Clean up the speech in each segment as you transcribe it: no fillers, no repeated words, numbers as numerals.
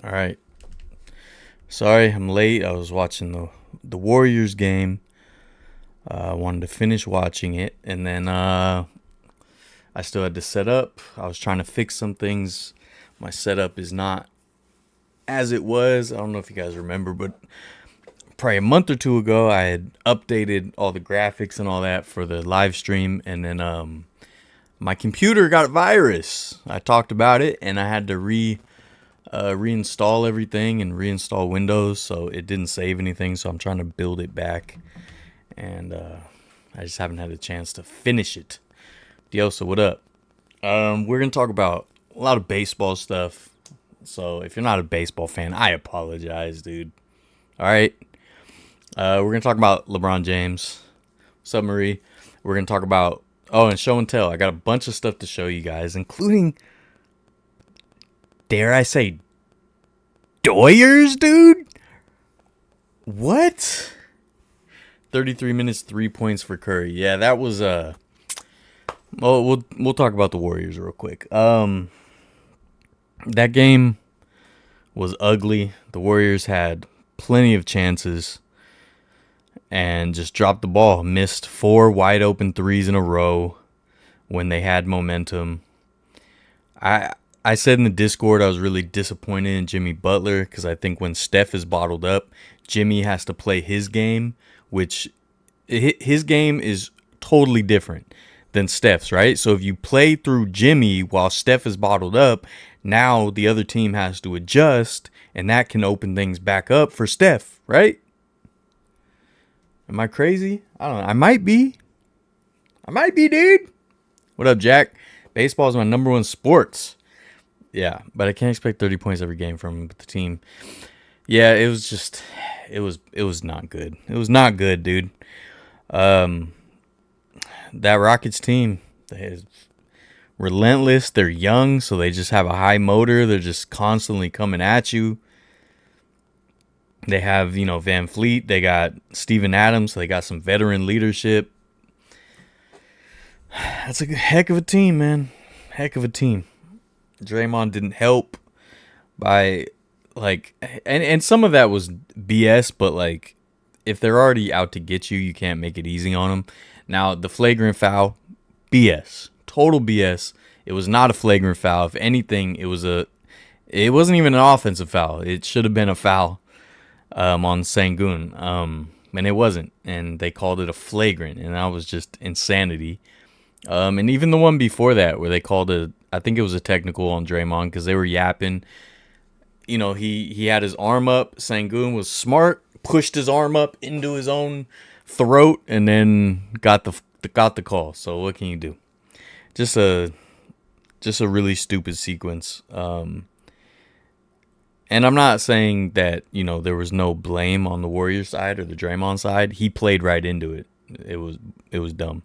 All right. Sorry, I'm late. I was watching the Warriors game. I wanted to finish watching it, and then I still had to set up. I was trying to fix some things. My setup is not as it was. I don't know if you guys remember, but probably a month or two ago, I had updated all the graphics and all that for the live stream, and then my computer got a virus. I talked about it, and I had to reinstall everything and reinstall Windows, so it didn't save anything. So I'm trying to build it back, and I just haven't had a chance to finish it. Diosa, what up? We're gonna talk about a lot of baseball stuff. So if you're not a baseball fan, I apologize, dude. All right. We're gonna talk about LeBron James, Submarine. We're gonna talk about and show and tell. I got a bunch of stuff to show you guys, including, dare I say, Doyers, dude. What? 33 minutes, 3 points for Curry. Yeah, that was we'll talk about the Warriors real quick. That game was ugly. The Warriors had plenty of chances and just dropped the ball. Missed 4 wide open threes in a row when they had momentum. I said in the Discord I was really disappointed in Jimmy Butler because I think when Steph is bottled up, Jimmy has to play his game, which his game is totally different than Steph's, right? So if you play through Jimmy while Steph is bottled up, now the other team has to adjust, and that can open things back up for Steph, right? Am I crazy? I don't know. I might be, dude. What up, Jack? Baseball is my number one sports. Yeah, but I can't expect 30 points every game from the team. Yeah, it was just, it was not good. It was not good, dude. That Rockets team, they're relentless. They're young, so they just have a high motor. They're just constantly coming at you. They have, Van Fleet. They got Steven Adams. So they got some veteran leadership. That's a heck of a team, man. Heck of a team. Draymond didn't help by, and some of that was BS, but, if they're already out to get you, you can't make it easy on them. Now, the flagrant foul, BS. Total BS. It was not a flagrant foul. If anything, it wasn't even an offensive foul. It should have been a foul on Sengun, and it wasn't. And they called it a flagrant, and that was just insanity. And even the one before that, where they called I think it was a technical on Draymond because they were yapping. He had his arm up. Sengun was smart, pushed his arm up into his own throat, and then got the call. So what can you do? Just a really stupid sequence. And I'm not saying that, there was no blame on the Warriors side or the Draymond side. He played right into it. It was dumb.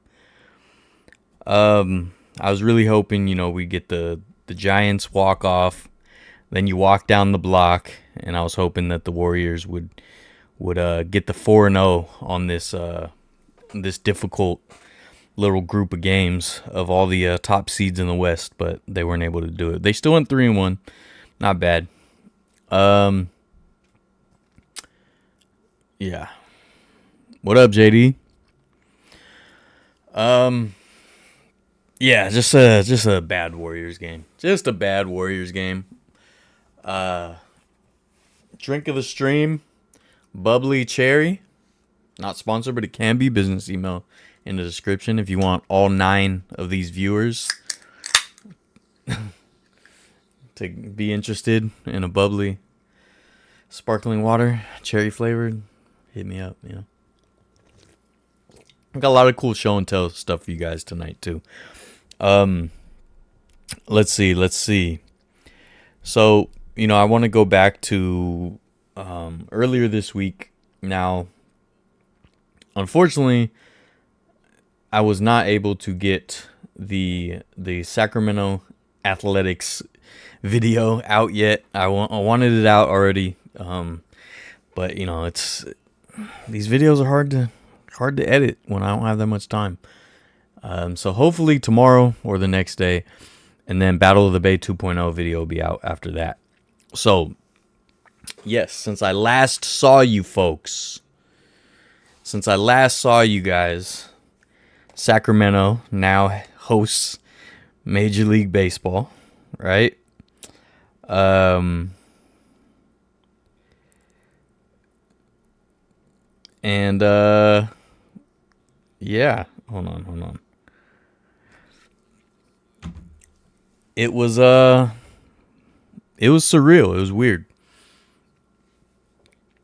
I was really hoping, we get the Giants walk off, then you walk down the block, and I was hoping that the Warriors would get the 4-0 on this difficult little group of games of all the top seeds in the West, but they weren't able to do it. They still went 3-1, not bad. Yeah. What up, JD? Yeah, just a bad Warriors game. Just a bad Warriors game. Drink of the stream, bubbly cherry. Not sponsored, but it can be. Business email in the description if you want all 9 of these viewers to be interested in a bubbly, sparkling water, cherry flavored. Hit me up, I got a lot of cool show and tell stuff for you guys tonight too. Let's see. So, I want to go back to earlier this week. Now, unfortunately, I was not able to get the Sacramento Athletics video out yet. I wanted it out already, but it's these videos are hard to edit when I don't have that much time. So hopefully tomorrow or the next day, and then Battle of the Bay 2.0 video will be out after that. So Yes, since I last saw you folks. Since I last saw you guys, Sacramento now hosts Major League Baseball, right? Um, and yeah, hold on. It was it was surreal. It was weird.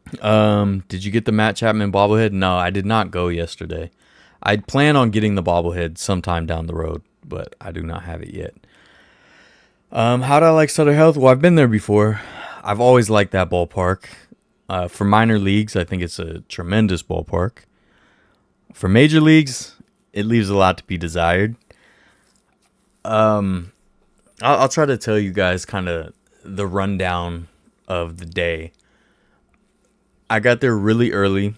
Did you get the Matt Chapman bobblehead? No, I did not go yesterday. I plan on getting the bobblehead sometime down the road, but I do not have it yet. How do I like Sutter Health? Well, I've been there before. I've always liked that ballpark. For minor leagues, I think it's a tremendous ballpark. For major leagues, it leaves a lot to be desired. I'll try to tell you guys kind of the rundown of the day. I got there really early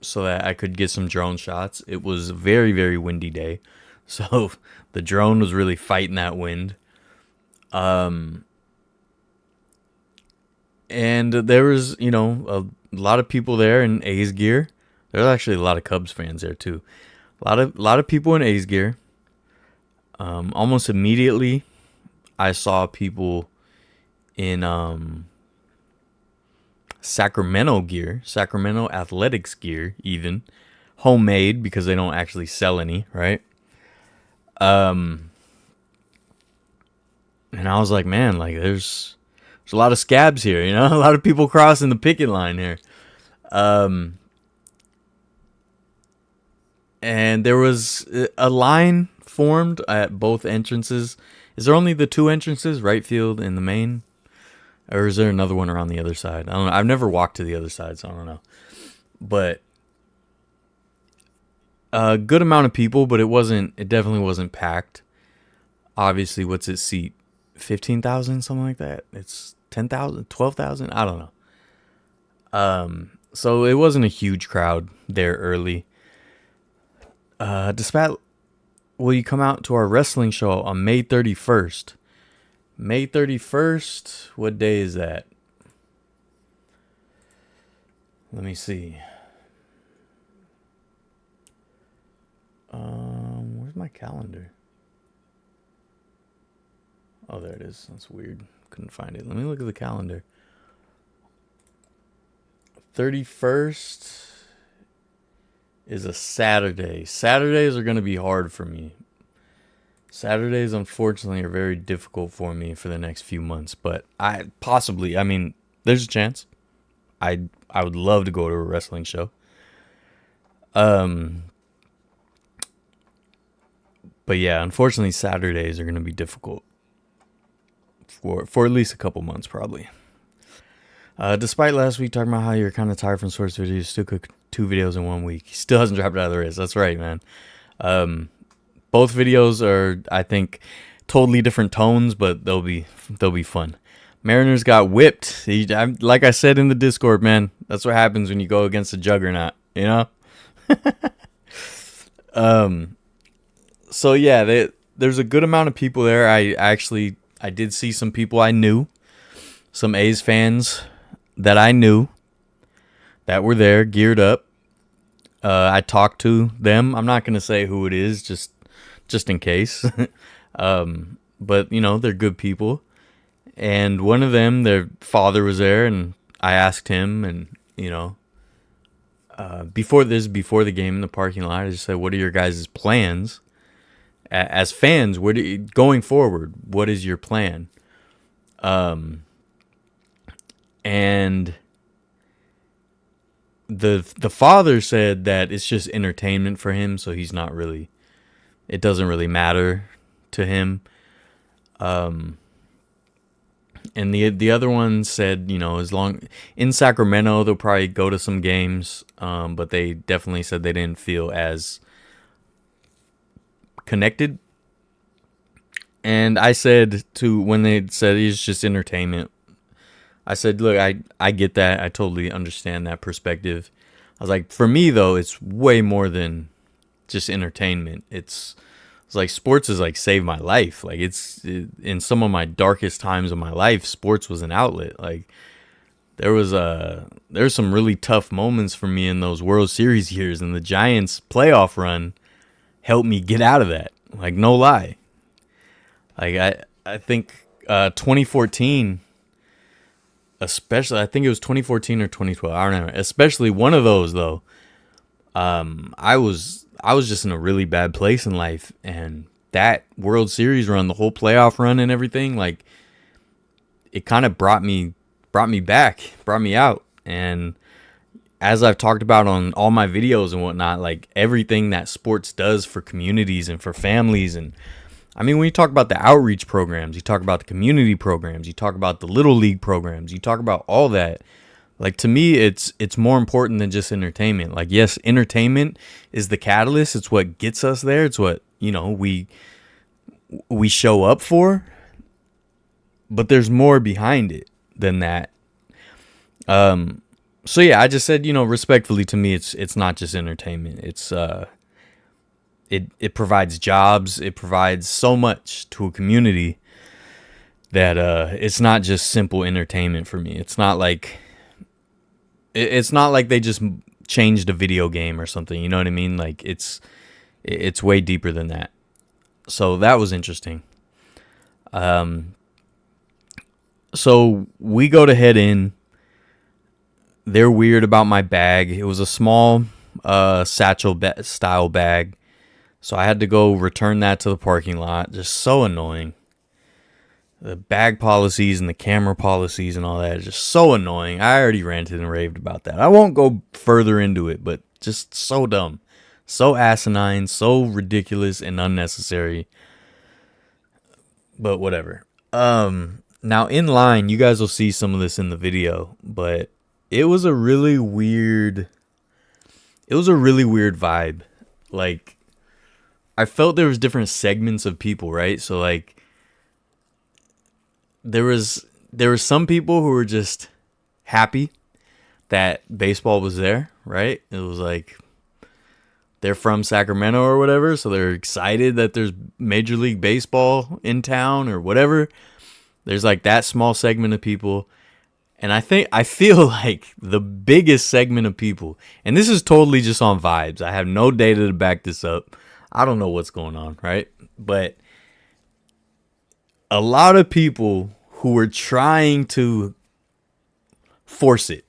so that I could get some drone shots. It was a very, very windy day. So the drone was really fighting that wind. And there was, a lot of people there in A's gear. There's actually a lot of Cubs fans there too. A lot of people in A's gear. Almost immediately, I saw people in Sacramento gear, Sacramento Athletics gear, even homemade because they don't actually sell any, right? And I was like, man, like there's a lot of scabs here, a lot of people crossing the picket line here. And there was a line formed at both entrances. Is there only the two entrances, right field and the main? Or is there another one around the other side? I don't know. I've never walked to the other side, so I don't know. But a good amount of people, but it definitely wasn't packed. Obviously, what's its seat? 15,000, something like that. It's 10,000, 12,000. I don't know. So it wasn't a huge crowd there early. Despite, will you come out to our wrestling show on May 31st? May 31st? What day is that? Let me see. Where's my calendar? Oh, there it is. That's weird. Couldn't find it. Let me look at the calendar. 31st is a Saturday. Saturdays are going to be hard for me. Saturdays, unfortunately, are very difficult for me for the next few months. But there's a chance. I would love to go to a wrestling show. But yeah, unfortunately, Saturdays are going to be difficult for at least a couple months, probably. Despite last week talking about how you're kind of tired from source videos, you still cook 2 videos in 1 week. He still hasn't dropped it out of the wrist. That's right, man. Both videos are, I think, totally different tones, but they'll be fun. Mariners got whipped. Like I said in the Discord, man, that's what happens when you go against a juggernaut, So yeah, there's a good amount of people there. I did see some people I knew, some A's fans that I knew that were there, geared up. I talked to them. I'm not gonna say who it is, just in case. But they're good people. And one of them, their father was there, and I asked him, and before the game in the parking lot, I just said, "What are your guys' plans as fans? Going forward? What is your plan?" And the father said that it's just entertainment for him, so he's not really. It doesn't really matter to him. And the other one said, as long in Sacramento, they'll probably go to some games, but they definitely said they didn't feel as connected. And I said when they said it's just entertainment, I said, look, I get that. I totally understand that perspective. I was like, for me though, it's way more than just entertainment. It's like sports is like saved my life. Like in some of my darkest times of my life, sports was an outlet. Like there's some really tough moments for me in those World Series years, and the Giants playoff run helped me get out of that. Like, no lie. Like, I think 2014, especially, I think it was 2014 or 2012. I don't know. Especially one of those though. I was just in a really bad place in life, and that World Series run, the whole playoff run and everything, like, it kind of brought me back, brought me out. And as I've talked about on all my videos and whatnot, like, everything that sports does for communities and for families. And I mean, when you talk about the outreach programs, you talk about the community programs, you talk about the little league programs, you talk about all that. Like, to me, it's more important than just entertainment. Like, yes, entertainment is the catalyst. It's what gets us there. It's what, we show up for. But there's more behind it than that. So yeah, I just said, respectfully, to me, it's not just entertainment. It's it provides jobs. It provides so much to a community that it's not just simple entertainment for me. It's not like they just changed a video game or something. You know what I mean? Like, it's way deeper than that. So that was interesting. So we go to head in. They're weird about my bag. It was a small satchel style bag. So I had to go return that to the parking lot. Just so annoying. The bag policies and the camera policies and all that is just so annoying. I already ranted and raved about that. I won't go further into it, but just so dumb. So asinine, so ridiculous and unnecessary. But whatever. Now in line, you guys will see some of this in the video, but it was a really weird vibe. Like, I felt there was different segments of people, right? So like, there was some people who were just happy that baseball was there, right? It was like, they're from Sacramento or whatever, so they're excited that there's Major League Baseball in town or whatever. There's like that small segment of people. And I feel like the biggest segment of people, and this is totally just on vibes. I have no data to back this up. I don't know what's going on, right? But a lot of people who were trying to force it,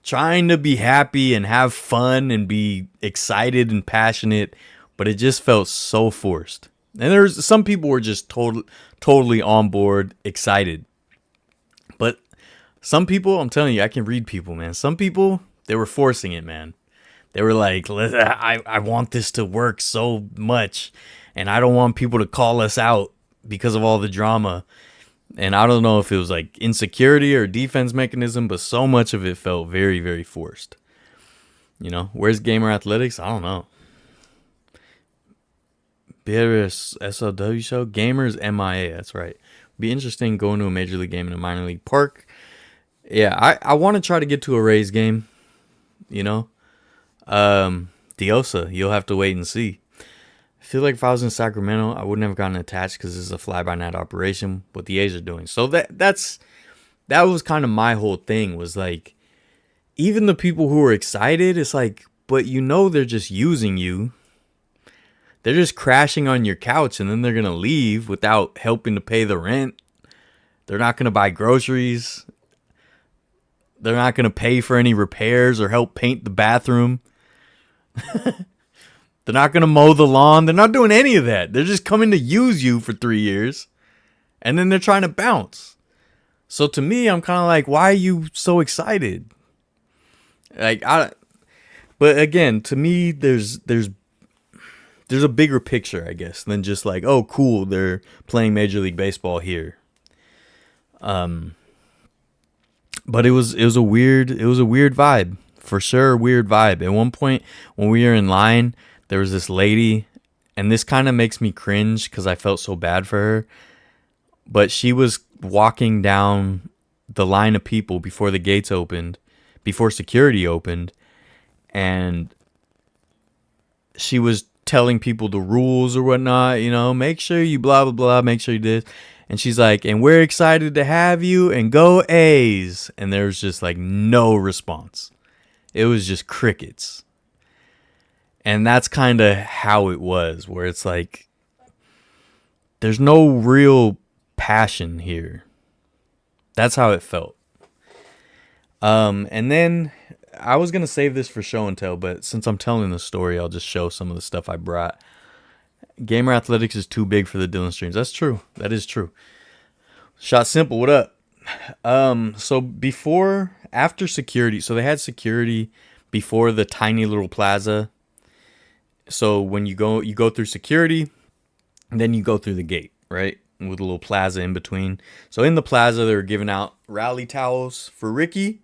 trying to be happy and have fun and be excited and passionate, but it just felt so forced. And there's some people were just totally on board, excited. But some people, I'm telling you, I can read people, man. Some people, they were forcing it, man. They were like, I want this to work so much, and I don't want people to call us out because of all the drama. And I don't know if it was like insecurity or defense mechanism, but so much of it felt very, very forced. Where's Gamer Athletics? I don't know. BRS SLW show? Gamers MIA, that's right. Be interesting going to a major league game in a minor league park. Yeah, I want to try to get to a Rays game. Diosa, you'll have to wait and see. I feel like if I was in Sacramento, I wouldn't have gotten attached because this is a fly-by-night operation, what the A's are doing. So that was kind of my whole thing, was like, even the people who were excited, it's like, but they're just using you. They're just crashing on your couch, and then they're going to leave without helping to pay the rent. They're not going to buy groceries. They're not going to pay for any repairs or help paint the bathroom. They're not going to mow the lawn. They're not doing any of that. They're just coming to use you for 3 years, and then they're trying to bounce. So to me, I'm kind of like, why are you so excited? But again, to me, there's a bigger picture, I guess, than just like, oh, cool, they're playing Major League Baseball here. But it was a weird vibe, for sure, a weird vibe. At one point, when we were in line, there was this lady, and this kind of makes me cringe because I felt so bad for her. But she was walking down the line of people before the gates opened, before security opened, and she was telling people the rules or whatnot, make sure you blah, blah, blah, make sure you did. And she's like, and we're excited to have you and go A's. And there was just like no response. It was just crickets. And that's kind of how it was, where it's like, there's no real passion here. That's how it felt. And then I was going to save this for show and tell, but since I'm telling the story, I'll just show some of the stuff I brought. Gamer Athletics is too big for the Dylan streams. That's true. That is true. Shot Simple, what up? So after security, so they had security before the tiny little plaza. So when you go through security, and then you go through the gate, right? With a little plaza in between. So in the plaza, they were giving out rally towels for Ricky.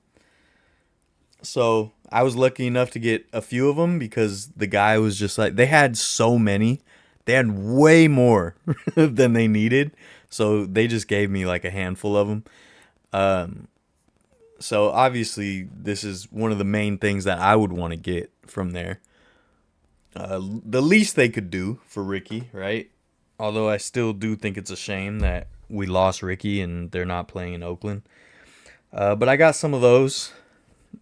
So I was lucky enough to get a few of them because the guy was just like, they had so many. They had way more than they needed. So they just gave me like a handful of them. So obviously this is one of the main things that I would want to get from there. The least they could do for Ricky, right? Although I still do think it's a shame that we lost Ricky and they're not playing in Oakland. But I got some of those.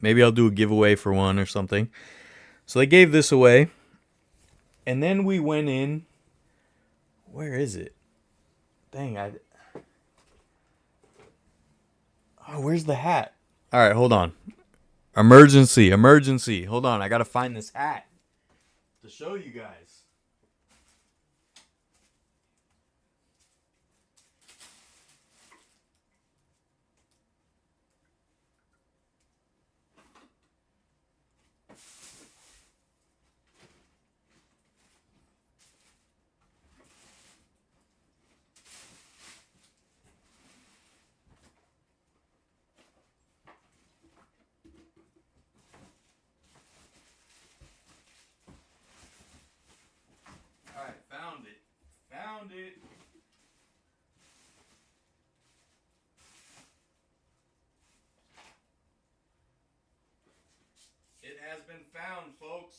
Maybe I'll do a giveaway for one or something. So they gave this away. And then we went in. Where is it? Dang, oh, where's the hat? All right, hold on. Emergency. Hold on, I got to find this hat to show you guys. All right, found it. It has been found, folks.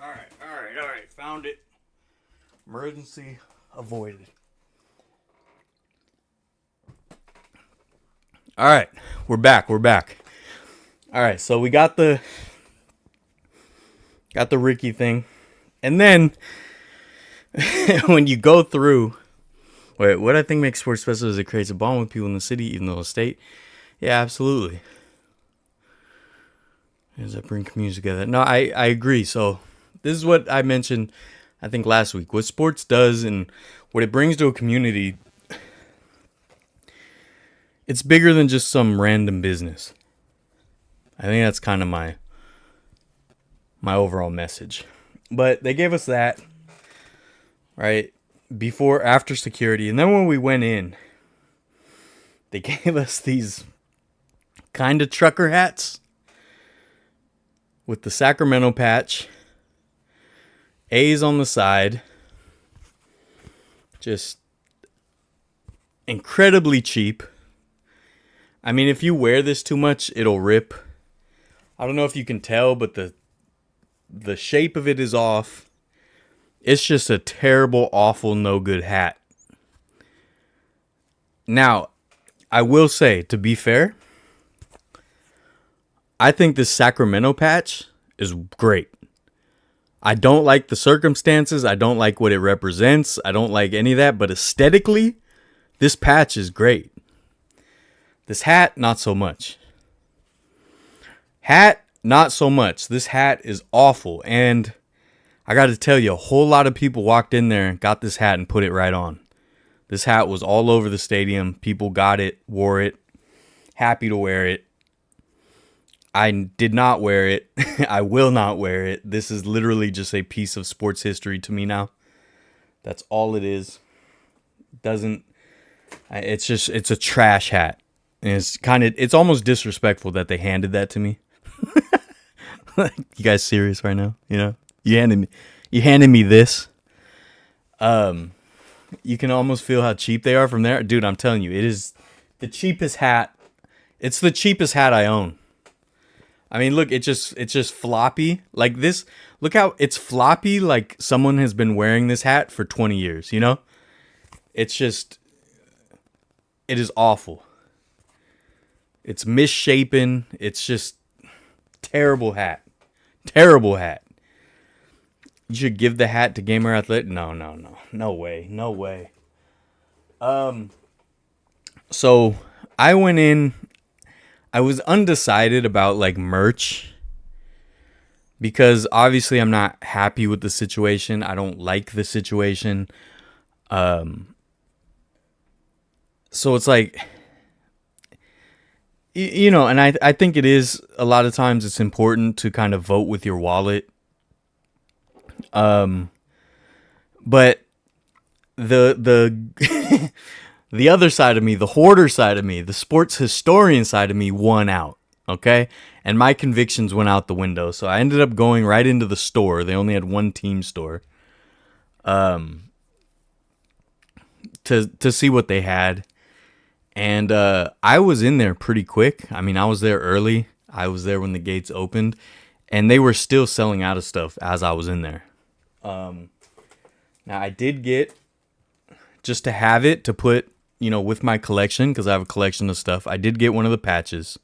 All right. Found it. Emergency avoided. All right, we're back. All right, so we got the Ricky thing. And then when you go through, what I think makes sports special is it creates a bond with people in the city, even though the state. Yeah, absolutely. Does that bring communities together? No, I agree. So this is what I mentioned, I think, last week. What sports does and what it brings to a community, it's bigger than just some random business. I think that's kind of my overall message. But they gave us that, right, after security. And then when we went in, they gave us these kind of trucker hats with the Sacramento patch, A's on the side, just incredibly cheap. I mean, if you wear this too much, it'll rip. I don't know if you can tell, but the shape of it is off. It's just a terrible, awful, no good hat. Now, I will say, to be fair, I think this Sacramento patch is great. I don't like the circumstances. I don't like what it represents. I don't like any of that. But aesthetically, this patch is great. This hat, not so much. Hat, not so much. This hat is awful. And I got to tell you, a whole lot of people walked in there and got this hat and put it right on. This hat was all over the stadium. People got it, wore it, happy to wear it. I did not wear it. I will not wear it. This is literally just a piece of sports history to me now. That's all it is. It's a trash hat. And it's almost disrespectful that they handed that to me. You guys serious right now? You know, you handed me this. You can almost feel how cheap they are from there. Dude, I'm telling you, it is the cheapest hat. It's the cheapest hat I own. I mean, look, it's just floppy like this. Look how it's floppy, like someone has been wearing this hat for 20 years, you know? It's just, it is awful. It's misshapen. It's just terrible hat. Terrible hat. You should give the hat to Gamer Athletic. No. No way. No way. So I went in, I was undecided about like merch because obviously I'm not happy with the situation. I don't like the situation. So it's like, you know, and I think it is a lot of times it's important to kind of vote with your wallet. But the the other side of me, the hoarder side of me, the sports historian side of me won out. Okay. And my convictions went out the window. So I ended up going right into the store. They only had one team store. To see what they had. And I was in there pretty quick. I mean, I was there early. I was there when the gates opened. And they were still selling out of stuff as I was in there. Now, I did get, just to have it, to put, you know, with my collection, because I have a collection of stuff, I did get one of the patches.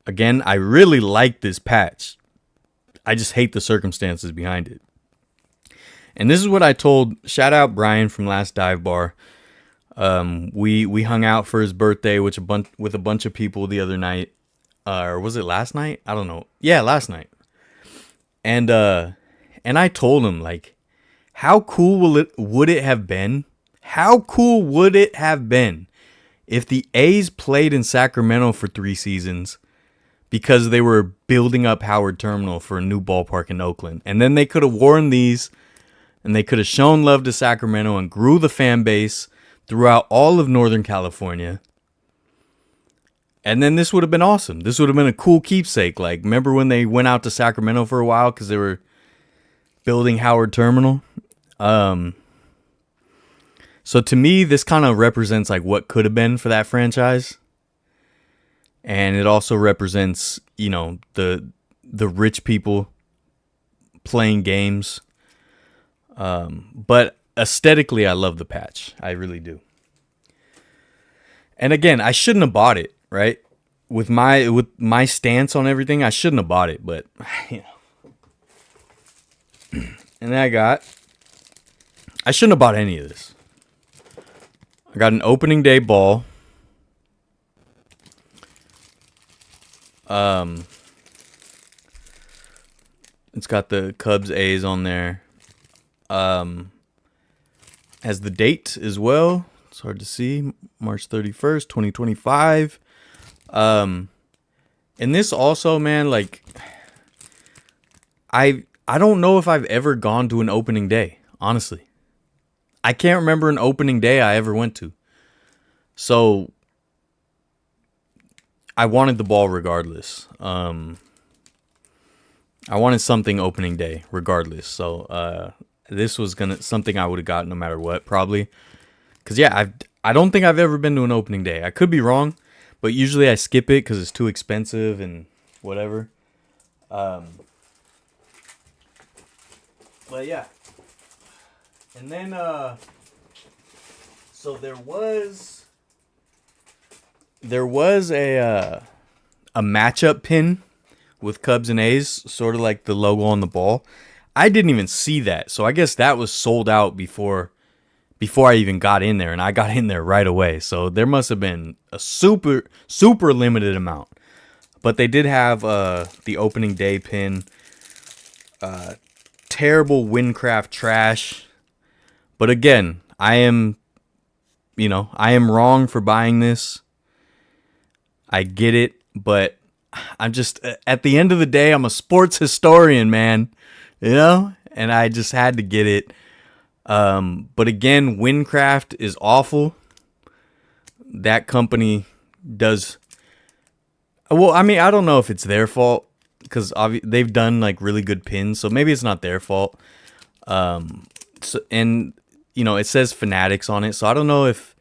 Again, I really like this patch. I just hate the circumstances behind it. And this is what I told, shout out Brian from Last Dive Bar. We hung out for his birthday with a bunch of people the other night. Or was it last night? I don't know. Yeah, last night. And I told him, like, how cool would it have been? How cool would it have been if the A's played in Sacramento for 3 seasons because they were building up Howard Terminal for a new ballpark in Oakland? And then they could have worn these and they could have shown love to Sacramento and grew the fan base throughout all of Northern California. And then this would have been awesome. This would have been a cool keepsake. Like, remember when they went out to Sacramento for a while because they were building Howard Terminal? So to me, this kind of represents like what could have been for that franchise. And it also represents, you know, the rich people playing games. But aesthetically, I love the patch. I really do. And again, I shouldn't have bought it, right? With my stance on everything, I shouldn't have bought it, but you know. And then I shouldn't have bought any of this. I got an opening day ball. It's got the Cubs A's on there. Has the date as well. It's hard to see. March 31st, 2025. And this also, man, like, I don't know if I've ever gone to an opening day, honestly. I can't remember an opening day I ever went to. So I wanted the ball regardless. I wanted something opening day regardless. So this was something I would have gotten no matter what, probably. Cause yeah, I don't think I've ever been to an opening day. I could be wrong, but usually I skip it because it's too expensive and whatever. But yeah. And then, so there was a matchup pin with Cubs and A's, sort of like the logo on the ball. I didn't even see that, so I guess that was sold out before I even got in there, and I got in there right away. So there must have been a super limited amount. But they did have the opening day pin. Terrible Windcraft trash. But again, I am wrong for buying this. I get it, but I'm just, at the end of the day, I'm a sports historian, man. You know? And I just had to get it. But again, Windcraft is awful. That company does... Well, I mean, I don't know if it's their fault, because they've done like really good pins, so maybe it's not their fault. And it says Fanatics on it. So I don't know if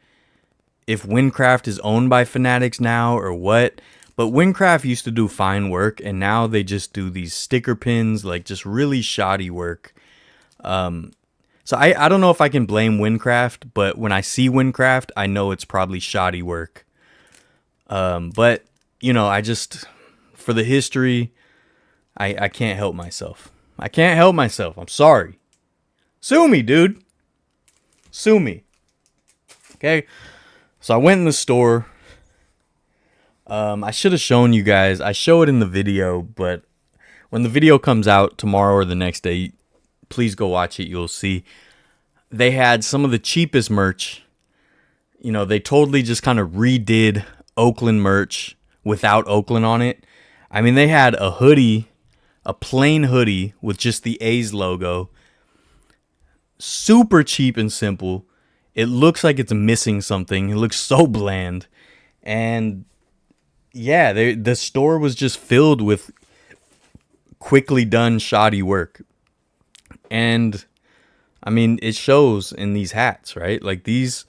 Windcraft is owned by Fanatics now or what. But Windcraft used to do fine work, and now they just do these sticker pins, like just really shoddy work. So I don't know if I can blame Windcraft, but when I see Windcraft, I know it's probably shoddy work. But I just, for the history, I can't help myself. I can't help myself. I'm sorry. Sue me, dude. Sue me. Okay. So I went in the store. I should have shown you guys. I show it in the video, but when the video comes out tomorrow or the next day, please go watch it. You'll see they had some of the cheapest merch. They totally just kind of redid Oakland merch without Oakland on it. I mean, they had a hoodie, a plain hoodie with just the A's logo. Super cheap and simple. It looks like it's missing something. It looks so bland. And yeah, the store was just filled with quickly done shoddy work. And I mean, it shows in these hats, right? Like these,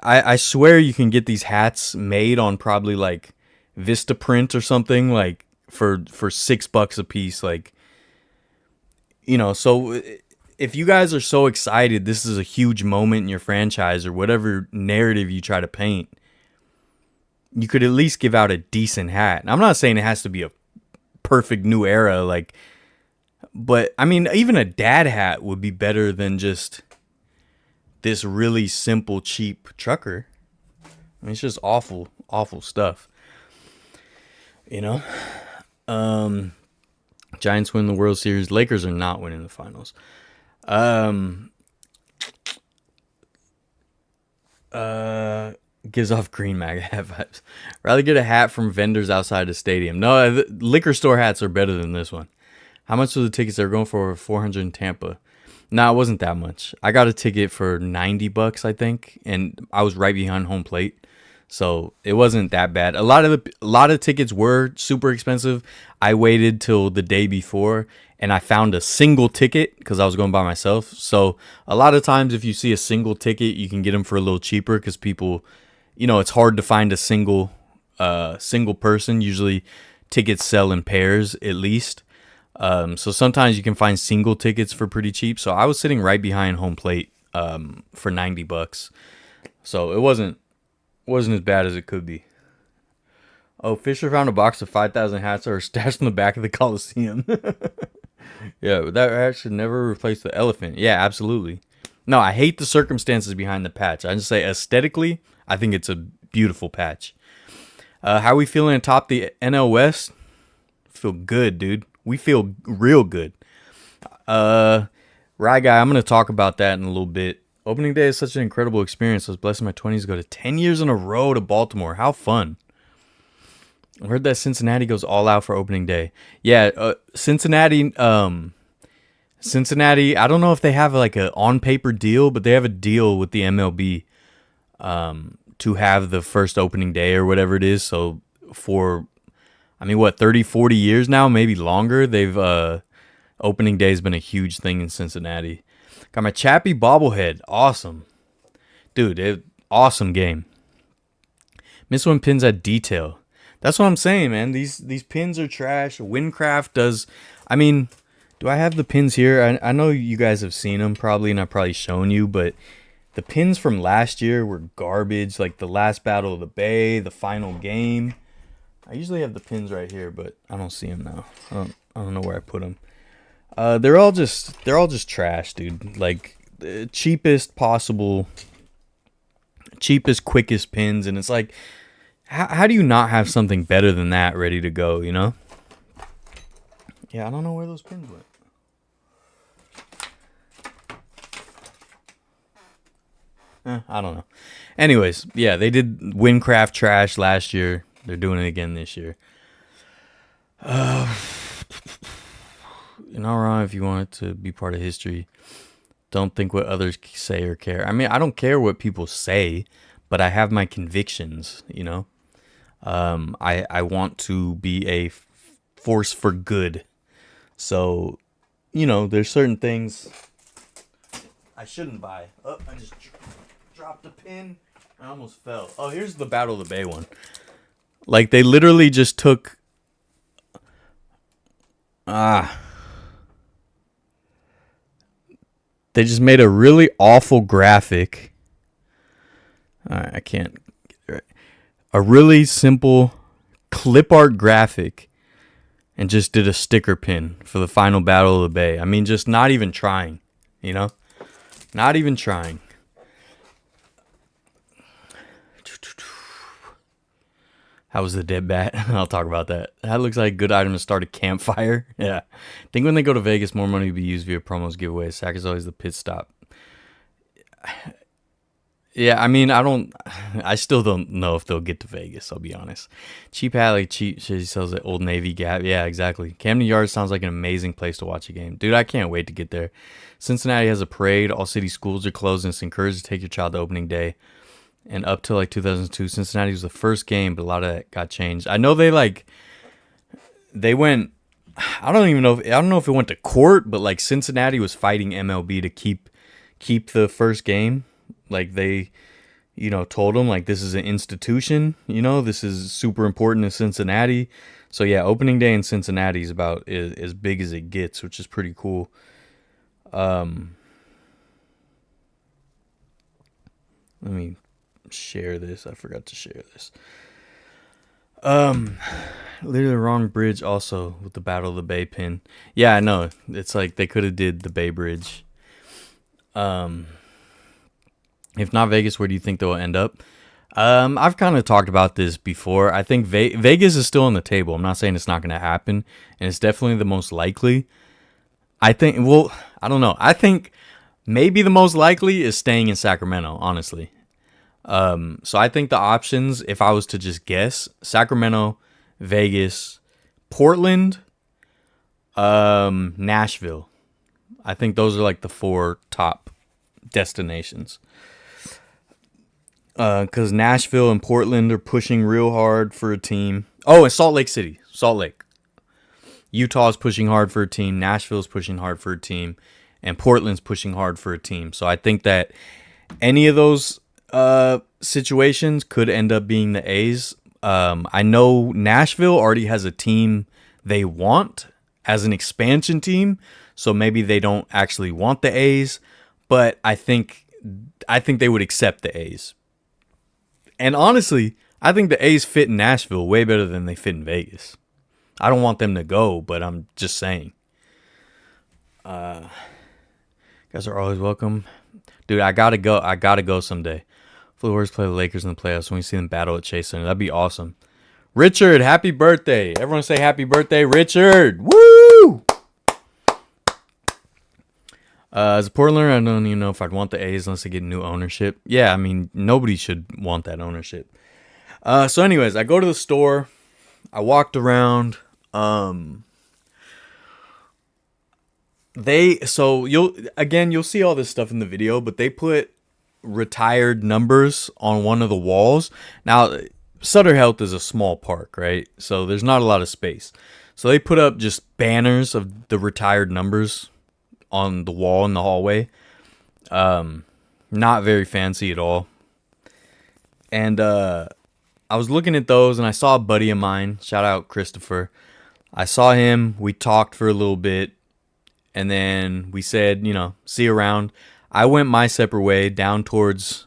I swear you can get these hats made on probably like Vistaprint or something, like for $6 a piece. Like, so if you guys are so excited, this is a huge moment in your franchise or whatever narrative you try to paint, you could at least give out a decent hat. And I'm not saying it has to be a perfect new era, like, but I mean, even a dad hat would be better than just this really simple, cheap trucker. I mean, it's just awful, awful stuff. Giants win the World Series. Lakers are not winning the finals. Gives off green MAGA hat vibes. Rather get a hat from vendors outside the stadium. No, liquor store hats are better than this one. How much were the tickets? They were going for 400 in Tampa. No, it wasn't that much. I got a ticket for $90, I think, and I was right behind home plate, so it wasn't that bad. A lot of tickets were super expensive. I waited till the day before, and I found a single ticket because I was going by myself. So a lot of times, if you see a single ticket, you can get them for a little cheaper because people, it's hard to find a single person. Usually, tickets sell in pairs at least. So sometimes you can find single tickets for pretty cheap. So I was sitting right behind home plate for $90. So it wasn't as bad as it could be. Oh, Fisher found a box of 5,000 hats that are stashed in the back of the Coliseum. Yeah, that hat should never replace the elephant. Yeah, absolutely. No, I hate the circumstances behind the patch. I just say aesthetically, I think it's a beautiful patch. How are we feeling atop the NL West? Feel good, dude. We feel real good. Right, guy, I'm going to talk about that in a little bit. Opening day is such an incredible experience. I was blessed in my 20s to go to 10 years in a row to Baltimore. How fun. I heard that Cincinnati goes all out for opening day. Yeah, Cincinnati, I don't know if they have like a on-paper deal, but they have a deal with the MLB to have the first opening day or whatever it is. So for 30, 40 years now, maybe longer, they've opening day has been a huge thing in Cincinnati. Got my Chappie bobblehead. Awesome. Dude, awesome game. Miss when pins had detail. That's what I'm saying, man. These pins are trash. Windcraft does. I mean, do I have the pins here? I know you guys have seen them probably, and I've probably shown you, but the pins from last year were garbage. Like the last Battle of the Bay, the final game. I usually have the pins right here, but I don't see them now. I don't know where I put them. They're all just trash, dude. Like the cheapest, quickest pins, and it's like, how do you not have something better than that ready to go? Yeah, I don't know where those pins went. I don't know. Anyways, yeah, they did Windcraft trash last year. They're doing it again this year. You're not wrong if you want it to be part of history. Don't think what others say or care. I mean, I don't care what people say, but I have my convictions, I want to be a force for good. So, there's certain things I shouldn't buy. Oh, I just dropped a pin. I almost fell. Oh, here's the Battle of the Bay one. Like, they literally just took... They just made a really awful graphic. Alright, I can't get it right. A really simple clip art graphic. And just did a sticker pin for the final Battle of the Bay. I mean, just not even trying. You know? Not even trying. How was the dead bat? I'll talk about that. That looks like a good item to start a campfire. Yeah. I think when they go to Vegas, more money will be used via promos, giveaways. Sack is always the pit stop. Yeah, I mean, I still don't know if they'll get to Vegas, I'll be honest. Cheap Alley, cheap, she sells at Old Navy Gap. Yeah, exactly. Camden Yards sounds like an amazing place to watch a game. Dude, I can't wait to get there. Cincinnati has a parade. All city schools are closed, and it's encouraged to take your child to opening day. And up till like 2002, Cincinnati was the first game, but a lot of that got changed. I know they went. I don't know if it went to court, but like Cincinnati was fighting MLB to keep the first game. Like they, told them like this is an institution. This is super important to Cincinnati. So yeah, opening day in Cincinnati is about as big as it gets, which is pretty cool. Let me share this. I forgot to share this. Literally the wrong bridge also with the Battle of the Bay pin. Yeah, I know. It's like they could have did the Bay Bridge. If not Vegas, where do you think they'll end up? I've kind of talked about this before. I think Vegas is still on the table. I'm not saying it's not going to happen, and it's definitely the most likely. I think, I don't know. I think maybe the most likely is staying in Sacramento, honestly. So I think the options, if I was to just guess, Sacramento, Vegas, Portland, Nashville. I think those are like the 4 top destinations. Because Nashville and Portland are pushing real hard for a team. Oh, and Salt Lake City. Salt Lake. Utah's pushing hard for a team. Nashville's pushing hard for a team. And Portland's pushing hard for a team. So I think that any of those situations could end up being the A's. I know Nashville already has a team they want as an expansion team. So maybe they don't actually want the A's. But I think they would accept the A's. And honestly, I think the A's fit in Nashville way better than they fit in Vegas. I don't want them to go, but I'm just saying. Guys are always welcome. Dude, I gotta go. I gotta go someday. Hopefully the Warriors play the Lakers in the playoffs when we see them battle at Chase Center. That'd be awesome. Richard, happy birthday. Everyone say happy birthday, Richard. Woo! As a Portlander, I don't even know if I'd want the A's unless they get new ownership. Yeah, I mean, nobody should want that ownership. So anyways, I go to the store. I walked around. You'll see all this stuff in the video, but they put retired numbers on one of the walls. Now, Sutter Health is a small park, right? So there's not a lot of space. So they put up just banners of the retired numbers on the wall in the hallway. Not very fancy at all. And I was looking at those and I saw a buddy of mine. Shout out Christopher. I saw him. We talked for a little bit. And then we said, see you around. I went my separate way down towards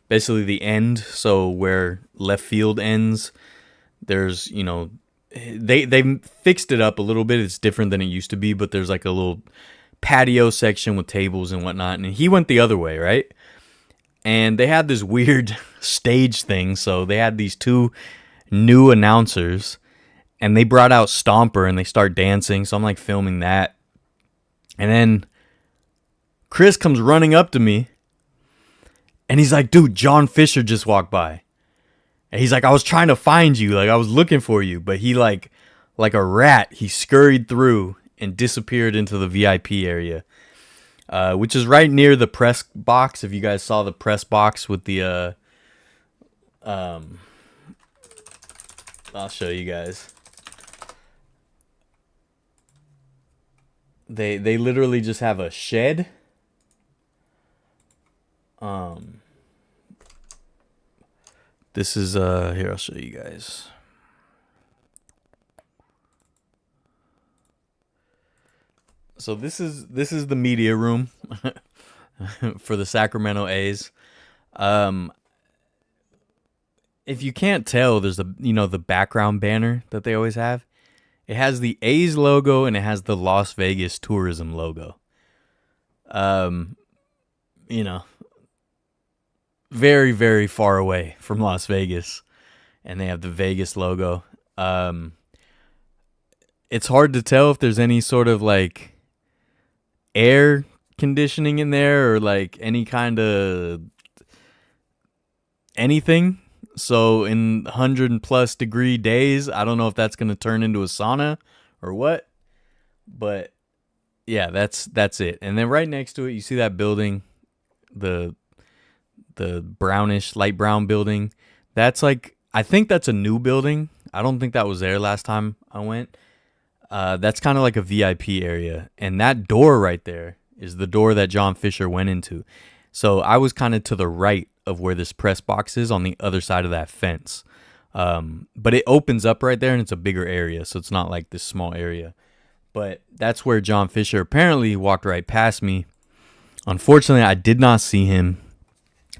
basically the end. So where left field ends, there's, they fixed it up a little bit. It's different than it used to be, but there's like a little patio section with tables and whatnot. And he went the other way, right? And they had this weird stage thing. So they had these 2 new announcers. And they brought out Stomper and they start dancing. So I'm like filming that. And then Chris comes running up to me. And he's like, dude, John Fisher just walked by. And he's like, I was trying to find you. Like, I was looking for you. But he like a rat, he scurried through and disappeared into the VIP area. Which is right near the press box. If you guys saw the press box with the... I'll show you guys. They literally just have a shed Um, this is here. I'll show you guys. So this is the media room for the Sacramento A's. If you can't tell, there's the background banner that they always have. It has the A's logo and it has the Las Vegas tourism logo. You know, very, very far away from Las Vegas, and they have the Vegas logo. It's hard to tell if there's any sort of like air conditioning in there or like any kind of anything. So in 100+ degree days, I don't know if that's going to turn into a sauna or what, but yeah, that's it. And then right next to it, you see that building, the brownish, light brown building. That's like, I think that's a new building. I don't think that was there last time I went. That's kind of like a VIP area. And that door right there is the door that John Fisher went into. So I was kind of to the right of where this press box is on the other side of that fence. But it opens up right there and it's a bigger area. So it's not like this small area. But that's where John Fisher apparently walked right past me. Unfortunately, I did not see him.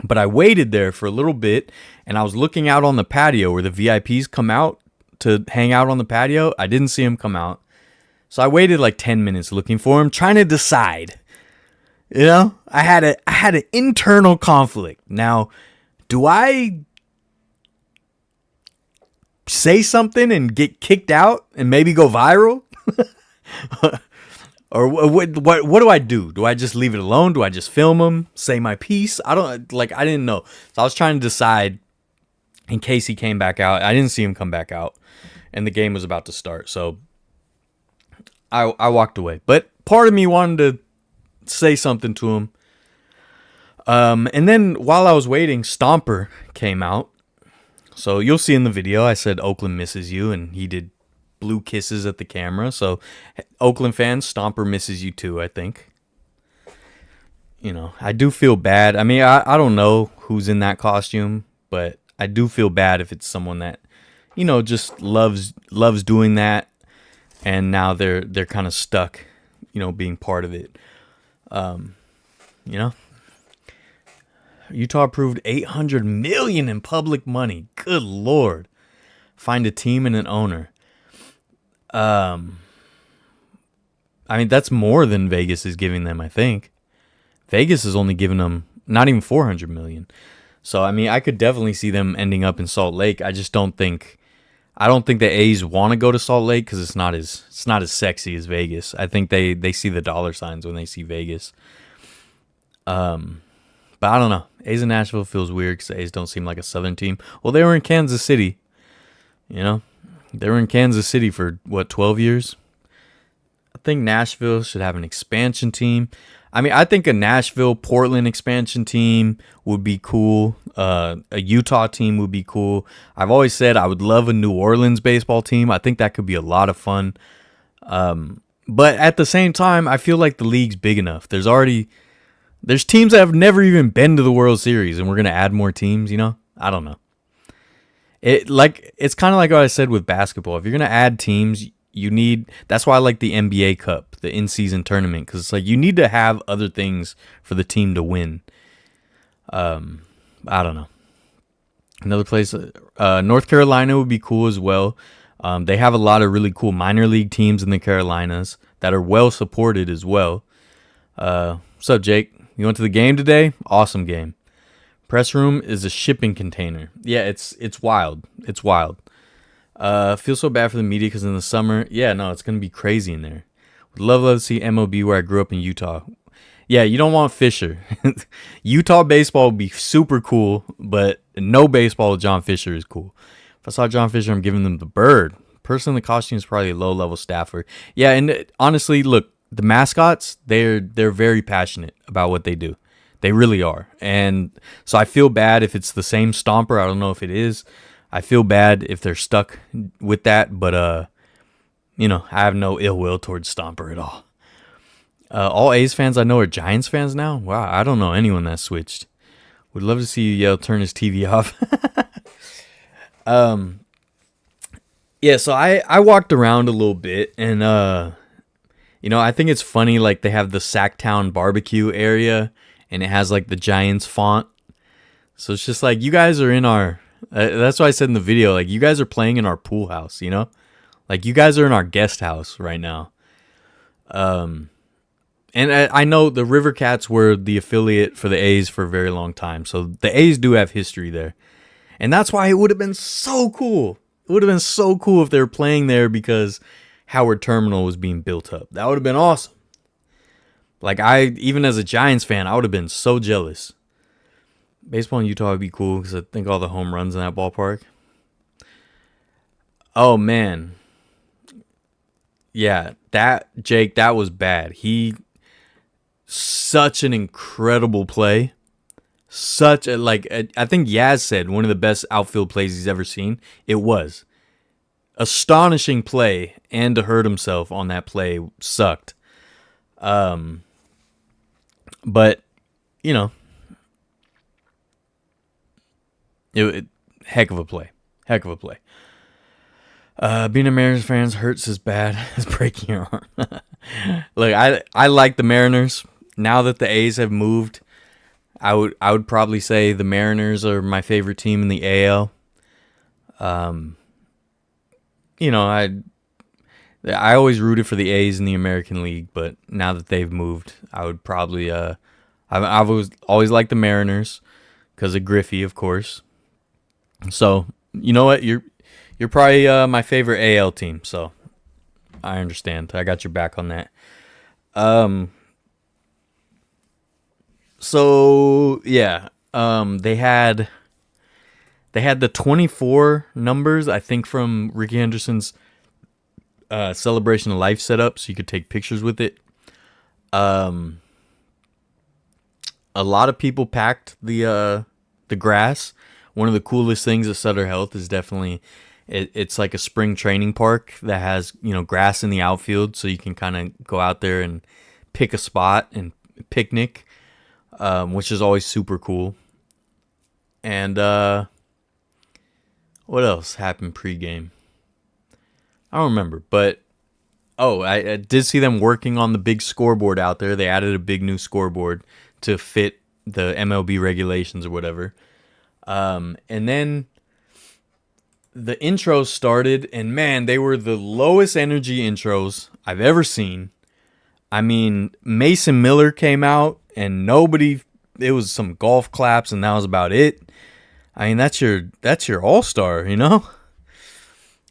But I waited there for a little bit and I was looking out on the patio where the VIPs come out to hang out on the patio. I didn't see him come out. So I waited like 10 minutes looking for him, trying to decide. You know, I had an internal conflict. Now, do I say something and get kicked out and maybe go viral? Or what do I do? Do I just leave it alone? Do I just film him, say my piece? I didn't know. So I was trying to decide in case he came back out. I didn't see him come back out and the game was about to start. So I walked away. But part of me wanted to say something to him. And then while I was waiting, Stomper came out. So you'll see in the video, I said Oakland misses you, and he did blue kisses at the camera. So Oakland fans, Stomper misses you too, I think. You know, I do feel bad. I mean, I don't know who's in that costume, but I do feel bad if it's someone that, you know, just loves doing that, and now they're kind of stuck, you know, being part of it. You know, Utah approved $800 million in public money. Good Lord. Find a team and an owner. I mean, that's more than Vegas is giving them, I think. Vegas is only giving them not even $400 million. So, I mean, I could definitely see them ending up in Salt Lake. I just don't think the A's want to go to Salt Lake because it's not as sexy as Vegas. I think they see the dollar signs when they see Vegas. But I don't know. A's in Nashville feels weird because the A's don't seem like a Southern team. Well, they were in Kansas City. You know, they were in Kansas City for 12 years. I think Nashville should have an expansion team. I mean, I think a Nashville-Portland expansion team would be cool. A Utah team would be cool. I've always said I would love a New Orleans baseball team. I think that could be a lot of fun. But at the same time, I feel like the league's big enough. There's teams that have never even been to the World Series, and we're going to add more teams, you know? I don't know. It's kind of like what I said with basketball. If you're going to add teams, that's why I like the NBA Cup, the in-season tournament, because it's like you need to have other things for the team to win. I don't know. Another place, North Carolina would be cool as well. They have a lot of really cool minor league teams in the Carolinas that are well supported as well. What's up, Jake? You went to the game today? Awesome game. Press room is a shipping container. Yeah, it's wild. It's wild. Feel so bad for the media because in the summer, yeah, no, it's gonna be crazy in there. Would love to see MLB where I grew up in Utah. Yeah, you don't want Fisher. Utah baseball would be super cool, but no baseball with John Fisher is cool. If I saw John Fisher, I'm giving them the bird. Person in the costume is probably a low-level staffer. Yeah, and honestly, look, the mascots, they're very passionate about what they do. They really are. And so I feel bad if it's the same Stomper. I don't know if it is. I feel bad if they're stuck with that, but you know, I have no ill will towards Stomper at all. All A's fans I know are Giants fans now. Wow, I don't know anyone that switched. Would love to see you yell, turn his TV off. um, yeah, so I walked around a little bit, and I think it's funny, like they have the Sacktown barbecue area, and it has like the Giants font. So it's just like, you guys are in our. That's why I said in the video, like, you guys are playing in our pool house, Like, you guys are in our guest house right now. And I know the River Cats were the affiliate for the A's for a very long time. So the A's do have history there. And that's why it would have been so cool. It would have been so cool if they were playing there because Howard Terminal was being built up. That would have been awesome. Like, even as a Giants fan, I would have been so jealous. Baseball in Utah would be cool because I think all the home runs in that ballpark. Oh, man. Yeah, Jake, that was bad. Such an incredible play. I think Yaz said one of the best outfield plays he's ever seen. It was. Astonishing play, and to hurt himself on that play sucked. But, heck of a play. Heck of a play. Being a Mariners fan hurts as bad as breaking your arm. Look, I like the Mariners. Now that the A's have moved, I would probably say the Mariners are my favorite team in the AL. I always rooted for the A's in the American League, but now that they've moved, I would probably I've always liked the Mariners because of Griffey, of course. So you know what, you're probably my favorite AL team, so I understand. I got your back on that. So yeah, they had the 24 numbers, I think, from Ricky Henderson's Celebration of Life setup, so you could take pictures with it. A lot of people packed the grass. One of the coolest things at Sutter Health is definitely it's like a spring training park that has grass in the outfield, so you can kind of go out there and pick a spot and picnic. Which is always super cool. And what else happened pregame? I don't remember, but I did see them working on the big scoreboard out there. They added a big new scoreboard to fit the MLB regulations or whatever. And then the intros started, and man, they were the lowest energy intros I've ever seen. I mean, Mason Miller came out, and it was some golf claps, and that was about it. I mean, that's your all-star,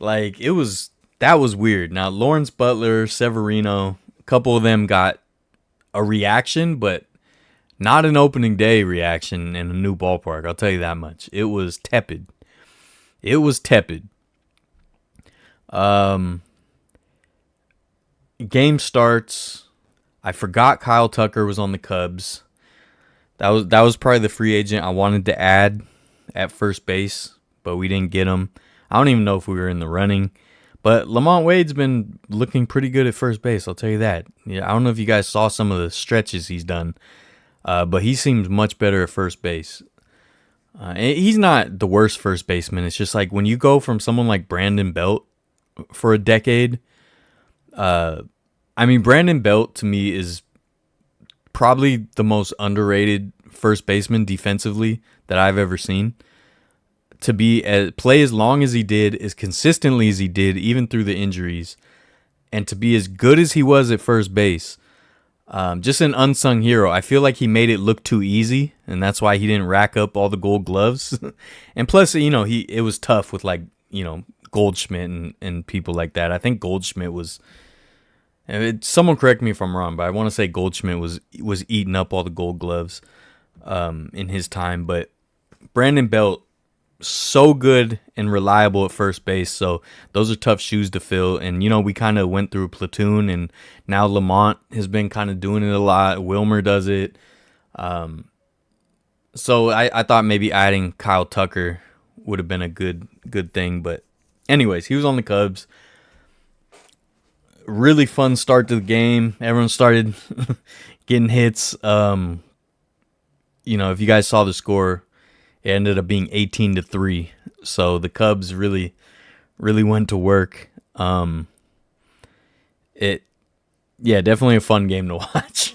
Like, that was weird. Now, Lawrence Butler, Severino, a couple of them got a reaction, but not an opening day reaction in a new ballpark. I'll tell you that much. It was tepid. Game starts. I forgot Kyle Tucker was on the Cubs. That was probably the free agent I wanted to add at first base, but we didn't get him. I don't even know if we were in the running. But Lamont Wade's been looking pretty good at first base, I'll tell you that. Yeah, I don't know if you guys saw some of the stretches he's done, but he seems much better at first base. He's not the worst first baseman. It's just like when you go from someone like Brandon Belt for a decade. Brandon Belt to me is probably the most underrated first baseman defensively that I've ever seen. To play as long as he did, as consistently as he did, even through the injuries, and to be as good as he was at first base, just an unsung hero. I feel like he made it look too easy, and that's why he didn't rack up all the Gold Gloves. And plus, it was tough with Goldschmidt and people like that. I think Goldschmidt was. Someone correct me if I'm wrong, but I want to say Goldschmidt was eating up all the Gold Gloves in his time. But Brandon Belt, so good and reliable at first base, so those are tough shoes to fill. And we kind of went through a platoon, and now Lamont has been kind of doing it a lot. Wilmer does it. So I thought maybe adding Kyle Tucker would have been a good thing. But anyways, he was on the Cubs. Really fun start to the game. Everyone started getting hits. if you guys saw the score, it ended up being 18-3. So the Cubs really, really went to work. Definitely a fun game to watch.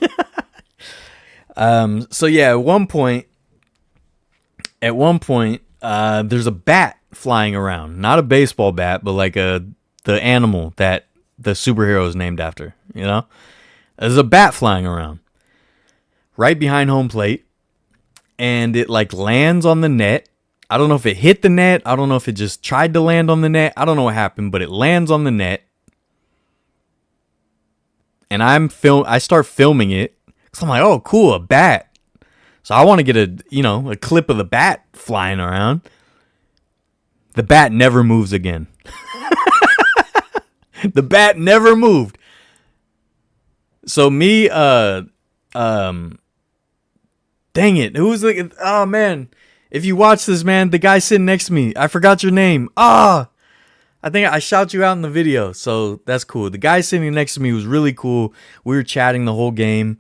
So yeah, at one point, there's a bat flying around, not a baseball bat, but like the animal that the superhero is named after. There's a bat flying around right behind home plate, and it like lands on the net. I don't know if it hit the net. I don't know if it just tried to land on the net. I don't know what happened, but it lands on the net. And I start filming it. So I'm like, oh, cool, a bat. So I want to get a clip of the bat flying around. The bat never moves again. The bat never moved. So me, dang it. Who's like, oh man. If you watch this, man, the guy sitting next to me, I forgot your name. I think I shout you out in the video, so that's cool. The guy sitting next to me was really cool. We were chatting the whole game.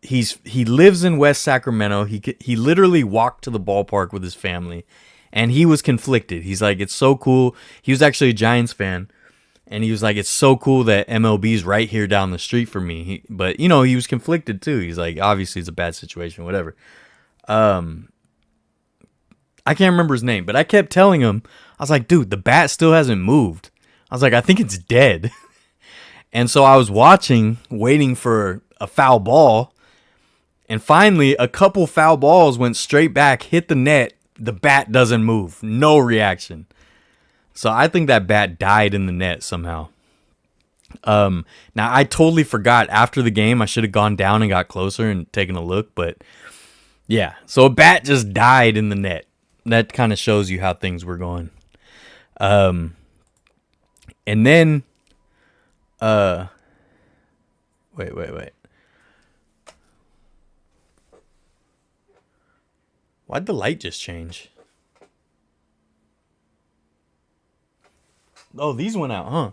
He lives in West Sacramento. He literally walked to the ballpark with his family, and he was conflicted. He's like, it's so cool. He was actually a Giants fan, and he was like, it's so cool that MLB's right here down the street from me. But he was conflicted too. He's like, obviously it's a bad situation, whatever. I can't remember his name, but I kept telling him, I was like, dude, the bat still hasn't moved. I was like, I think it's dead. And so I was waiting for a foul ball. And finally, a couple foul balls went straight back, hit the net. The bat doesn't move. No reaction. So I think that bat died in the net somehow. Now, I totally forgot after the game. I should have gone down and got closer and taken a look. But yeah, so a bat just died in the net. That kind of shows you how things were going. And then, wait. Why'd the light just change? Oh, these went out, huh?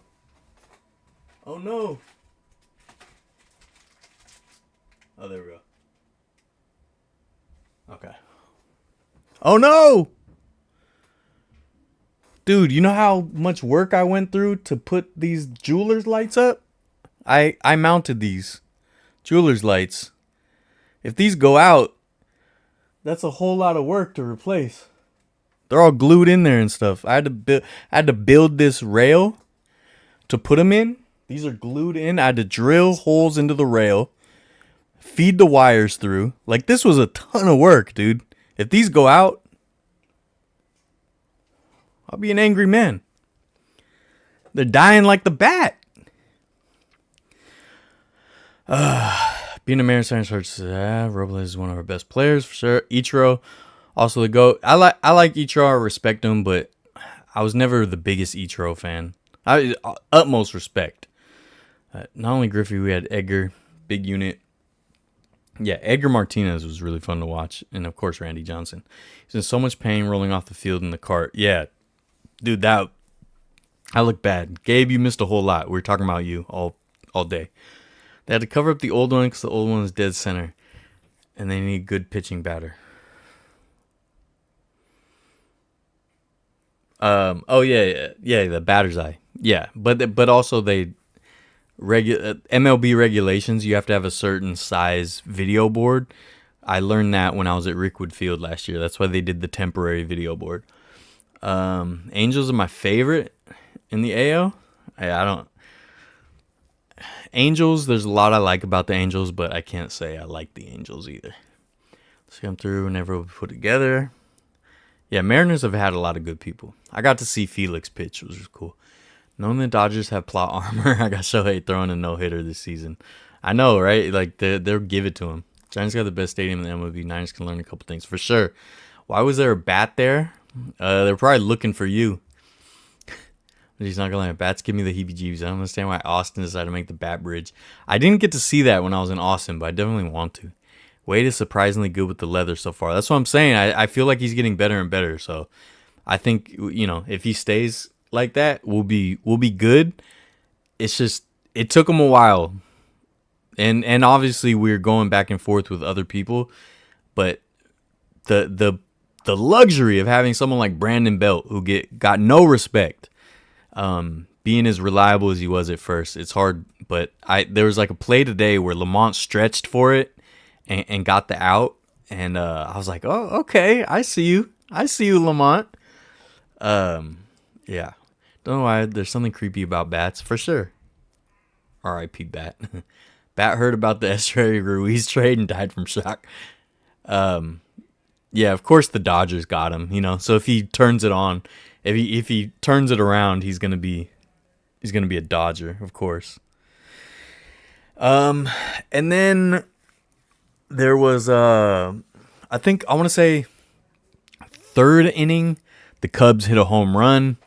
Oh, no. Oh, there we go. Okay. Oh, no! Dude, you know how much work I went through to put these jeweler's lights up? I mounted these jeweler's lights. If these go out, that's a whole lot of work to replace. They're all glued in there and stuff. I had to build this rail to put them in. These are glued in. I had to drill holes into the rail, feed the wires through. Like, this was a ton of work, dude. If these go out, I'll be an angry man. They're dying like the bat. Being a Mariners fan hurts. Robles is one of our best players for sure. Ichiro, also the GOAT. I like Ichiro. I respect him, but I was never the biggest Ichiro fan. Utmost respect. Not only Griffey, we had Edgar, big unit. Yeah, Edgar Martinez was really fun to watch. And, of course, Randy Johnson. He's in so much pain rolling off the field in the cart. Yeah, dude, I look bad. Gabe, you missed a whole lot. We were talking about you all day. They had to cover up the old one because the old one is dead center. And they need good pitching batter. The batter's eye. Yeah, but also MLB regulations, you have to have a certain size video board. I learned that when I was at Rickwood Field last year. That's why they did the temporary video board. Angels are my favorite in the AL. Angels, there's a lot I like about the Angels, but I can't say I like the Angels either. Let's come through and never put together. Yeah, Mariners have had a lot of good people. I got to see Felix pitch, which was cool. Knowing the Dodgers have plot armor, I got Shohei throwing a no-hitter this season. I know, right? Like, they'll give it to him. Giants got the best stadium in the MLB. Niners can learn a couple things, for sure. Why was there a bat there? They're probably looking for you. He's not going to let bats give me the heebie-jeebies. I don't understand why Austin decided to make the bat bridge. I didn't get to see that when I was in Austin, but I definitely want to. Wade is surprisingly good with the leather so far. That's what I'm saying. I feel like he's getting better and better. So I think, if he stays like that, we'll be good. It's just, it took him a while And obviously we're going back and forth with other people, but the luxury of having someone like Brandon Belt who got no respect, being as reliable as he was at first, it's hard. But there was like a play today where Lamont stretched for it and got the out, and I was like, oh, okay, I see you, Lamont. Yeah, don't know why there's something creepy about bats for sure. R.I.P. Bat. Bat heard about the Estrella Ruiz trade and died from shock. Yeah, of course the Dodgers got him, you know. So if he turns it on, if he turns it around, he's gonna be a Dodger, of course. And then there was I think I want to say third inning, the Cubs hit a home run.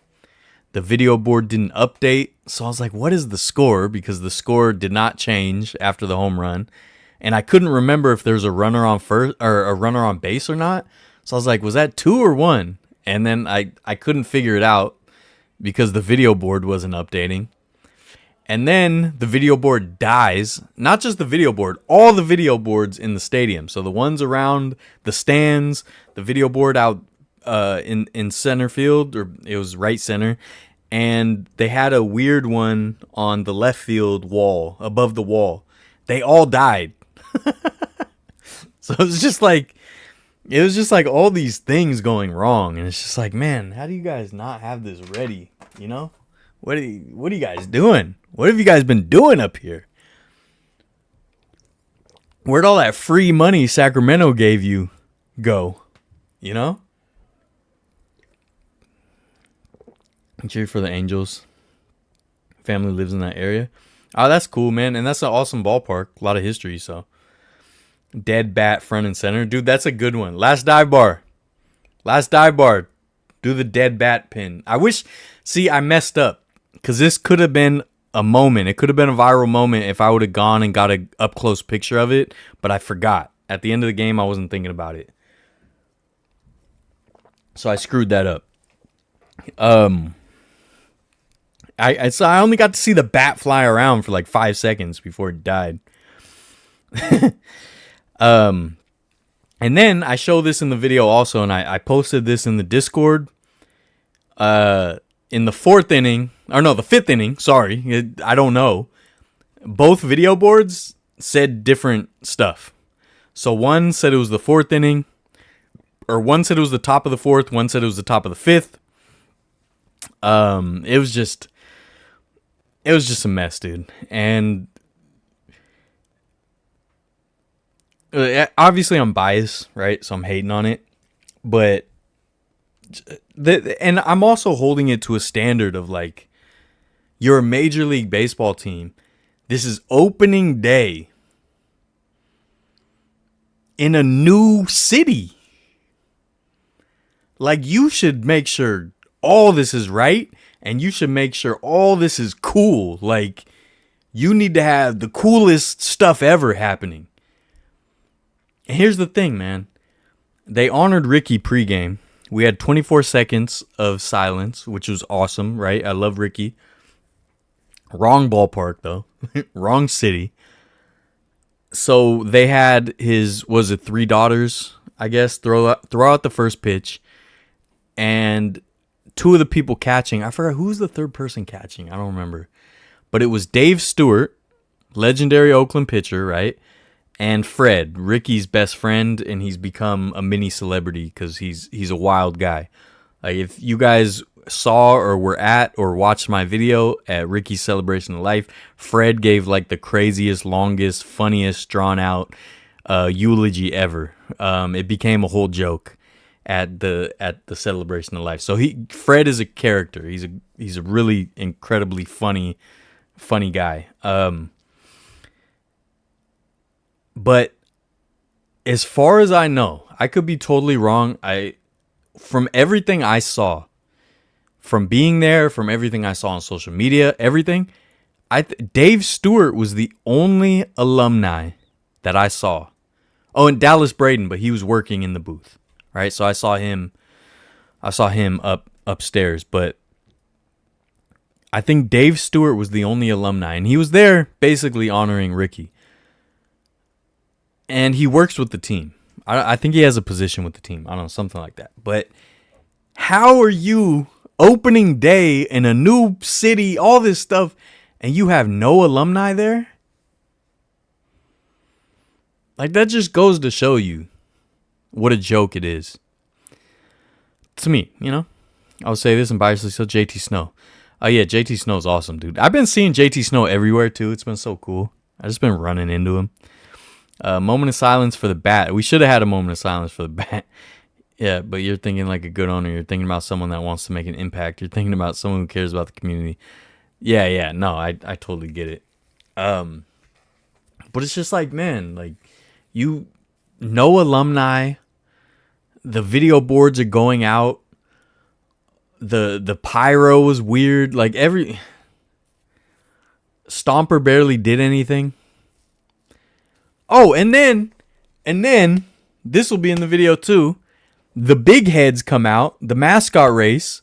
The video board didn't update, so I was like, what is the score? Because the score did not change after the home run. And I couldn't remember if there's a runner on first or a runner on base or not. So I was like, was that 2 or 1? And then I couldn't figure it out because the video board wasn't updating. And then the video board dies. Not just the video board, all the video boards in the stadium. So the ones around the stands, the video board out in center field, or it was right center. And they had a weird one on the left field wall, above the wall. They all died. So it was just like all these things going wrong, and it's just like, man, how do you guys not have this ready? You know, what are you guys doing? What have you guys been doing up here? Where'd all that free money Sacramento gave you go? You know, I'm cheering for the Angels. Family lives in that area. Oh, that's cool, man, and that's an awesome ballpark. A lot of history, so. Dead bat front and center. Dude, that's a good one. Last dive bar. Do the dead bat pin. I messed up. Because this could have been a moment. It could have been a viral moment if I would have gone and got an up-close picture of it. But I forgot. At the end of the game, I wasn't thinking about it. So I screwed that up. So I only got to see the bat fly around for like 5 seconds before it died. And then I show this in the video also, and I posted this in the Discord. In the fifth inning, sorry, I don't know. Both video boards said different stuff. So one said it was the fourth inning, or one said it was the top of the fourth, one said it was the top of the fifth. It was just a mess, dude. And obviously I'm biased, right? So I'm hating on it, but and I'm also holding it to a standard of like, you're a Major League Baseball team. This is opening day in a new city. Like, you should make sure all this is right, and you should make sure all this is cool. Like, you need to have the coolest stuff ever happening. And here's the thing, man. They honored Ricky pregame. We had 24 seconds of silence, which was awesome, right? I love Ricky. Wrong ballpark, though. Wrong city. So they had his, was it 3 daughters, I guess, throw out the first pitch. And 2 of the people catching, I forgot who's the third person catching. I don't remember. But it was Dave Stewart, legendary Oakland pitcher, right? And Fred, Ricky's best friend, and he's become a mini celebrity because he's a wild guy. Like, if you guys saw or were at or watched my video at Ricky's Celebration of Life, Fred gave like the craziest, longest, funniest, drawn out eulogy ever. It became a whole joke at the Celebration of Life. So Fred is a character. He's a really incredibly funny guy. But as far as I know, I could be totally wrong. From everything I saw, from being there, from everything I saw on social media, everything, Dave Stewart was the only alumni that I saw. Oh, and Dallas Braden, but he was working in the booth, right? So I saw him upstairs, but I think Dave Stewart was the only alumni, and he was there basically honoring Ricky. And he works with the team. I think he has a position with the team. I don't know, something like that. But how are you opening day in a new city, all this stuff, and you have no alumni there? Like, that just goes to show you what a joke it is. To me, you know? I'll say this and biasly so JT Snow. Oh, yeah, JT Snow's awesome, dude. I've been seeing JT Snow everywhere, too. It's been so cool. I've just been running into him. Moment of silence for the bat. We should have had a moment of silence for the bat. Yeah, but you're thinking like a good owner. You're thinking about someone that wants to make an impact. You're thinking about someone who cares about the community. Yeah. No, I totally get it. But it's just like, man, like, no alumni. The video boards are going out. The pyro was weird. Like, Stomper barely did anything. Oh, and then this will be in the video too. The big heads come out, the mascot race.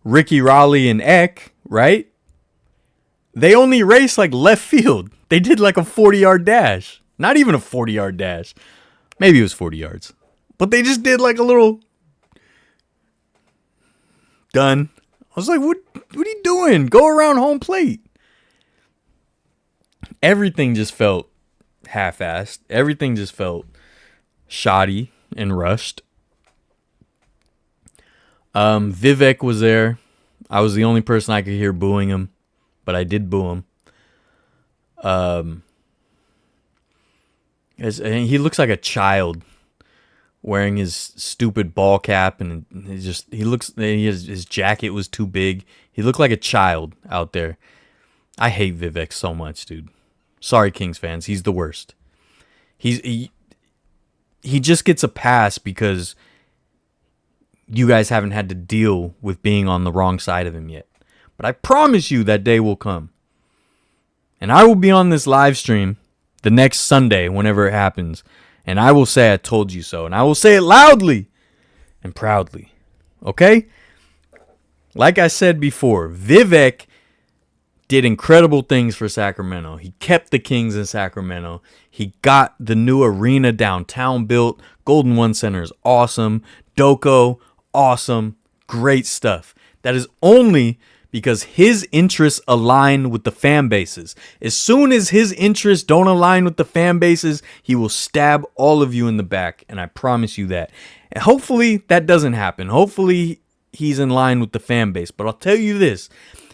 Ricky, Raleigh, and Eck, right? They only race like left field. They did like a 40-yard dash. Not even a 40-yard dash. Maybe it was 40 yards. But they just did like a little done. I was like, what are you doing? Go around home plate. Everything just felt half-assed. Everything just felt shoddy and rushed. Vivek was there. I was the only person I could hear booing him, but I did boo him. And he looks like a child wearing his stupid ball cap, and his jacket was too big. He looked like a child out there. I hate Vivek so much, dude. Sorry, Kings fans. He's the worst. He just gets a pass because you guys haven't had to deal with being on the wrong side of him yet. But I promise you that day will come. And I will be on this live stream the next Sunday, whenever it happens. And I will say I told you so. And I will say it loudly and proudly. Okay? Like I said before, Vivek did incredible things for Sacramento. He kept the Kings in Sacramento. He got the new arena downtown built. Golden One Center is awesome. Doko, awesome. Great stuff. That is only because his interests align with the fan bases. As soon as his interests don't align with the fan bases, he will stab all of you in the back, and I promise you that. And hopefully that doesn't happen. Hopefully he's in line with the fan base. But I'll tell you this.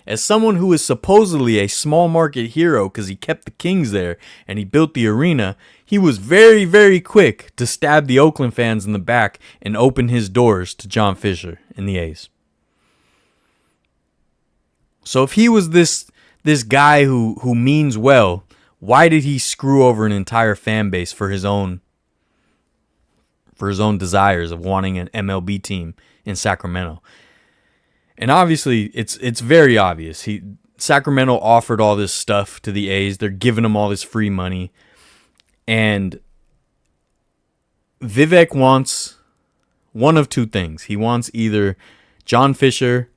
As someone who is supposedly a small market hero because he kept the Kings there and he built the arena, he was very, very quick to stab the Oakland fans in the back and open his doors to John Fisher and the A's. So if he was this guy who means well, why did he screw over an entire fan base for his own desires of wanting an MLB team in Sacramento? And obviously, it's very obvious. Sacramento offered all this stuff to the A's. They're giving him all this free money. And Vivek wants one of two things. He wants either John Fisher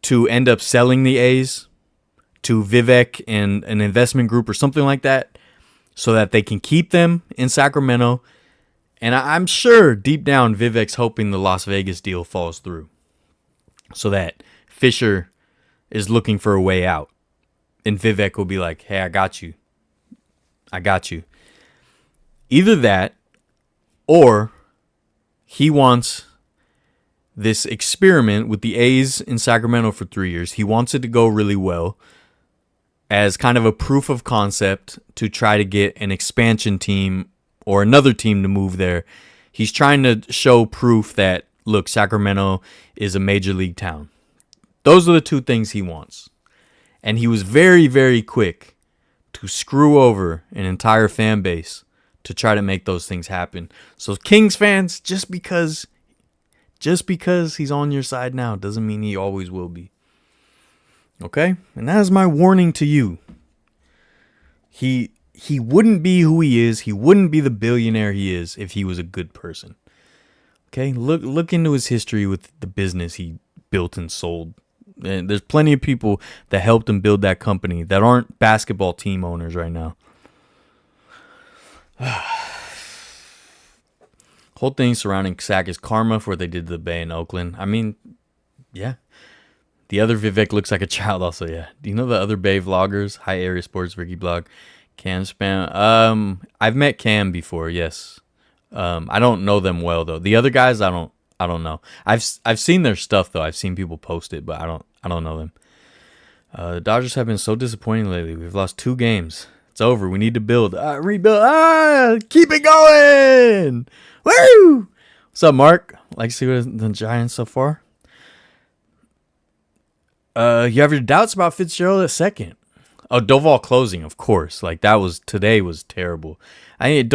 to end up selling the A's to Vivek and an investment group or something like that so that they can keep them in Sacramento. And I'm sure deep down Vivek's hoping the Las Vegas deal falls through, so that Fisher is looking for a way out. And Vivek will be like, hey, I got you. Either that, or he wants this experiment with the A's in Sacramento for 3 years. He wants it to go really well as kind of a proof of concept to try to get an expansion team or another team to move there. He's trying to show proof that, look, Sacramento is a major league town. Those are the two things he wants. And he was very, very quick to screw over an entire fan base to try to make those things happen. So Kings fans, just because he's on your side now doesn't mean he always will be. Okay? And that is my warning to you. He wouldn't be who he is. He wouldn't be the billionaire he is if he was a good person. Okay, look into his history with the business he built and sold. And there's plenty of people that helped him build that company that aren't basketball team owners right now. Whole thing surrounding Sack is karma for what they did to the Bay in Oakland. I mean, yeah. The other Vivek looks like a child also, yeah. Do you know the other Bay vloggers? High Area Sports, Ricky Blog, Cam Spam. I've met Cam before, yes. I don't know them well though. The other guys I don't know. I've seen their stuff though. I've seen people post it, but I don't know them. The Dodgers have been so disappointing lately. We've lost 2 games. It's over. We need to build. Rebuild. Keep it going. Woo! What's up, Mark? Like to see what the Giants so far? You have your doubts about Fitzgerald at second. Oh, Doval closing, of course. Like today was terrible. I like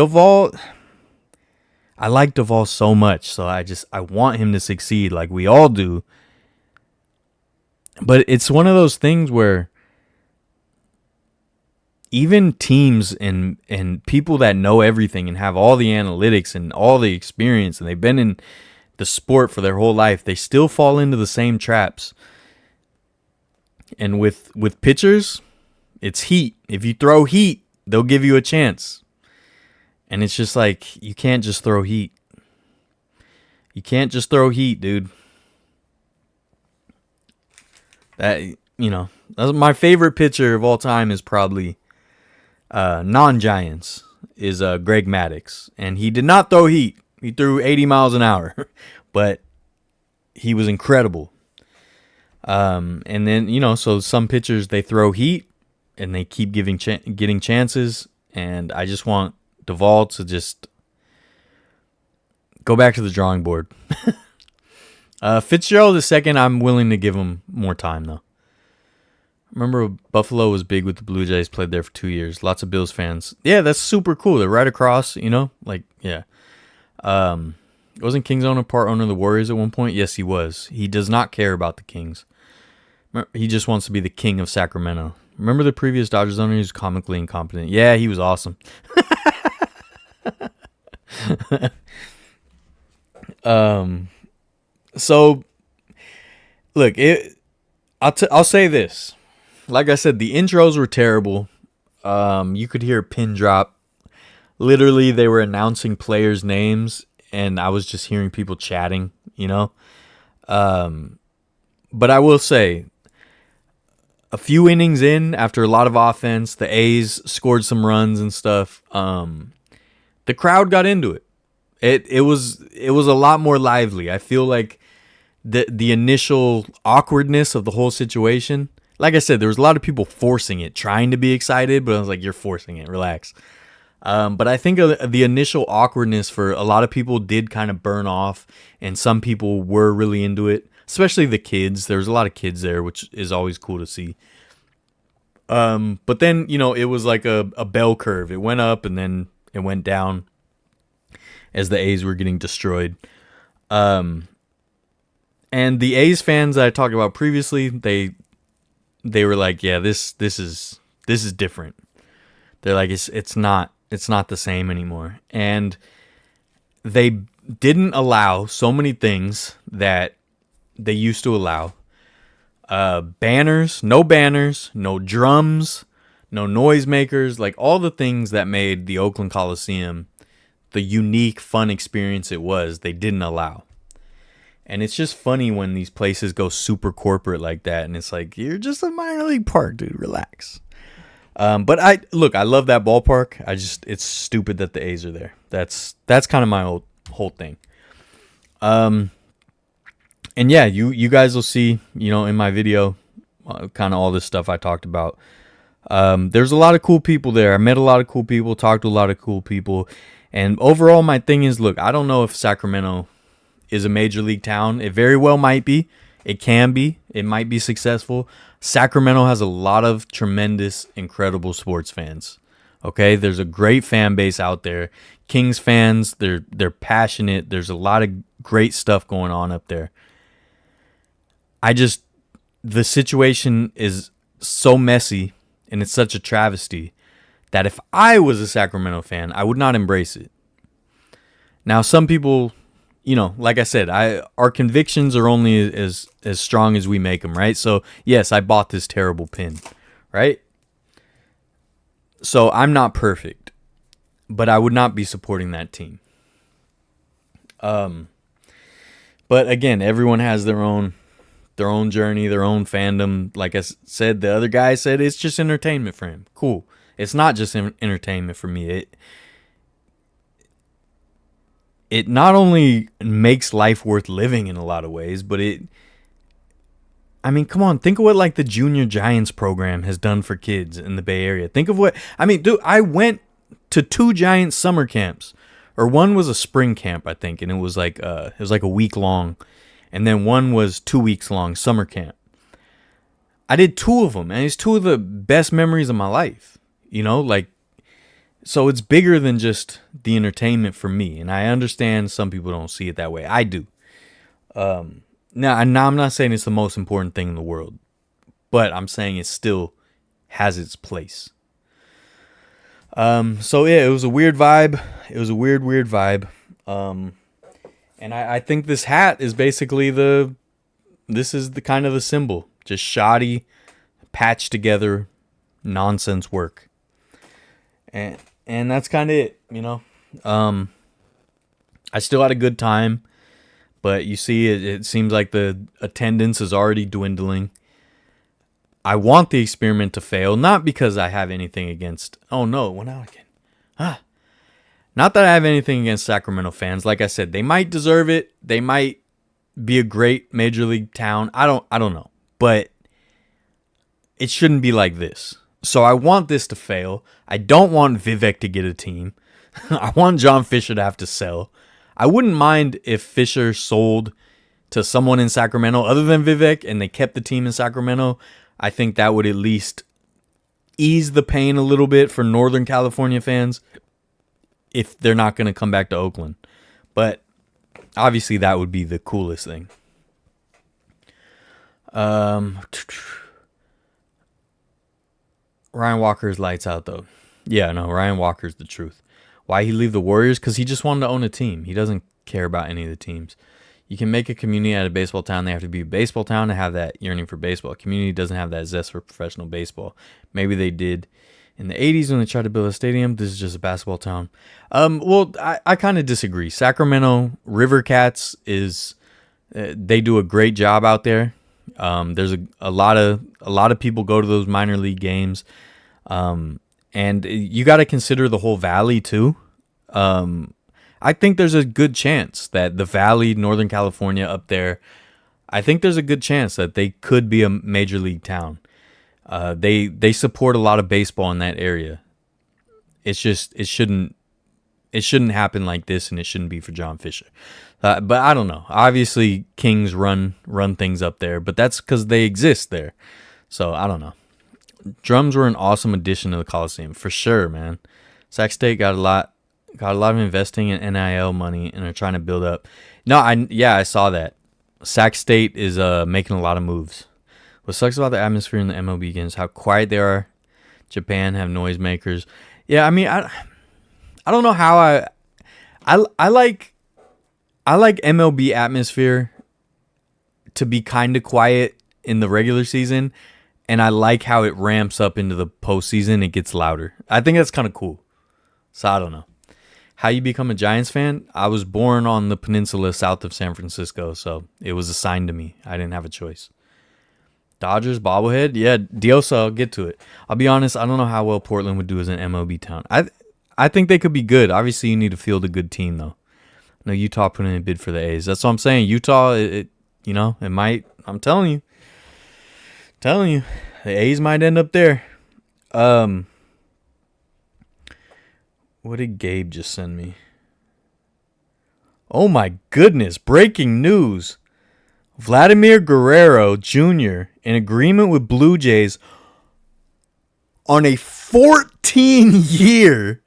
Doval so much, so I want him to succeed like we all do. But it's one of those things where even teams and people that know everything and have all the analytics and all the experience and they've been in the sport for their whole life, they still fall into the same traps. And with pitchers, it's heat. If you throw heat, they'll give you a chance. And it's just like, you can't just throw heat. You can't just throw heat, dude. That's my favorite pitcher of all time is probably non-Giants is Greg Maddux. And he did not throw heat. He threw 80 miles an hour. But he was incredible. And then, so some pitchers, they throw heat and they keep getting chances. And I just want Doval to just go back to the drawing board. Fitzgerald is second. I'm willing to give him more time, though. Remember, Buffalo was big with the Blue Jays, played there for 2 years. Lots of Bills fans. Yeah, that's super cool. They're right across, yeah. Wasn't King's owner part owner of the Warriors at one point? Yes, he was. He does not care about the Kings. He just wants to be the king of Sacramento. Remember the previous Dodgers owner? He was comically incompetent. Yeah, he was awesome. So, look, I'll say this. Like I said, the intros were terrible. You could hear a pin drop. Literally, they were announcing players' names, and I was just hearing people chatting, But I will say, a few innings in, after a lot of offense, the A's scored some runs and stuff. The crowd got into it. It was a lot more lively. I feel like the initial awkwardness of the whole situation. Like I said, there was a lot of people forcing it, trying to be excited, but I was like, you're forcing it. Relax. But I think the initial awkwardness for a lot of people did kind of burn off, and some people were really into it, especially the kids. There was a lot of kids there, which is always cool to see. But then, it was like a bell curve. It went up and then it went down as the A's were getting destroyed. And the A's fans that I talked about previously, they were like, yeah, this is different. They're like, it's not the same anymore. And they didn't allow so many things that they used to allow. Banners, no drums, no noisemakers, like all the things that made the Oakland Coliseum the unique, fun experience it was, they didn't allow. And it's just funny when these places go super corporate like that, and it's like, you're just a minor league park, dude, relax. But I love that ballpark. It's stupid that the A's are there. That's kind of my whole thing. And yeah, you guys will see, in my video, kind of all this stuff I talked about. There's a lot of cool people there. I met a lot of cool people, talked to a lot of cool people. And overall, my thing is, look, I don't know if Sacramento is a major league town. It very well might be. It can be. It might be successful. Sacramento has a lot of tremendous, incredible sports fans. Okay, there's a great fan base out there. Kings fans, they're passionate. There's a lot of great stuff going on up there. The situation is so messy, and it's such a travesty that if I was a Sacramento fan, I would not embrace it. Now, some people, like I said, our convictions are only as strong as we make them, right? So, yes, I bought this terrible pin, right? So, I'm not perfect. but I would not be supporting that team. But again, everyone has their own journey, their own fandom. Like I said, the other guy said it's just entertainment for him. Cool. It's not just entertainment for me. It not only makes life worth living in a lot of ways, but I mean, come on, think of what like the Junior Giants program has done for kids in the Bay Area. Think of what, I mean, dude, I went to 2 Giants summer camps, or one was a spring camp, I think, and it was like a week long, and then one was 2 weeks long summer camp. I did 2 of them, and it's 2 of the best memories of my life. You know, like, so it's bigger than just the entertainment for me, and I understand some people don't see it that way. I do. Now, I'm not saying it's the most important thing in the world, but I'm saying it still has its place. So yeah, it was a weird vibe. It was a weird vibe. And I think this hat is basically this is the kind of the symbol. Just shoddy, patched together nonsense work. And that's kind of it, you know. I still had a good time, but you see it seems like the attendance is already dwindling. I want the experiment to fail, not because I have anything against... Oh, no, it went out again. Not that I have anything against Sacramento fans. Like I said, they might deserve it. They might be a great major league town. I don't know. But it shouldn't be like this. So I want this to fail. I don't want Vivek to get a team. I want John Fisher to have to sell. I wouldn't mind if Fisher sold to someone in Sacramento other than Vivek and they kept the team in Sacramento. I think that would at least ease the pain a little bit for Northern California fans if they're not going to come back to Oakland. But obviously that would be the coolest thing. Ryan Walker's lights out, though. Yeah, no, Ryan Walker's the truth. Why he leave the Warriors? Because he just wanted to own a team. He doesn't care about any of the teams. You can make a community out of baseball town. They have to be a baseball town to have that yearning for baseball. A community doesn't have that zest for professional baseball. Maybe they did in the 80s when they tried to build a stadium. This is just a basketball town. Well, I kind of disagree. Sacramento River Cats they do a great job out there. There's a lot of people go to those minor league games. And you got to consider the whole valley too. I think there's a good chance that the valley, Northern California up there, I think there's a good chance that they could be a major league town. They support a lot of baseball in that area. It's just it shouldn't happen like this, and it shouldn't be for John Fisher. But I don't know. Obviously, Kings run things up there, but that's because they exist there. So I don't know. Drums were an awesome addition to the Coliseum for sure, man. Sac State got a lot of investing in NIL money and are trying to build up. No, I saw that. Sac State is making a lot of moves. What sucks about the atmosphere in the MLB games, how quiet they are. Japan have noisemakers. Yeah, I mean, I don't know how I like MLB atmosphere to be kind of quiet in the regular season, and I like how it ramps up into the postseason. It gets louder. I think that's kind of cool. So I don't know. How you become a Giants fan? I was born on the peninsula south of San Francisco, so it was assigned to me. I didn't have a choice. Dodgers bobblehead? Yeah, Diosa, I'll get to it. I'll be honest, I don't know how well Portland would do as an MLB town. I think they could be good. Obviously, you need to field a good team, though. I know Utah put in a bid for the A's. That's what I'm saying. Utah, it might. I'm telling you. The A's might end up there. What did Gabe just send me? Oh my goodness, breaking news. Vladimir Guerrero Jr. in agreement with Blue Jays on a 14-year,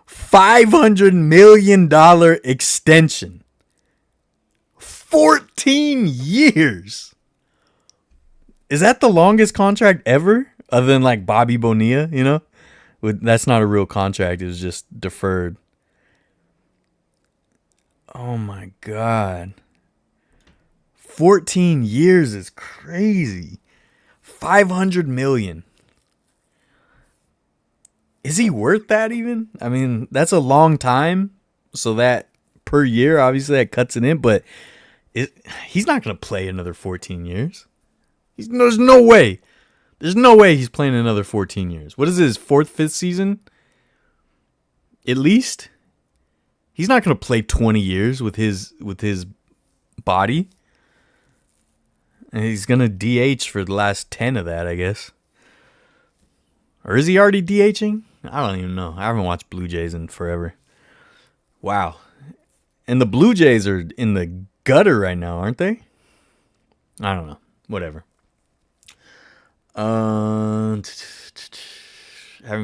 $500 million extension. 14 years. Is that the longest contract ever? Other than like Bobby Bonilla, you know? That's not a real contract. It was just deferred. Oh my God. 14 years is crazy. $500 million. Is he worth that even? I mean, that's a long time. So that per year, obviously, that cuts it in. But he's not going to play another 14 years. There's no way. There's no way he's playing another 14 years. What is his fourth, fifth season? At least. He's not going to play 20 years with his body. And he's going to DH for the last 10 of that, I guess. Or is he already DHing? I don't even know. I haven't watched Blue Jays in forever. Wow. And the Blue Jays are in the gutter right now, aren't they? I don't know. Whatever. Having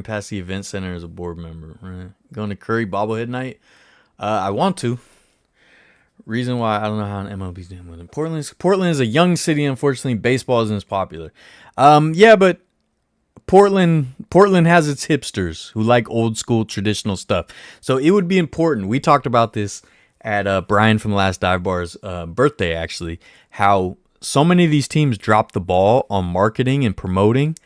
passed the event center as a board member. Right. Going to Curry bobblehead night. I want to. Reason why, I don't know how an MLB's doing with it. Portland is a young city. Unfortunately, baseball isn't as popular. Yeah, but Portland has its hipsters who like old school traditional stuff. So it would be important. We talked about this at Brian from the Last Dive Bar's birthday, actually, how so many of these teams drop the ball on marketing and promoting.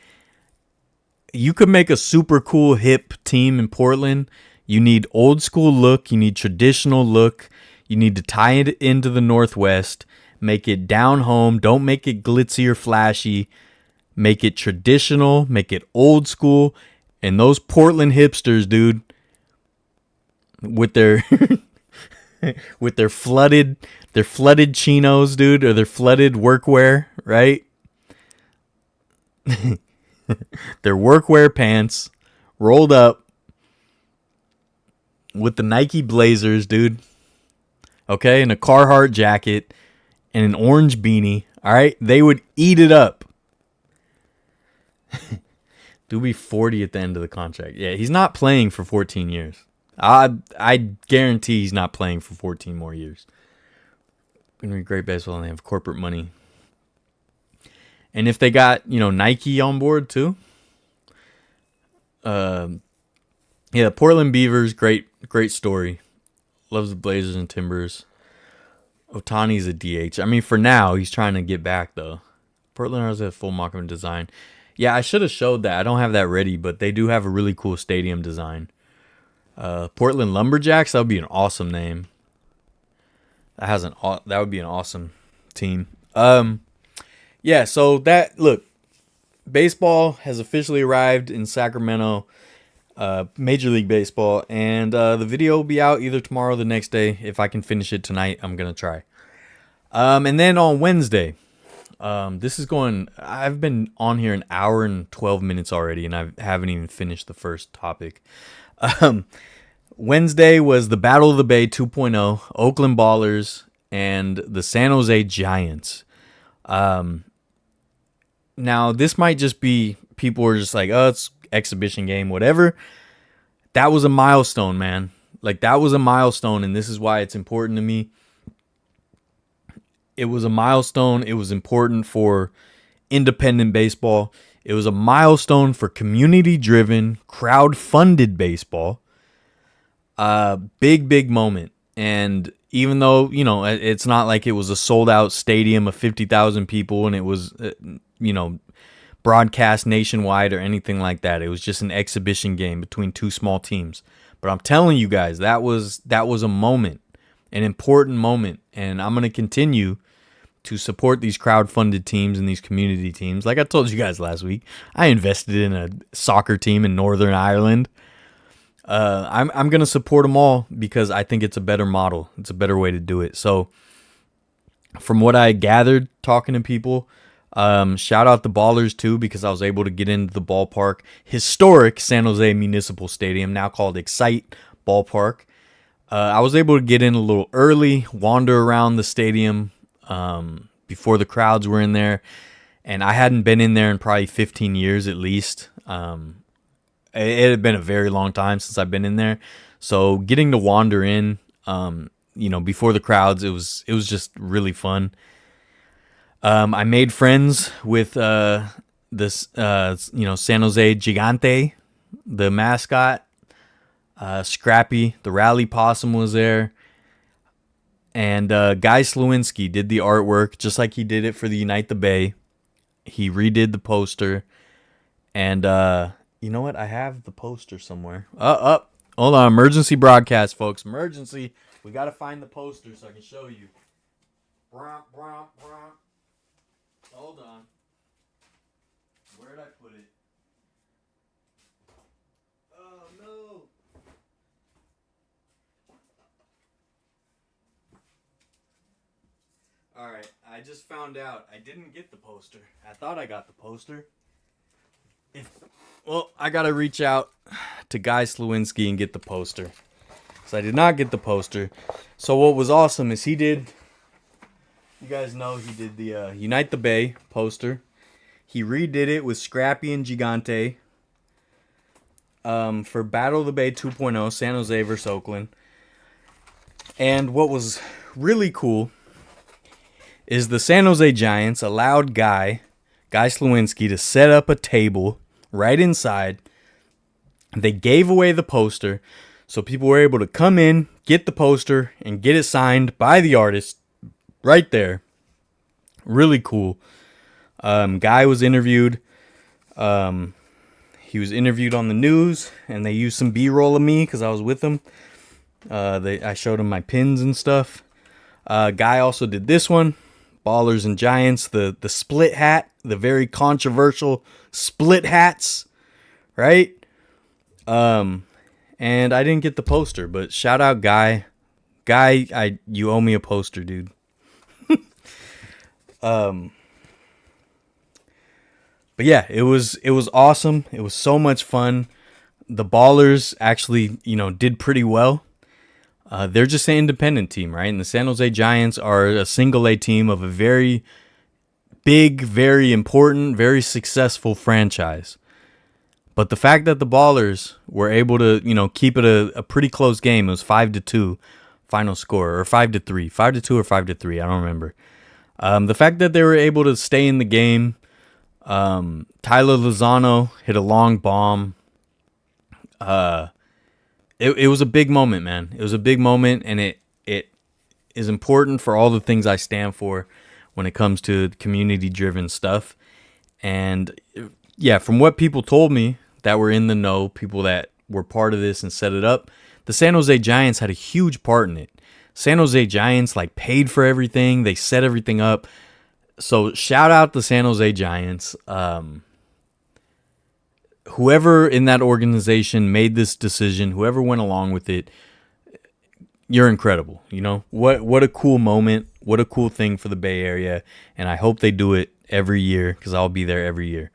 You could make a super cool hip team in Portland. You need old school look. You need traditional look. You need to tie it into the Northwest. Make it down home. Don't make it glitzy or flashy. Make it traditional. Make it old school. And those Portland hipsters, dude, with their with their flooded chinos, dude, or their flooded workwear, right? Their workwear pants rolled up with the Nike Blazers, dude. Okay, and a Carhartt jacket and an orange beanie. All right, they would eat it up. Dude be 40 at the end of the contract. Yeah, he's not playing for 14 years. I guarantee he's not playing for 14 more years. Gonna be great baseball, and they have corporate money. And if they got, Nike on board too. Yeah, Portland Beavers, great story. Loves the Blazers and Timbers. Otani's a DH. I mean, for now, he's trying to get back, though. Portland has a full mock-up design. Yeah, I should have showed that. I don't have that ready, but they do have a really cool stadium design. Portland Lumberjacks, that would be an awesome name. That would be an awesome team. Yeah, so look, baseball has officially arrived in Sacramento. Major League Baseball, and the video will be out either tomorrow or the next day. If I can finish it tonight, I'm gonna try. And then on Wednesday, I've been on here an hour and 12 minutes already, and I haven't even finished the first topic. Wednesday was the Battle of the Bay 2.0, Oakland Ballers and the San Jose Giants. Now this might just be people are just like, oh, it's exhibition game, whatever. That was a milestone, man. Like, that was a milestone, and this is why it's important to me. It was a milestone. It was important for independent baseball. It was a milestone for community-driven, crowd-funded baseball. Big moment. And even though, it's not like it was a sold-out stadium of 50,000 people and it was, broadcast nationwide or anything like that. It was just an exhibition game between two small teams. But I'm telling you guys, that was a moment, an important moment, and I'm going to continue to support these crowd-funded teams and these community teams. Like I told you guys last week, I invested in a soccer team in Northern Ireland. I'm going to support them all because I think it's a better model. It's a better way to do it. So from what I gathered talking to people, shout out the Ballers too, because I was able to get into the ballpark, historic San Jose Municipal Stadium, now called Excite Ballpark. I was able to get in a little early, wander around the stadium before the crowds were in there, and I hadn't been in there in probably 15 years at least. It had been a very long time since I've been in there, so getting to wander in, before the crowds, it was just really fun. I made friends with this San Jose Gigante, the mascot. Scrappy, the rally possum, was there. And Guy Slawinski did the artwork, just like he did it for the Unite the Bay. He redid the poster. And, You know what? I have the poster somewhere. Hold on. Emergency broadcast, folks. Emergency. We got to find the poster so I can show you. Bromp, bromp, bromp. Hold on. Where did I put it? Oh, no. Alright, I just found out I didn't get the poster. I thought I got the poster. Well, I gotta reach out to Guy Slewinski and get the poster. So I did not get the poster. So what was awesome is he did, you guys know he did the Unite the Bay poster. He redid it with Scrappy and Gigante for Battle of the Bay 2.0, San Jose versus Oakland. And what was really cool is the San Jose Giants allowed Guy Slewinski to set up a table right inside. They gave away the poster, so people were able to come in, get the poster, and get it signed by the artist right there. Really cool. Guy was interviewed. He was interviewed on the news, and they used some B-roll of me because I was with him. I showed him my pins and stuff. Guy also did this one. Ballers and Giants, the split hat, the very controversial split hats, right? And I didn't get the poster, but shout out Guy. Guy, you owe me a poster, dude. But yeah, it was awesome. It was so much fun. The Ballers actually, did pretty well. They're just an independent team, right? And the San Jose Giants are a single A team of a very big, very important, very successful franchise. But the fact that the Ballers were able to, keep it a pretty close game. It was 5-2 final score, or 5-3, 5-2 or 5-3. I don't remember. The fact that they were able to stay in the game. Tyler Lozano hit a long bomb. It was a big moment, man. It was a big moment, and it is important for all the things I stand for when it comes to community-driven stuff. And yeah, from what people told me that were in the know, people that were part of this and set it up, the San Jose Giants had a huge part in it. San Jose Giants paid for everything. They set everything up. So shout out the San Jose Giants. Whoever in that organization made this decision, whoever went along with it, you're incredible. What a cool moment. What a cool thing for the Bay Area. And I hope they do it every year because I'll be there every year.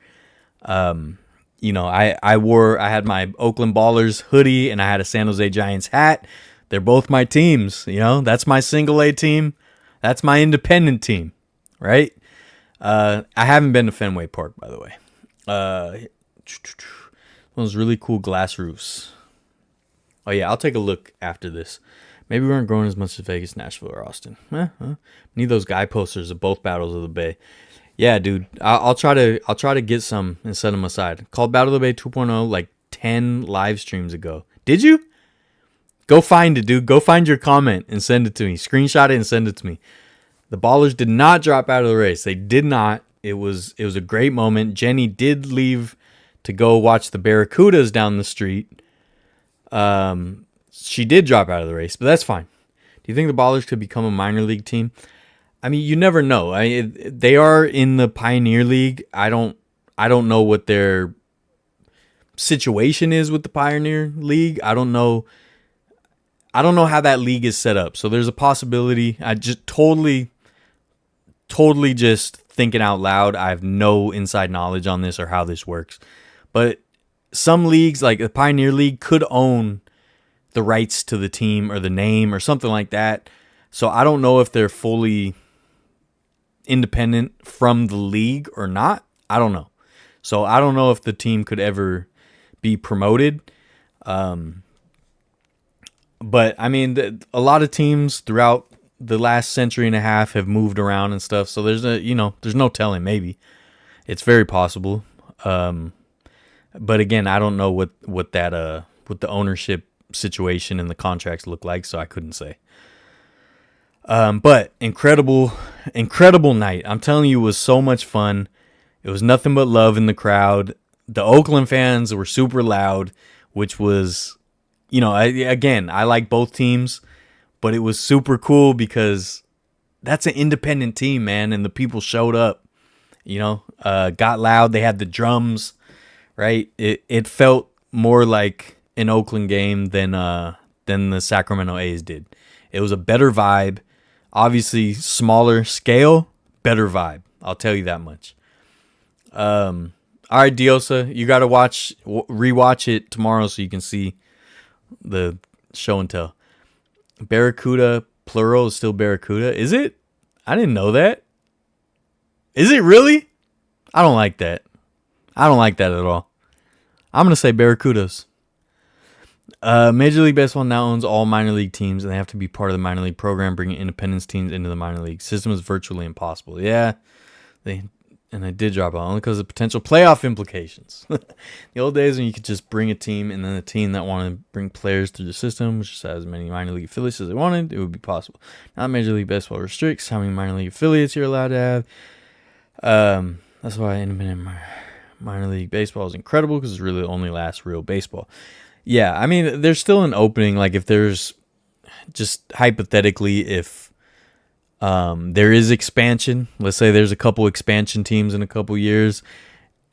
I had my Oakland Ballers hoodie and I had a San Jose Giants hat. They're both my teams. That's my single A team. That's my independent team. Right? I haven't been to Fenway Park, by the way. Those really cool glass roofs. Oh yeah, I'll take a look after this. Maybe we aren't growing as much as Vegas, Nashville, or Austin. Need those guy posters of both battles of the Bay. Yeah, dude. I'll try to get some and set them aside. Called Battle of the Bay 2.0 10 live streams ago. Did you? Go find it, dude. Go find your comment and send it to me. Screenshot it and send it to me. The Ballers did not drop out of the race. They did not. It was a great moment. Jenny did leave to go watch the Barracudas down the street. She did drop out of the race, but that's fine. Do you think the Ballers could become a minor league team? I mean, you never know. They are in the Pioneer League. I don't know what their situation is with the Pioneer League. I don't know how that league is set up. So there's a possibility. I just totally just thinking out loud. I have no inside knowledge on this or how this works. But some leagues, like the Pioneer League, could own the rights to the team or the name or something like that. So I don't know if they're fully independent from the league or not. I don't know. So I don't know if the team could ever be promoted. But I mean, a lot of teams throughout the last century and a half have moved around and stuff. So there's no telling. Maybe it's very possible. But again, I don't know what the ownership situation and the contracts look like, so I couldn't say. But incredible night. I'm telling you, it was so much fun. It was nothing but love in the crowd. the Oakland fans were super loud, which was, I like both teams, but it was super cool because that's an independent team, man, and the people showed up, got loud. They had the drums, right? It felt more like an Oakland game than the Sacramento A's did. It was a better vibe, obviously smaller scale, better vibe. I'll tell you that much. All right, Diosa, you got to rewatch it tomorrow so you can see the show and tell. Barracuda, plural, is still Barracuda. Is it? I didn't know that. Is it really? I don't like that. I don't like that at all. I'm going to say Barracudas. Major League Baseball now owns all minor league teams, and they have to be part of the minor league program. Bringing independence teams into the minor league system is virtually impossible. Yeah, they did drop out only because of potential playoff implications. The old days when you could just bring a team, and then a team that wanted to bring players through the system, which just has as many minor league affiliates as they wanted, it would be possible. Now Major League Baseball restricts how many minor league affiliates you're allowed to have. That's why independent minor league baseball is incredible, because it's really the only last real baseball. Yeah, I mean, there's still an opening. Like, if there's, just hypothetically, if there is expansion, let's say there's a couple expansion teams in a couple years,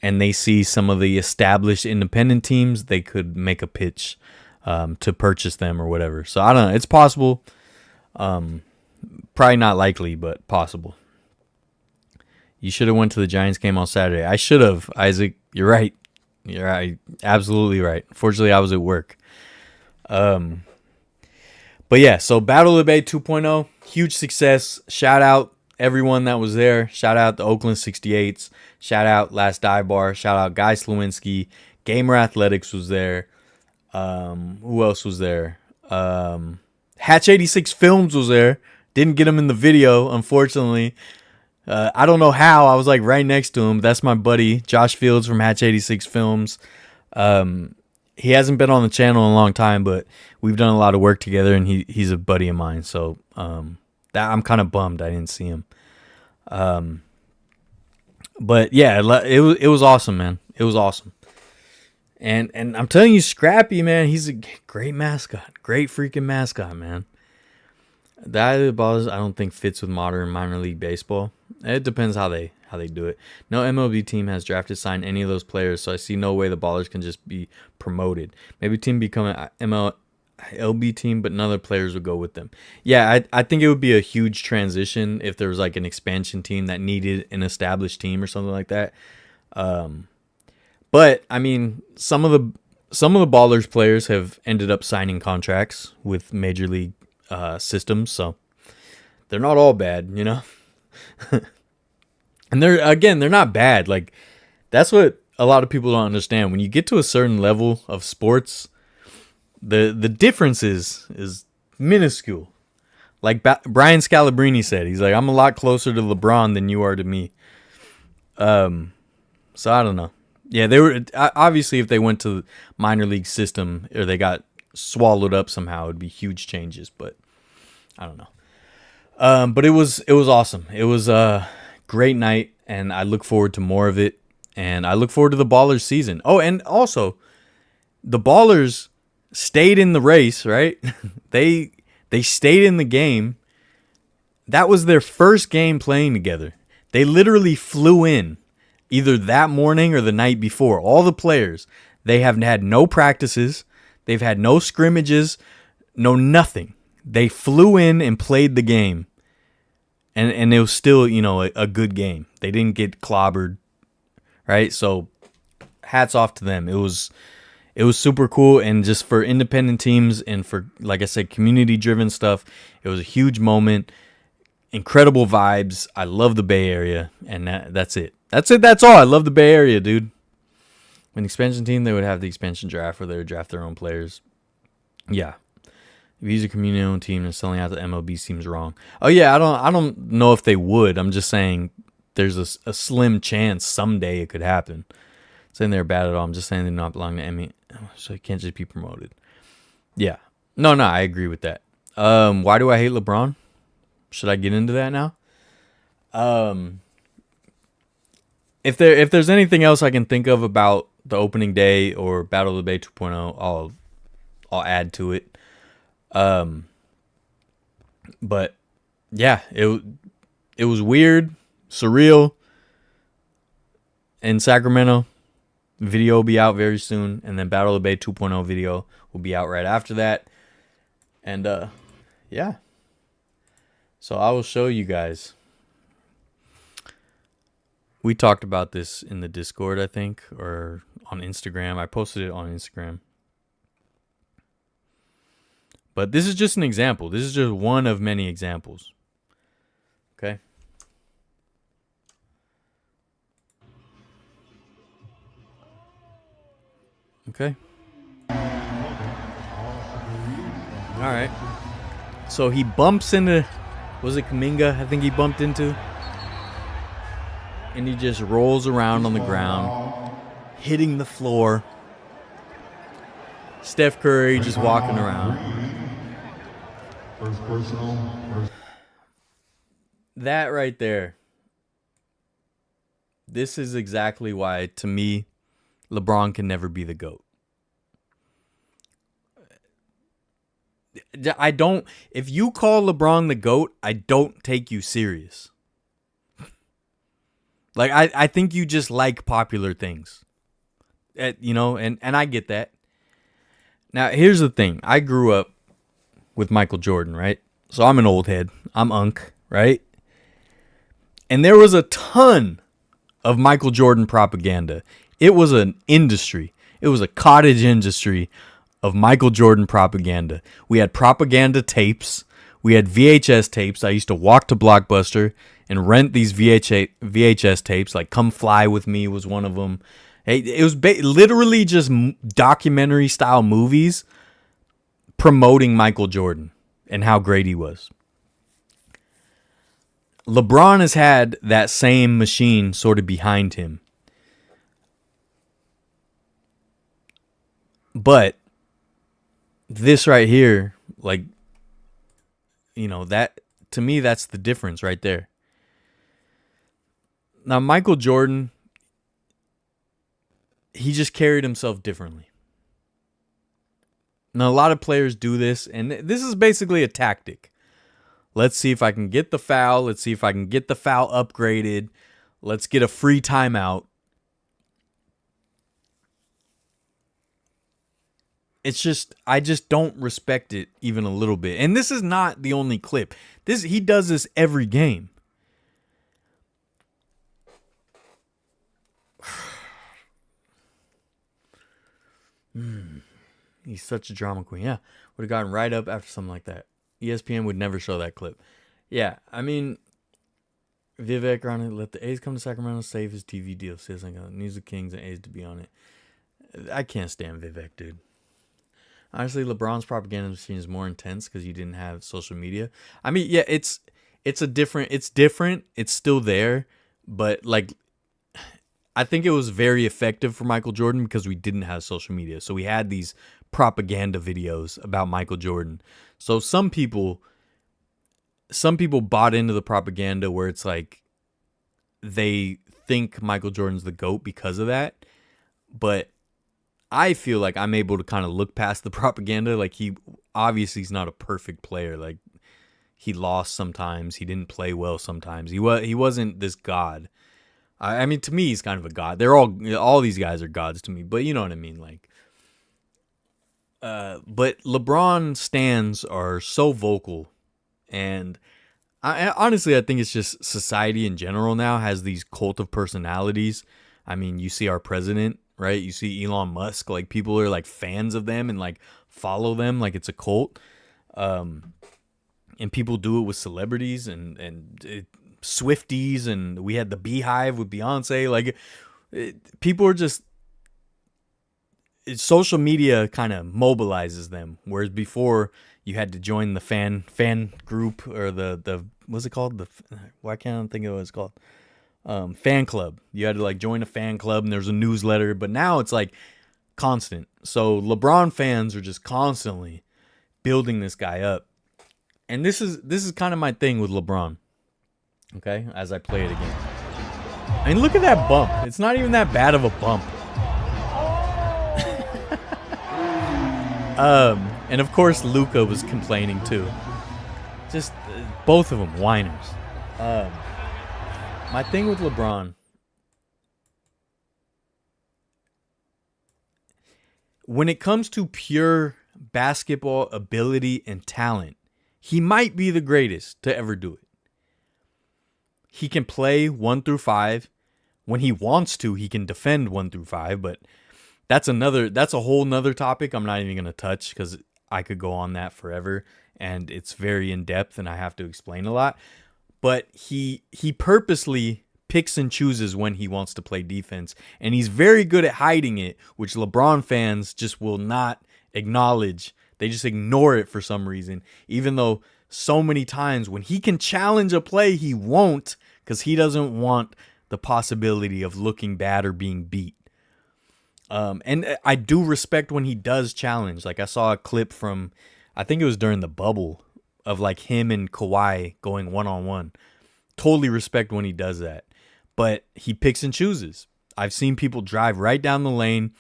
and they see some of the established independent teams, they could make a pitch to purchase them or whatever. So, I don't know. It's possible. Probably not likely, but possible. You should have went to the Giants game on Saturday. I should have, Isaac. You're right. You're right. Absolutely right. Fortunately, I was at work. But yeah, so Battle of the Bay 2.0, huge success. Shout out everyone that was there. Shout out the Oakland 68s. Shout out Last Dive Bar. Shout out Guy Slewinski. Gamer Athletics was there. Who else was there? Hatch 86 Films was there. Didn't get him in the video, unfortunately. I don't know how. I was like right next to him. That's my buddy, Josh Fields from Hatch 86 Films. He hasn't been on the channel in a long time, but we've done a lot of work together, and he's a buddy of mine. So that I'm kind of bummed I didn't see him. But yeah, it was awesome, man. It was awesome. And I'm telling you, Scrappy, man, he's a great mascot. Great freaking mascot, man. That ball, I don't think fits with modern minor league baseball. It depends how they do it. No MLB team has drafted, signed any of those players, so I see no way the Ballers can just be promoted. Maybe a team become an MLB team, but none of the players would go with them. Yeah, I think it would be a huge transition if there was like an expansion team that needed an established team or something like that. But I mean, some of the Ballers players have ended up signing contracts with major league systems, so they're not all bad, you know. And they're not bad. Like, that's what a lot of people don't understand. When you get to a certain level of sports, the difference is minuscule. Like Brian Scalabrine said, he's like, I'm a lot closer to LeBron than you are to me. So I don't know. Yeah, they were obviously, if they went to the minor league system or they got swallowed up somehow, it'd be huge changes, but I don't know. But it was awesome. It was a great night, and I look forward to more of it, and I look forward to the Ballers season. Oh, and also the Ballers stayed in the race, right? They stayed in the game. That was their first game playing together. They literally flew in either that morning or the night before. All the players, they have had no practices. They've had no scrimmages, no nothing. They flew in and played the game. And it was still, you know, a good game. They didn't get clobbered, right? So hats off to them. It was super cool, and just for independent teams and for, like I said, community-driven stuff, it was a huge moment. Incredible vibes. I love the Bay Area, and that's it. That's all. I love the Bay Area, dude. An expansion team, they would have the expansion draft where they would draft their own players. Yeah. If you use a community-owned team and selling out the MLB seems wrong. Oh yeah, I don't know if they would. I'm just saying there's a slim chance someday it could happen. Saying they're bad at all. I'm just saying they not belong to Emmy, so it can't just be promoted. Yeah. No, I agree with that. Why do I hate LeBron? Should I get into that now? If there's anything else I can think of about the opening day or Battle of the Bay 2.0, I'll add to it. But yeah, it was weird, surreal. In Sacramento, video will be out very soon, and then Battle of the Bay 2.0 video will be out right after that. And yeah, so I will show you guys. We talked about this in the Discord, I think, or on Instagram. I posted it on Instagram. But this is just an example. This is just one of many examples. Okay. Okay. All right. So he bumps into, was it Kuminga? I think he bumped into. And he just rolls around on the ground, hitting the floor. Steph Curry just walking around. That right there. This is exactly why, to me, LeBron can never be the GOAT. If you call LeBron the GOAT, I don't take you serious. Like, I think you just like popular things. You know, and I get that. Now, here's the thing. I grew up with Michael Jordan, right? So I'm an old head. I'm Unk, right? And there was a ton of Michael Jordan propaganda. It was an industry. It was a cottage industry of Michael Jordan propaganda. We had propaganda tapes. We had VHS tapes. I used to walk to Blockbuster and rent these VHS tapes. Like Come Fly With Me was one of them. It was literally just documentary style movies promoting Michael Jordan and how great he was. LeBron has had that same machine sort of behind him. But this right here, like, you know, that, to me, that's the difference right there. Now, Michael Jordan, he just carried himself differently. Now, a lot of players do this, and this is basically a tactic. Let's see if I can get the foul. Let's see if I can get the foul upgraded. Let's get a free timeout. It's just, I just don't respect it even a little bit. And this is not the only clip. He does this every game. He's such a drama queen. Yeah, would have gotten right up after something like that. ESPN would never show that clip. Yeah, I mean, Vivek on it. Let the A's come to Sacramento, save his TV deal. Says like needs the Kings and A's to be on it. I can't stand Vivek, dude. Honestly, LeBron's propaganda machine is more intense because you didn't have social media. I mean, yeah, it's different. It's still there, but like, I think it was very effective for Michael Jordan because we didn't have social media. So we had these propaganda videos about Michael Jordan. So some people bought into the propaganda where it's like they think Michael Jordan's the GOAT because of that. But I feel like I'm able to kind of look past the propaganda. Like, obviously he's not a perfect player. Like, he lost sometimes. He didn't play well sometimes. He wasn't this god. I mean, to me, he's kind of a god. They're all these guys are gods to me, but you know what I mean? Like, but LeBron stans are so vocal, and honestly, I think it's just society in general now has these cult of personalities. I mean, you see our president, right? You see Elon Musk, like people are like fans of them and like follow them like it's a cult. And people do it with celebrities and Swifties, and we had the Beehive with Beyonce. Like, people are just, social media kind of mobilizes them, whereas before you had to join the fan group or the what's it called, why can't I think of what it's called, fan club. You had to like join a fan club and there's a newsletter, but now it's like constant. So LeBron fans are just constantly building this guy up, and this is kind of my thing with LeBron. Okay, as I play it again. I mean, look at that bump. It's not even that bad of a bump. And of course, Luka was complaining too. Just both of them whiners. My thing with LeBron, when it comes to pure basketball ability and talent, he might be the greatest to ever do it. He can play 1 through 5. When he wants to, he can defend 1 through 5, but that's a whole nother topic I'm not even going to touch because I could go on that forever and it's very in depth and I have to explain a lot. But he purposely picks and chooses when he wants to play defense, and he's very good at hiding it, which LeBron fans just will not acknowledge. They just ignore it for some reason, even though so many times when he can challenge a play, he won't, because he doesn't want the possibility of looking bad or being beat. And I do respect when he does challenge. Like I saw a clip from, I think it was during the bubble, of like him and Kawhi going one-on-one. Totally respect when he does that. But he picks and chooses. I've seen people drive right down the lane.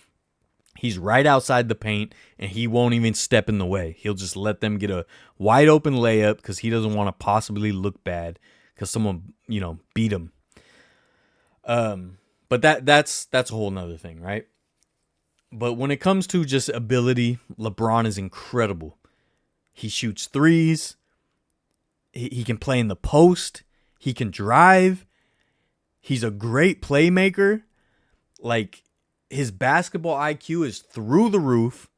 He's right outside the paint, and he won't even step in the way. He'll just let them get a wide open layup because he doesn't want to possibly look bad because someone, beat him. But that's a whole nother thing, right? But when it comes to just ability, LeBron is incredible. He shoots threes. He can play in the post. He can drive. He's a great playmaker. Like, his basketball IQ is through the roof.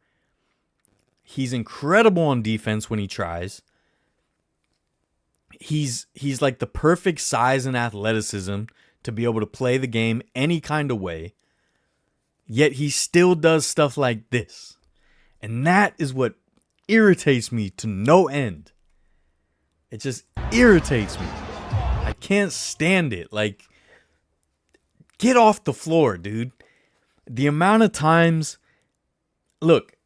He's incredible on defense when he tries. He's like the perfect size and athleticism to be able to play the game any kind of way. Yet he still does stuff like this. And that is what irritates me to no end. It just irritates me. I can't stand it. Like, get off the floor, dude. The amount of times... Look.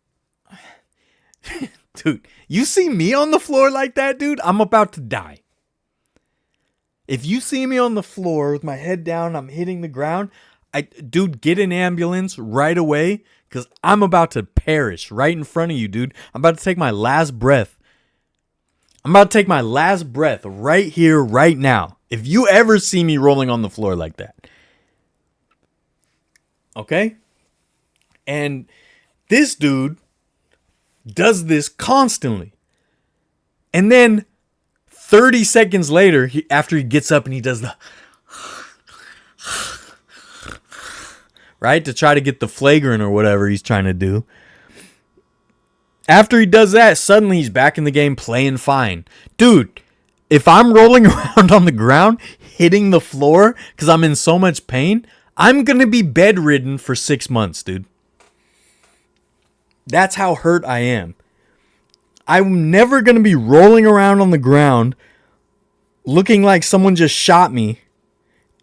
Dude, you see me on the floor like that, dude? I'm about to die. If you see me on the floor with my head down, I'm hitting the ground... Dude, get an ambulance right away, because I'm about to perish right in front of you, dude. I'm about to take my last breath. Right here, right now. If you ever see me rolling on the floor like that. Okay? And this dude does this constantly. And then 30 seconds later, after he gets up and he does the... right? To try to get the flagrant or whatever he's trying to do. After he does that, suddenly he's back in the game playing fine. Dude, if I'm rolling around on the ground, hitting the floor because I'm in so much pain, I'm going to be bedridden for 6 months, dude. That's how hurt I am. I'm never going to be rolling around on the ground looking like someone just shot me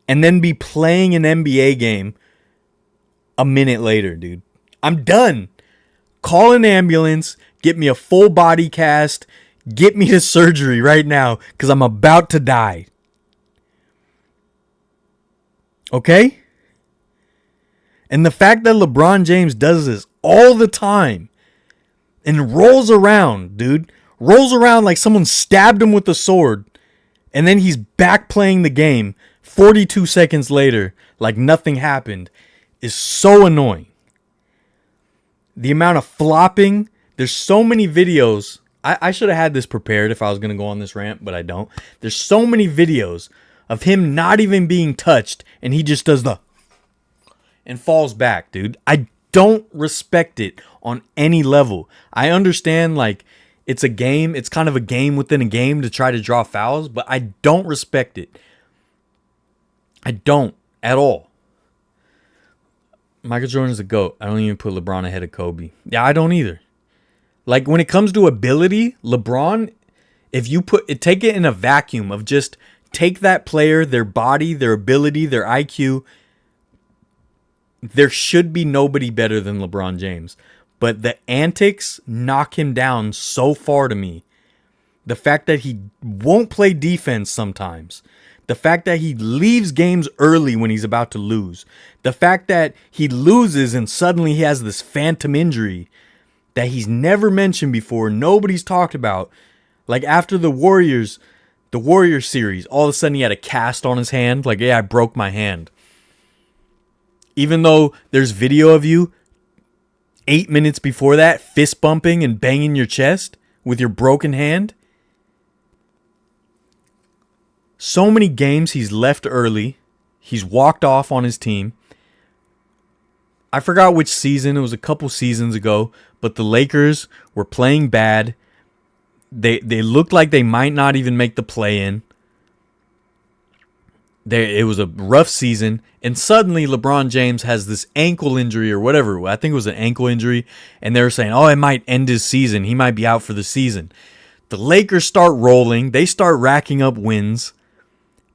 and then be playing an NBA game a minute later, dude. I'm done. Call an ambulance. Get me a full body cast. Get me to surgery right now because I'm about to die. Okay? And the fact that LeBron James does this all the time and rolls around, dude. Rolls around like someone stabbed him with a sword. And then he's back playing the game 42 seconds later like nothing happened. Is so annoying. The amount of flopping. There's so many videos. I should have had this prepared if I was going to go on this rant, but I don't. There's so many videos of him not even being touched, and he just does the... and falls back, dude. I don't respect it on any level. I understand, like, it's a game. It's kind of a game within a game to try to draw fouls, but I don't respect it. I don't at all. Michael Jordan is a GOAT. I don't even put LeBron ahead of Kobe. Yeah, I don't either. Like, when it comes to ability, LeBron, if you take it in a vacuum of just take that player, their body, their ability, their IQ, there should be nobody better than LeBron James. But the antics knock him down so far to me. The fact that he won't play defense sometimes. The fact that he leaves games early when he's about to lose. The fact that he loses and suddenly he has this phantom injury that he's never mentioned before, nobody's talked about. Like after the Warriors series, all of a sudden he had a cast on his hand. Like, yeah, I broke my hand. Even though there's video of you 8 minutes before that fist bumping and banging your chest with your broken hand. So many games he's left early. He's walked off on his team. I forgot which season. It was a couple seasons ago. But the Lakers were playing bad. They looked like they might not even make the play-in. It was a rough season. And suddenly LeBron James has this ankle injury or whatever. I think it was an ankle injury. And they were saying, oh, it might end his season. He might be out for the season. The Lakers start rolling. They start racking up wins.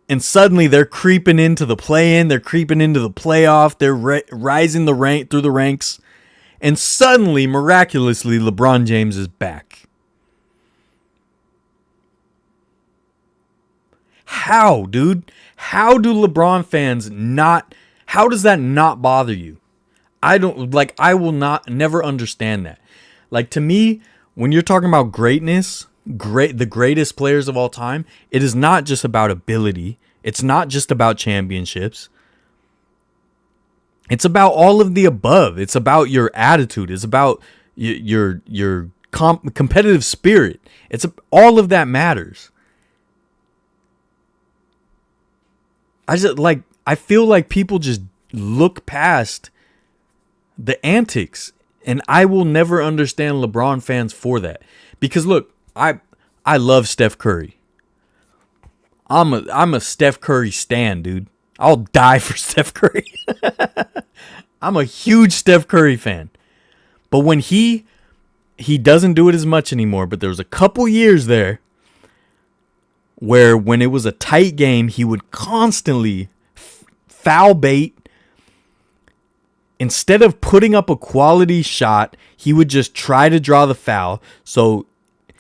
And suddenly they're creeping into the play-in. They're creeping into the playoff. They're rising through the ranks. And suddenly, miraculously, LeBron James is back. How, dude? How do LeBron fans not... How does that not bother you? I will never understand that. Like, to me, when you're talking about greatness... the greatest players of all time, it is not just about ability. It's not just about championships. It's about all of the above. It's about your attitude. It's about your competitive spirit. All of that matters. I feel like people just look past the antics, and I will never understand LeBron fans for that. Because look, I love Steph Curry. I'm a Steph Curry stan, dude. I'll die for Steph Curry. I'm a huge Steph Curry fan. But when he doesn't do it as much anymore, but there was a couple years there where when it was a tight game, he would constantly foul bait. Instead of putting up a quality shot, he would just try to draw the foul. So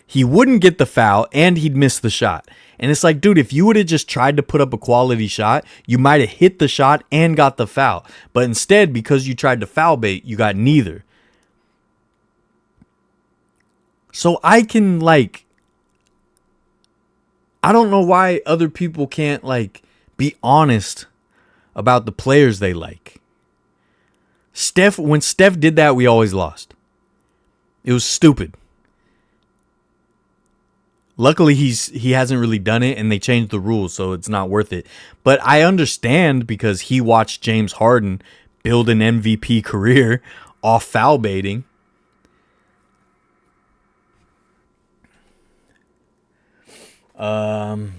he wouldn't get the foul and he'd miss the shot. And it's like, dude, if you would have just tried to put up a quality shot, you might have hit the shot and got the foul. But instead, because you tried to foul bait, you got neither. So I don't know why other people can't be honest about the players they like. When Steph did that, we always lost. It was stupid. Luckily, he hasn't really done it, and they changed the rules, so it's not worth it. But I understand because he watched James Harden build an MVP career off foul baiting. Michael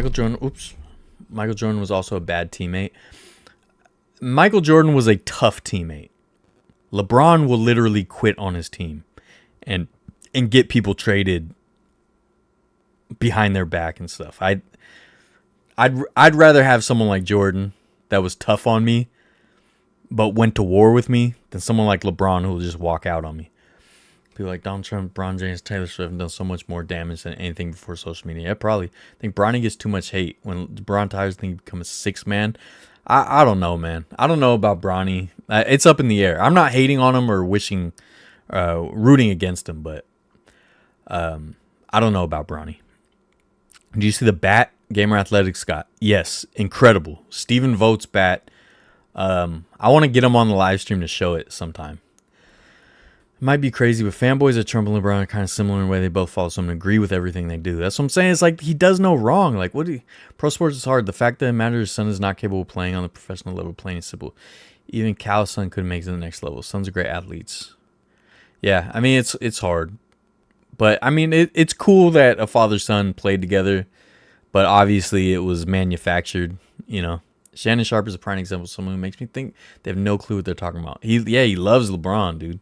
Jordan was also a bad teammate. Michael Jordan was a tough teammate. LeBron will literally quit on his team and get people traded behind their back and stuff. I'd rather have someone like Jordan that was tough on me but went to war with me than someone like LeBron who will just walk out on me. People like Donald Trump, LeBron James, Taylor Swift have done so much more damage than anything before social media. I probably think Bronny gets too much hate. When LeBron tires, think he becomes a sixth man. I don't know, man. I don't know about Bronny. It's up in the air. I'm not hating on him or rooting against him, but I don't know about Bronny. Do you see the bat Gamer Athletics got? Yes, incredible. Steven Vogt's bat. I want to get him on the live stream to show it sometime. It might be crazy, but fanboys of Trump and LeBron are kind of similar in the way they both follow someone and agree with everything they do. That's what I'm saying. It's like he does no wrong. Like, pro sports is hard. The fact that it matters his son is not capable of playing on the professional level, plain and simple. Even Cal's son couldn't make it to the next level. Sons are great athletes. Yeah, I mean, it's hard. But, I mean, it's cool that a father-son played together. But, obviously, it was manufactured, you know. Shannon Sharpe is a prime example of someone who makes me think they have no clue what they're talking about. He loves LeBron, dude.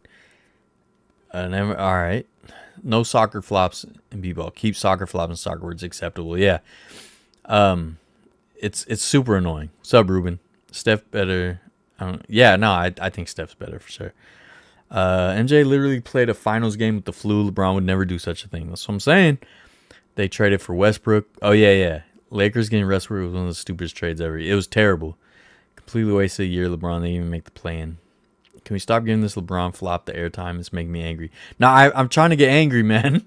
All right. No soccer flops in b-ball. Keep soccer flops and soccer words acceptable. Yeah. It's super annoying. What's up, Ruben? Steph better. I think Steph's better for sure. MJ literally played a finals game with the flu. LeBron would never do such a thing. That's what I'm saying. They traded for Westbrook. Oh, yeah. Lakers getting Westbrook was one of the stupidest trades ever. It was terrible. Completely wasted a year. LeBron didn't even make the play-in. Can we stop giving this LeBron flop the airtime? It's making me angry. No, I'm trying to get angry, man.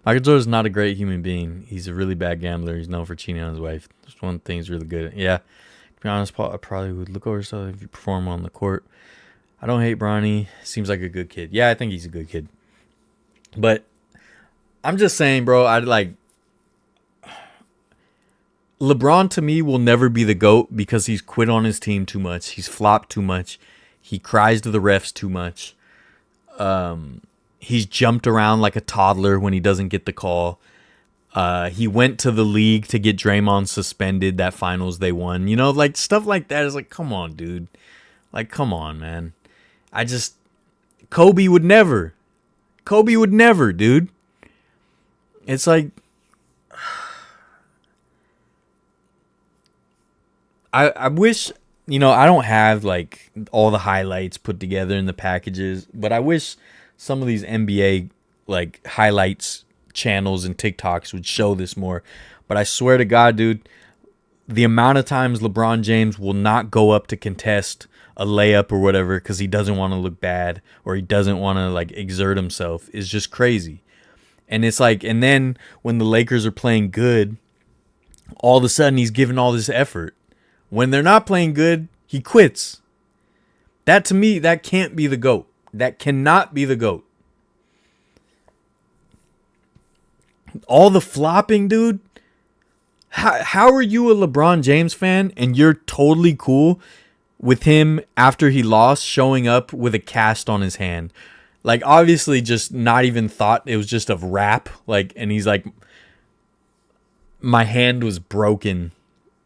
Michael Jordan's not a great human being. He's a really bad gambler. He's known for cheating on his wife. That's one thing he's really good at. Yeah. To be honest, Paul, I probably would look over stuff if you perform on the court. I don't hate Bronny. Seems like a good kid. Yeah, I think he's a good kid. But I'm just saying, bro, LeBron to me will never be the GOAT because he's quit on his team too much. He's flopped too much. He cries to the refs too much. He's jumped around like a toddler when he doesn't get the call. He went to the league to get Draymond suspended that finals they won. You know, like stuff like that is like, come on, dude. Like, come on, man. Kobe would never. Kobe would never, dude. It's like, I wish, you know, I don't have like all the highlights put together in the packages, but I wish some of these NBA like highlights channels and TikToks would show this more. But I swear to God, dude, the amount of times LeBron James will not go up to contest a layup or whatever because he doesn't want to look bad or he doesn't want to like exert himself is just crazy. And it's like, and then when the Lakers are playing good, all of a sudden he's giving all this effort. When they're not playing good, he quits. That to me, that can't be the GOAT. That cannot be the GOAT. All the flopping, dude. How are you a LeBron James fan and you're totally cool with him after he lost showing up with a cast on his hand? Like, obviously just not even thought it was just a rap. Like, and he's like, my hand was broken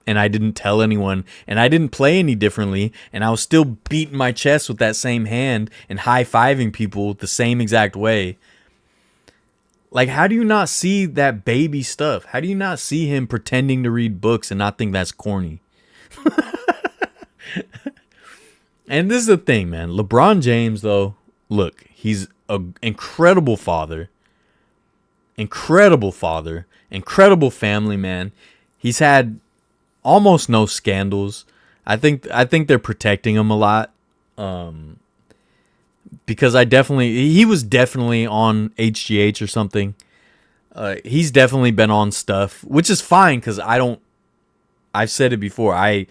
and I didn't tell anyone and I didn't play any differently. And I was still beating my chest with that same hand and high-fiving people the same exact way. Like, how do you not see that baby stuff? How do you not see him pretending to read books and not think that's corny? And this is the thing, man. LeBron James, though, look, he's an incredible father. Incredible family, man. He's had almost no scandals. I think they're protecting him a lot. Because he was definitely on HGH or something. He's definitely been on stuff, which is fine because I've said it before. I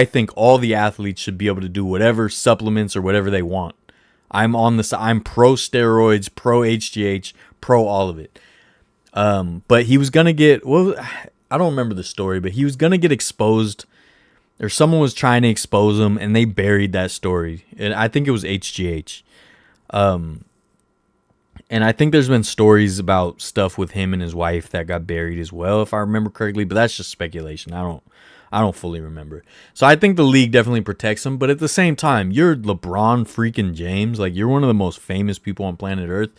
think all the athletes should be able to do whatever supplements or whatever they want. I'm pro steroids, pro HGH, pro all of it. But he was going to get, I don't remember the story, but he was going to get exposed, or someone was trying to expose him and they buried that story. And I think it was HGH. And I think there's been stories about stuff with him and his wife that got buried as well, if I remember correctly, but that's just speculation. I don't fully remember. So I think the league definitely protects him, but at the same time, you're LeBron freaking James. Like, you're one of the most famous people on planet Earth,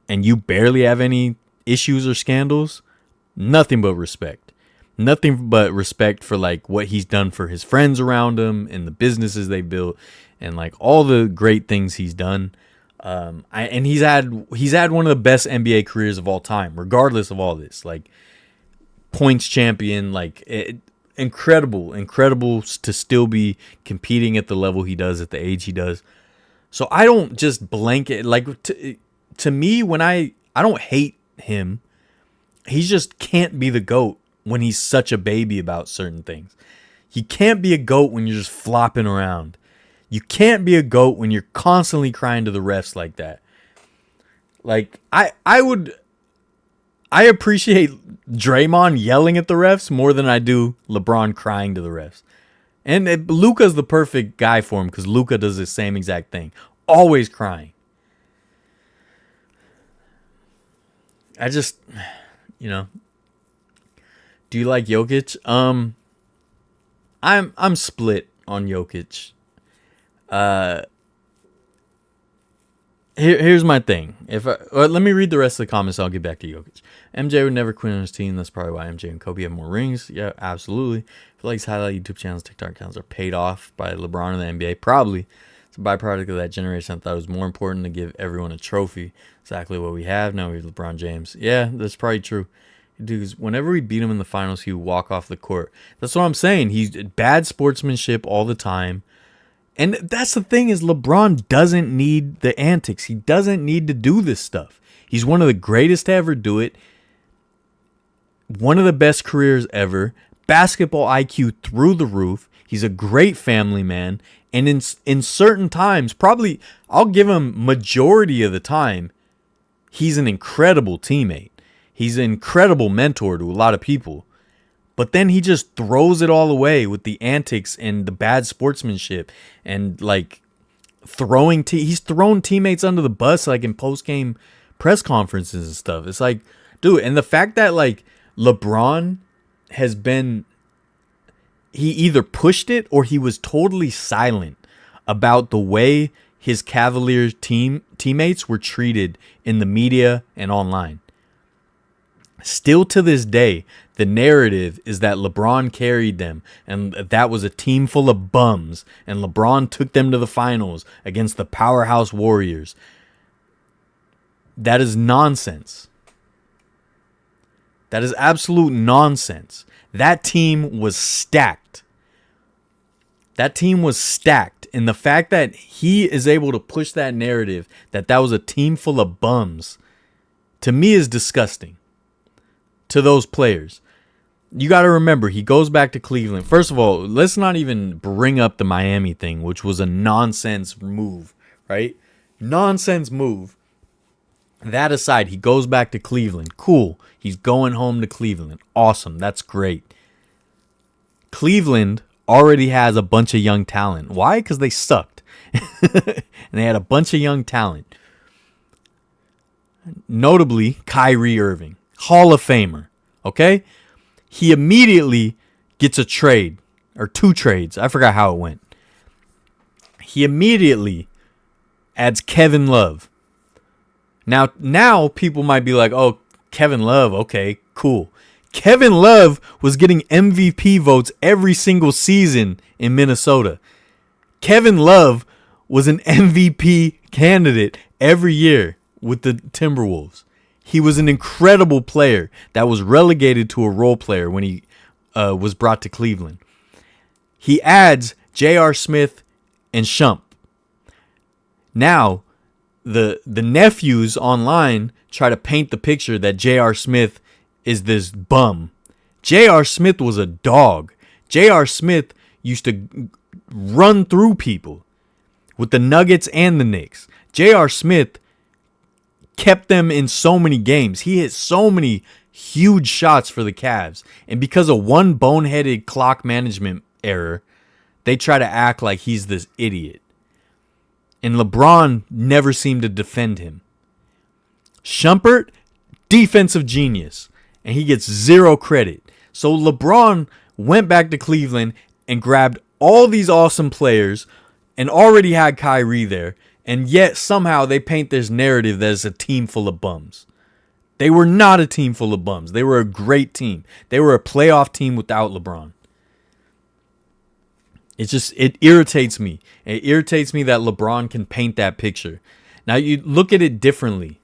and you barely have any issues or scandals. Nothing but respect. Nothing but respect for like what he's done for his friends around him and the businesses they built and like all the great things he's done. And he's had one of the best NBA careers of all time, regardless of all this. Like, points champion, like incredible to still be competing at the level he does at the age he does. So I don't just blanket, like, to me, when I don't hate him. He just can't be the GOAT when he's such a baby about certain things. You can't be a GOAT when you're just flopping around. You can't be a GOAT when you're constantly crying to the refs like that. Like, I appreciate Draymond yelling at the refs more than I do LeBron crying to the refs. And Luka's the perfect guy for him because Luka does the same exact thing. Always crying. I just, you know. Do you like Jokic? I'm split on Jokic. Here's my thing. Let me read the rest of the comments. I'll get back to Jokic. MJ would never quit on his team. That's probably why MJ and Kobe have more rings. Yeah, absolutely. I feel like his highlight YouTube channels, TikTok accounts are paid off by LeBron and the NBA. Probably. It's a byproduct of that generation. I thought it was more important to give everyone a trophy. Exactly what we have. Now we have LeBron James. Yeah, that's probably true. Dude, whenever we beat him in the finals, he would walk off the court. That's what I'm saying. He's bad sportsmanship all the time. And that's the thing is LeBron doesn't need the antics. He doesn't need to do this stuff. He's one of the greatest to ever do it. One of the best careers ever. Basketball IQ through the roof. He's a great family man. And in certain times, probably I'll give him majority of the time, he's an incredible teammate. He's an incredible mentor to a lot of people. But then he just throws it all away with the antics and the bad sportsmanship and like he's thrown teammates under the bus like in post-game press conferences and stuff. It's like, dude, and the fact that like LeBron has been, he either pushed it or he was totally silent about the way his Cavaliers teammates were treated in the media and online. Still to this day, the narrative is that LeBron carried them and that was a team full of bums and LeBron took them to the finals against the powerhouse Warriors. That is nonsense. That is absolute nonsense. That team was stacked. That team was stacked. And the fact that he is able to push that narrative that was a team full of bums, to me is disgusting. To those players. You got to remember, he goes back to Cleveland. First of all, let's not even bring up the Miami thing, which was a nonsense move, right? Nonsense move. That aside, he goes back to Cleveland. Cool. He's going home to Cleveland. Awesome. That's great. Cleveland already has a bunch of young talent. Why? Because they sucked. And they had a bunch of young talent. Notably, Kyrie Irving. Hall of Famer. Okay? He immediately gets a trade. Or 2 trades. I forgot how it went. He immediately adds Kevin Love. Now people might be like, oh, Kevin Love, okay, cool. Kevin Love was getting MVP votes every single season in Minnesota. Kevin Love was an MVP candidate every year with the Timberwolves. He was an incredible player that was relegated to a role player when he was brought to Cleveland. He adds J.R. Smith and Shump. Now, the nephews online try to paint the picture that J.R. Smith is this bum. J.R. Smith was a dog. J.R. Smith used to run through people with the Nuggets and the Knicks. J.R. Smith kept them in so many games. He hit so many huge shots for the Cavs. And because of one boneheaded clock management error, they try to act like he's this idiot. And LeBron never seemed to defend him. Shumpert, defensive genius. And he gets 0 credit. So LeBron went back to Cleveland and grabbed all these awesome players and already had Kyrie there. And yet somehow they paint this narrative that it's a team full of bums. They were not a team full of bums. They were a great team. They were a playoff team without LeBron. It irritates me. It irritates me that LeBron can paint that picture. Now you look at it differently.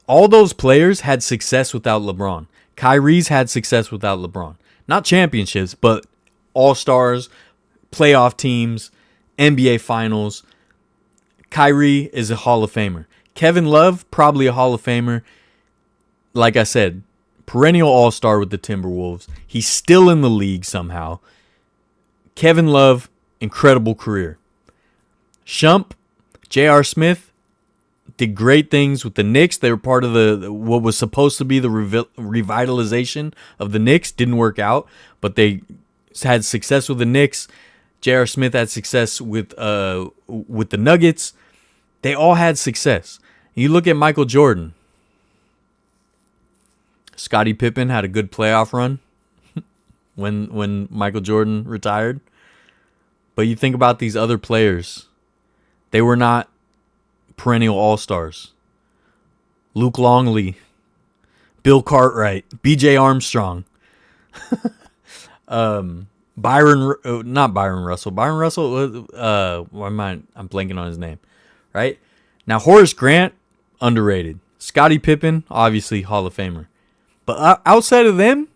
All those players had success without LeBron. Kyrie's had success without LeBron. Not championships, but all-stars, playoff teams, NBA finals. Kyrie is a Hall of Famer. Kevin Love, probably a Hall of Famer. Like I said, perennial all-star with the Timberwolves. He's still in the league somehow. Kevin Love, incredible career. Shump, J.R. Smith, did great things with the Knicks. They were part of the what was supposed to be the revitalization of the Knicks. Didn't work out, but they had success with the Knicks. J.R. Smith had success with the Nuggets. They all had success. You look at Michael Jordan. Scottie Pippen had a good playoff run when Michael Jordan retired. But you think about these other players. They were not perennial all-stars. Luke Longley, Bill Cartwright, B.J. Armstrong, not Byron Russell. Byron Russell, I'm blanking on his name. Right? Now, Horace Grant, underrated. Scottie Pippen, obviously Hall of Famer. But outside of them,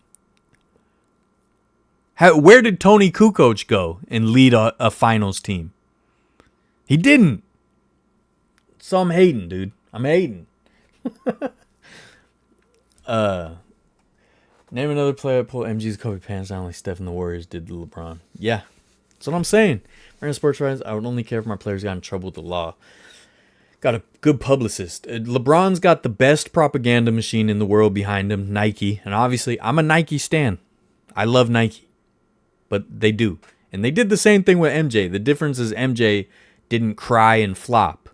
where did Tony Kukoc go and lead a finals team? He didn't. So I'm hating, dude. I'm hating. Name another player that pulled MG's Kobe pants down like Steph and the Warriors did to LeBron. Yeah, that's what I'm saying. Random sports writers, I would only care if my players got in trouble with the law. Got a good publicist. LeBron's got the best propaganda machine in the world behind him, Nike. And obviously, I'm a Nike stan. I love Nike. But they do. And they did the same thing with MJ. The difference is MJ didn't cry and flop.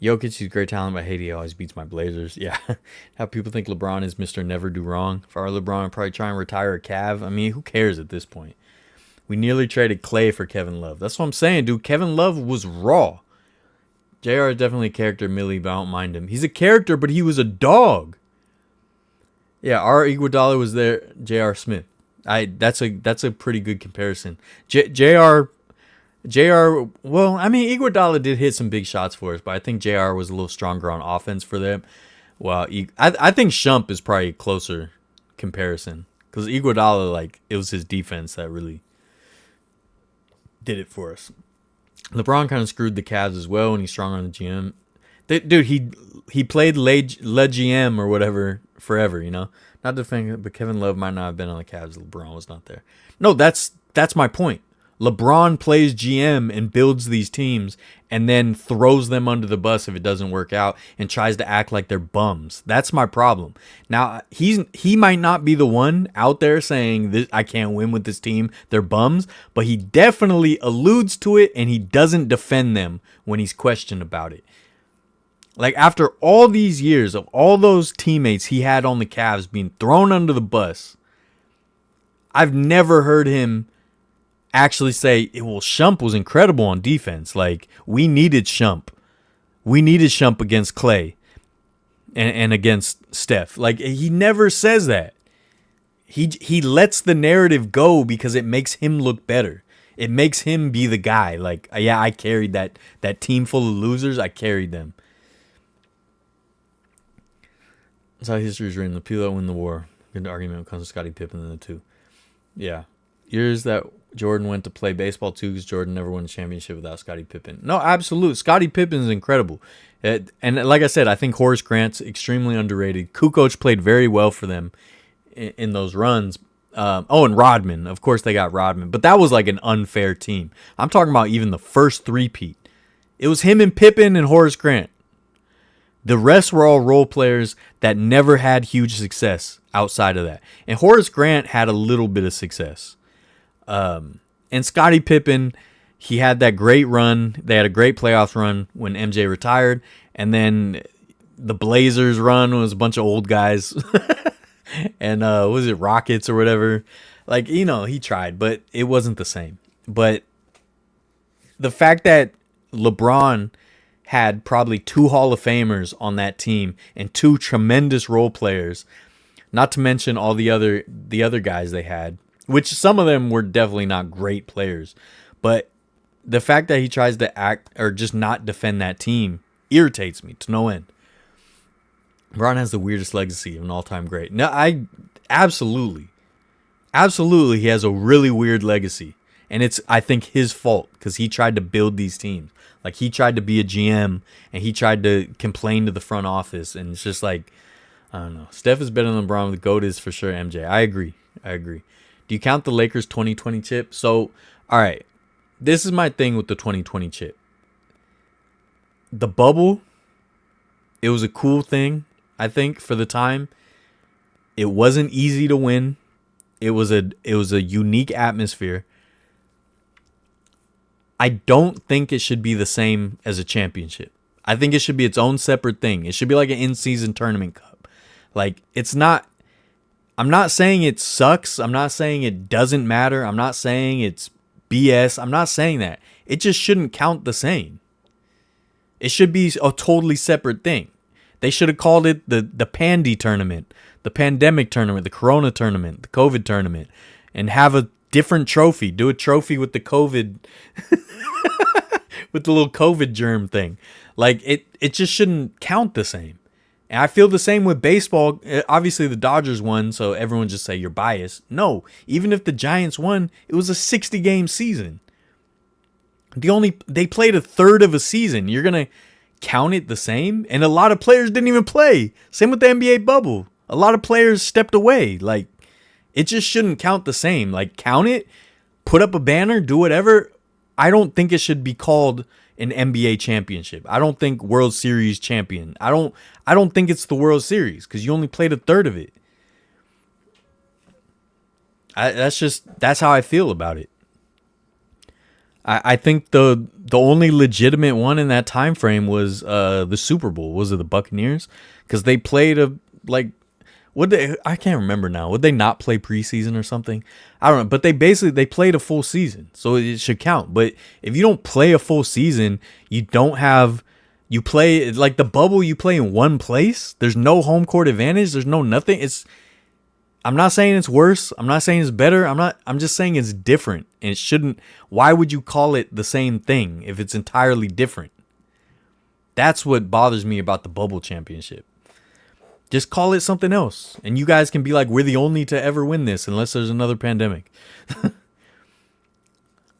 Jokic, he's great talent, but Haiti always beats my Blazers. Yeah. How people think LeBron is Mr. Never Do Wrong. If I were LeBron, I'd probably try and retire a Cav. I mean, who cares at this point? We nearly traded Clay for Kevin Love. That's what I'm saying, dude. Kevin Love was raw. JR is definitely a character, Millie, but I don't mind him. He's a character, but he was a dog. Yeah, our Iguodala was there. J.R. Smith. That's a pretty good comparison. JR. Well, I mean, Iguodala did hit some big shots for us, but I think JR was a little stronger on offense for them. Well, I think Shump is probably a closer comparison because Iguodala, like, it was his defense that really did it for us. LeBron kind of screwed the Cavs as well, and he's strong on the GM. Dude, he played Le GM or whatever forever, you know. Not defending, but Kevin Love might not have been on the Cavs. LeBron was not there. No, that's my point. LeBron plays GM and builds these teams and then throws them under the bus if it doesn't work out and tries to act like they're bums. That's my problem. Now, he might not be the one out there saying this, I can't win with this team, they're bums, but he definitely alludes to it and he doesn't defend them when he's questioned about it. Like, after all these years of all those teammates he had on the Cavs being thrown under the bus, I've never heard him actually say, well, Shump was incredible on defense. Like, we needed Shump. We needed Shump against Clay and against Steph. Like, he never says that. He lets the narrative go because it makes him look better. It makes him be the guy. Like, yeah, I carried that team full of losers. I carried them. That's how history is written. The people that win the war. Good argument when it comes to Scottie Pippen and the two. Yeah. Years that Jordan went to play baseball too, because Jordan never won a championship without Scottie Pippen. No, absolute. Scottie Pippen is incredible. And like I said, I think Horace Grant's extremely underrated. Kukoc played very well for them in those runs. And Rodman. Of course, they got Rodman. But that was like an unfair team. I'm talking about even the first three-peat. It was him and Pippen and Horace Grant. The rest were all role players that never had huge success outside of that. And Horace Grant had a little bit of success. And Scottie Pippen, he had that great run. They had a great playoff run when MJ retired. And then the Blazers run was a bunch of old guys. And was it Rockets or whatever? Like, you know, he tried, but it wasn't the same. But the fact that LeBron had probably 2 Hall of Famers on that team and 2 tremendous role players, not to mention all the other guys they had, which some of them were definitely not great players. But the fact that he tries to act or just not defend that team irritates me to no end. LeBron has the weirdest legacy of an all-time great. No, absolutely he has a really weird legacy. And it's, I think, his fault because he tried to build these teams. Like, he tried to be a GM and he tried to complain to the front office. And it's just like, I don't know. Steph is better than LeBron. The GOAT is for sure MJ. I agree. Do you count the Lakers 2020 chip? So, all right. This is my thing with the 2020 chip. The bubble, it was a cool thing, I think, for the time. It wasn't easy to win. It was a unique atmosphere. I don't think it should be the same as a championship. I think it should be its own separate thing. It should be like an in-season tournament cup. Like, it's not... I'm not saying it sucks. I'm not saying it doesn't matter. I'm not saying it's BS. I'm not saying that. It just shouldn't count the same. It should be a totally separate thing. They should have called it the Pandy tournament, the pandemic tournament, the Corona tournament, the COVID tournament, and have a different trophy. Do a trophy with the COVID, with the little COVID germ thing. Like, it just shouldn't count the same. And I feel the same with baseball. Obviously, the Dodgers won, so everyone just say you're biased. No, even if the Giants won, it was a 60-game season. They played a third of a season. You're gonna count it the same? And a lot of players didn't even play. Same with the NBA bubble. A lot of players stepped away. Like, it just shouldn't count the same. Like, count it, put up a banner, do whatever. I don't think it should be called an NBA championship. I don't think World Series champion. I don't think it's the World Series because you only played a third of it. That's how I feel about it. I think the only legitimate one in that time frame was the Super Bowl. Was it the Buccaneers? Because they played I can't remember now. Would they not play preseason or something? I don't know. But they played a full season, so it should count. But if you don't play a full season, you play like the bubble. You play in one place. There's no home court advantage. There's no nothing. I'm not saying it's worse. I'm not saying it's better. I'm just saying it's different. And it shouldn't. Why would you call it the same thing if it's entirely different? That's what bothers me about the bubble championship. Just call it something else. And you guys can be like, we're the only to ever win this unless there's another pandemic.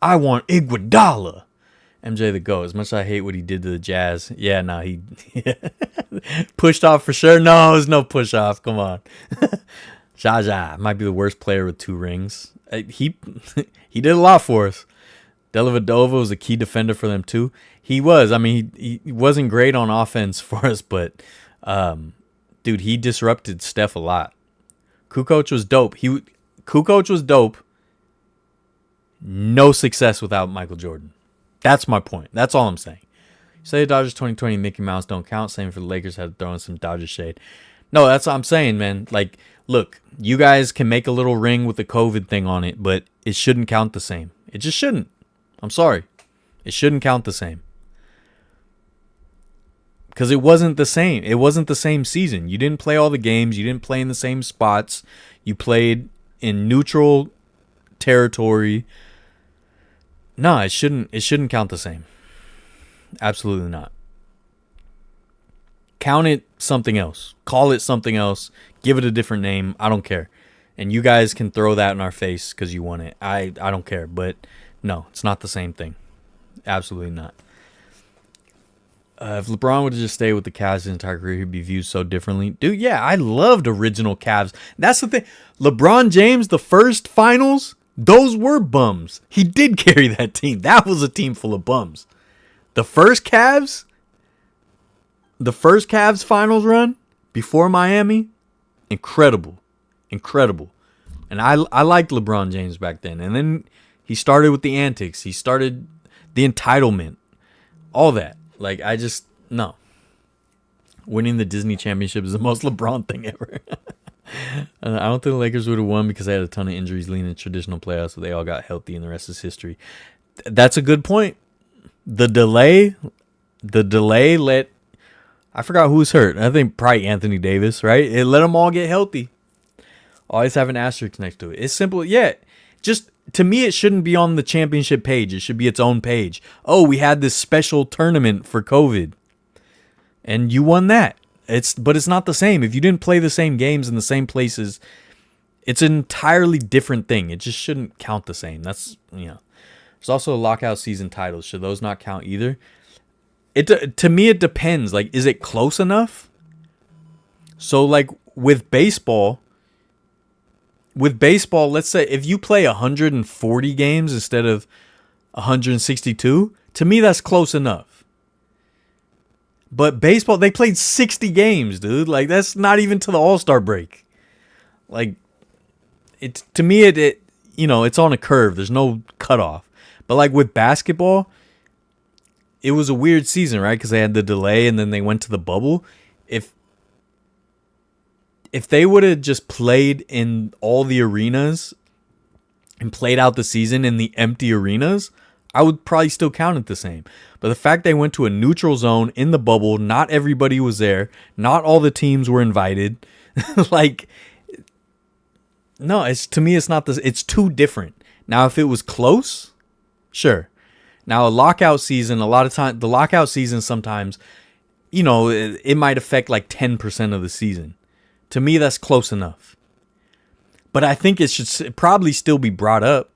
I want Iguodala. MJ the GOAT. As much as I hate what he did to the Jazz. Yeah, no, he pushed off for sure. No, there's no push off. Come on. Jaja might be the worst player with 2 rings. He did a lot for us. Dellavedova was a key defender for them too. He was. I mean, he wasn't great on offense for us, but dude, he disrupted Steph a lot. Kukoc was dope. Kukoc was dope. No success without Michael Jordan. That's my point. That's all I'm saying. Say the Dodgers 2020 Mickey Mouse don't count. Same for the Lakers, had to throw in some Dodger shade. No, that's what I'm saying, man. Like, look, you guys can make a little ring with the COVID thing on it, but it shouldn't count the same. It just shouldn't. I'm sorry. It shouldn't count the same. Because it wasn't the same. It wasn't the same season. You didn't play all the games. You didn't play in the same spots. You played in neutral territory. No, it shouldn't count the same. Absolutely not. Count it something else. Call it something else. Give it a different name. I don't care. And you guys can throw that in our face because you won it. I don't care. But no, it's not the same thing. Absolutely not. If LeBron would have just stayed with the Cavs his entire career, he'd be viewed so differently. Dude, yeah, I loved original Cavs. That's the thing. LeBron James, the first finals, those were bums. He did carry that team. That was a team full of bums. The first Cavs finals run before Miami, incredible. And I liked LeBron James back then. And then he started with the antics. He started the entitlement. All that. Like, no. Winning the Disney Championship is the most LeBron thing ever. I don't think the Lakers would have won because they had a ton of injuries leading to traditional playoffs, but they all got healthy and the rest is history. That's a good point. The delay let, I forgot who was hurt. I think probably Anthony Davis, right? It let them all get healthy. Always have an asterisk next to it. It's simple. Yeah. Just, to me, it shouldn't be on the championship page. It should be its own page. Oh, we had this special tournament for COVID. And you won that. But it's not the same. If you didn't play the same games in the same places, it's an entirely different thing. It just shouldn't count the same. That's, There's also a lockout season titles. Should those not count either? To me, it depends. Like, is it close enough? So, like, with baseball, let's say if you play 140 games instead of 162, to me, that's close enough. But baseball, they played 60 games, dude. Like, that's not even to the All-Star break. Like, to me, it's on a curve. There's no cutoff. But, like, with basketball, it was a weird season, right? Because they had the delay and then they went to the bubble. If they would have just played in all the arenas and played out the season in the empty arenas, I would probably still count it the same. But the fact they went to a neutral zone in the bubble, not everybody was there, not all the teams were invited. Like, no, to me, it's not this. It's too different. Now, if it was close, sure. Now, a lockout season, a lot of time, the lockout season sometimes, it might affect like 10% of the season. To me, that's close enough. But I think it should probably still be brought up.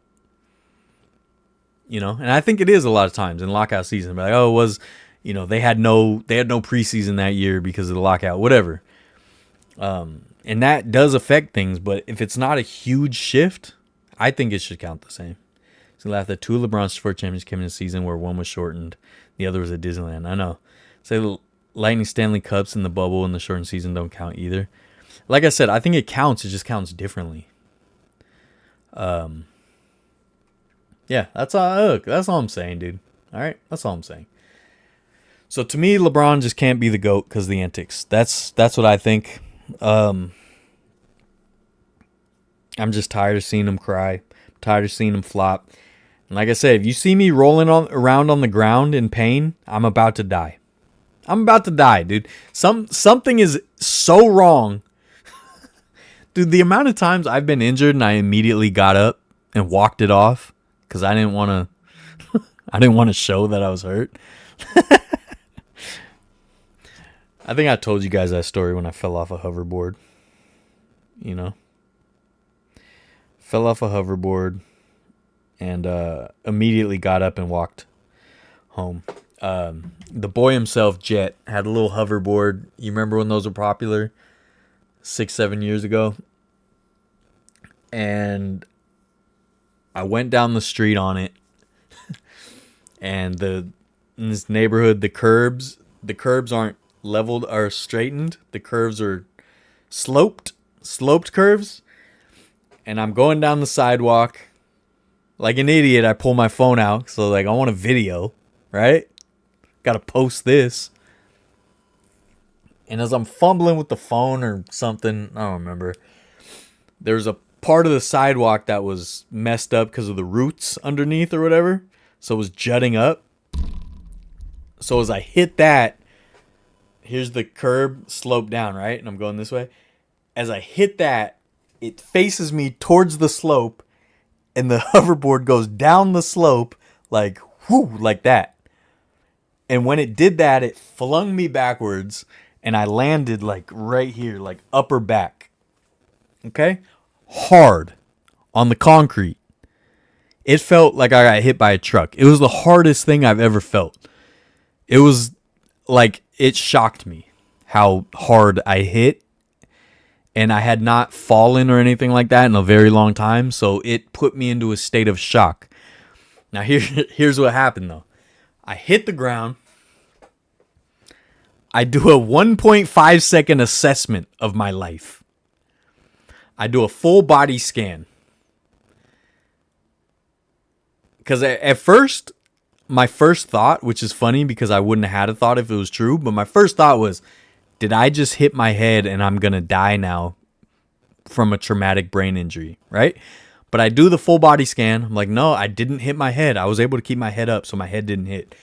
And I think it is a lot of times in lockout season. Like, oh, it was, they had no preseason that year because of the lockout, whatever. And that does affect things. But if it's not a huge shift, I think it should count the same. So laugh that 2 of LeBron's first championships came in a season where one was shortened, the other was at Disneyland. I know. Say the Lightning Stanley Cups in the bubble and the shortened season don't count either. Like I said, I think it counts. It just counts differently. Yeah, that's all I'm saying, dude. All right, that's all I'm saying. So to me, LeBron just can't be the GOAT because of the antics. That's what I think. I'm just tired of seeing him cry. I'm tired of seeing him flop. And like I said, if you see me rolling around on the ground in pain, I'm about to die. I'm about to die, dude. Something is so wrong. Dude, the amount of times I've been injured and I immediately got up and walked it off because I didn't want to show that I was hurt. I think I told you guys that story when I fell off a hoverboard. Fell off a hoverboard and immediately got up and walked home. The boy himself, Jet, had a little hoverboard. You remember when those were popular? 6-7 years ago. And I went down the street on it. And in this neighborhood, the curbs aren't leveled or straightened. The curves are sloped curves. And I'm going down the sidewalk. Like an idiot, I pull my phone out. So I want a video, right? Got to post this. And as I'm fumbling with the phone or something, I don't remember, there's a part of the sidewalk that was messed up because of the roots underneath or whatever. So it was jutting up. So as I hit that, here's the curb sloped down, right? And I'm going this way. As I hit that, it faces me towards the slope. And the hoverboard goes down the slope like that. And when it did that, it flung me backwards. And I landed like right here, like upper back. Okay? Hard on the concrete. It felt like I got hit by a truck. It was the hardest thing I've ever felt. It was like, it shocked me how hard I hit. And I had not fallen or anything like that in a very long time. So it put me into a state of shock. Now here's what happened though. I hit the ground. I do a 1.5 second assessment of my life. I do a full body scan. Because at first, my first thought, which is funny because I wouldn't have had a thought if it was true, but my first thought was, did I just hit my head and I'm going to die now from a traumatic brain injury, right? But I do the full body scan. I'm like, no, I didn't hit my head. I was able to keep my head up so my head didn't hit.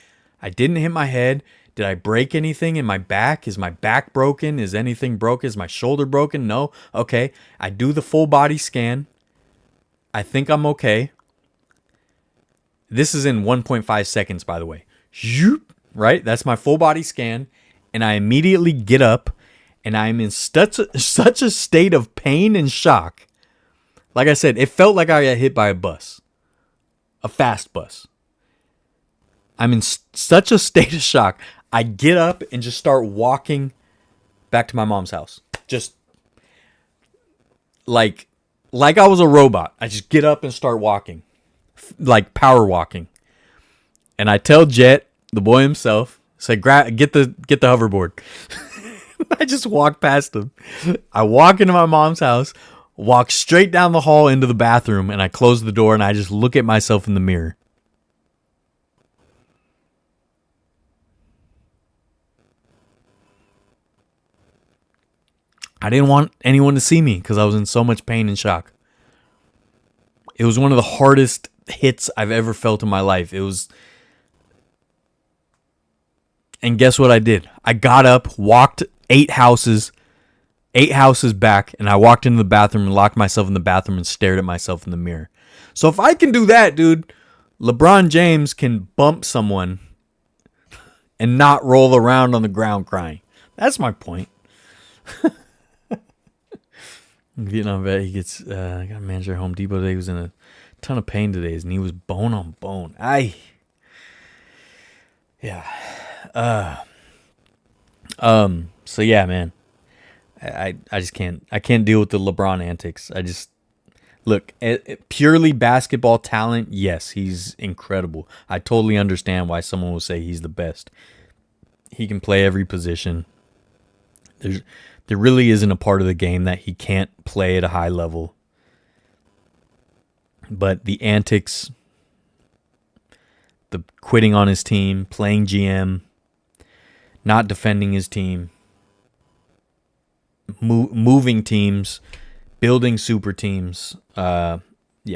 I didn't hit my head. Did I break anything in my back? Is my back broken? Is anything broken? Is my shoulder broken? No. Okay. I do the full body scan. I think I'm okay. This is in 1.5 seconds, by the way. Right? That's my full body scan. And I immediately get up and I'm in such a state of pain and shock. Like I said, it felt like I got hit by a bus. A fast bus. I'm in such a state of shock. I get up and just start walking back to my mom's house. Just like I was a robot. I just get up and start walking. Like power walking. And I tell Jet, the boy himself, say, get the hoverboard. I just walk past him. I walk into my mom's house, walk straight down the hall into the bathroom, and I close the door and I just look at myself in the mirror. I didn't want anyone to see me because I was in so much pain and shock. It was one of the hardest hits I've ever felt in my life. And guess what I did? I got up, walked 8 houses back, and I walked into the bathroom and locked myself in the bathroom and stared at myself in the mirror. So if I can do that, dude, LeBron James can bump someone and not roll around on the ground crying. That's my point. Vietnam vet, he gets got a manager at Home Depot today. He was in a ton of pain today. His knee was bone on bone. Yeah. So yeah, man. I just can't deal with the LeBron antics. I just look at purely basketball talent. Yes, he's incredible. I totally understand why someone will say he's the best. He can play every position. There really isn't a part of the game that he can't play at a high level. But the antics, the quitting on his team, playing GM, not defending his team, moving teams, building super teams. Yeah,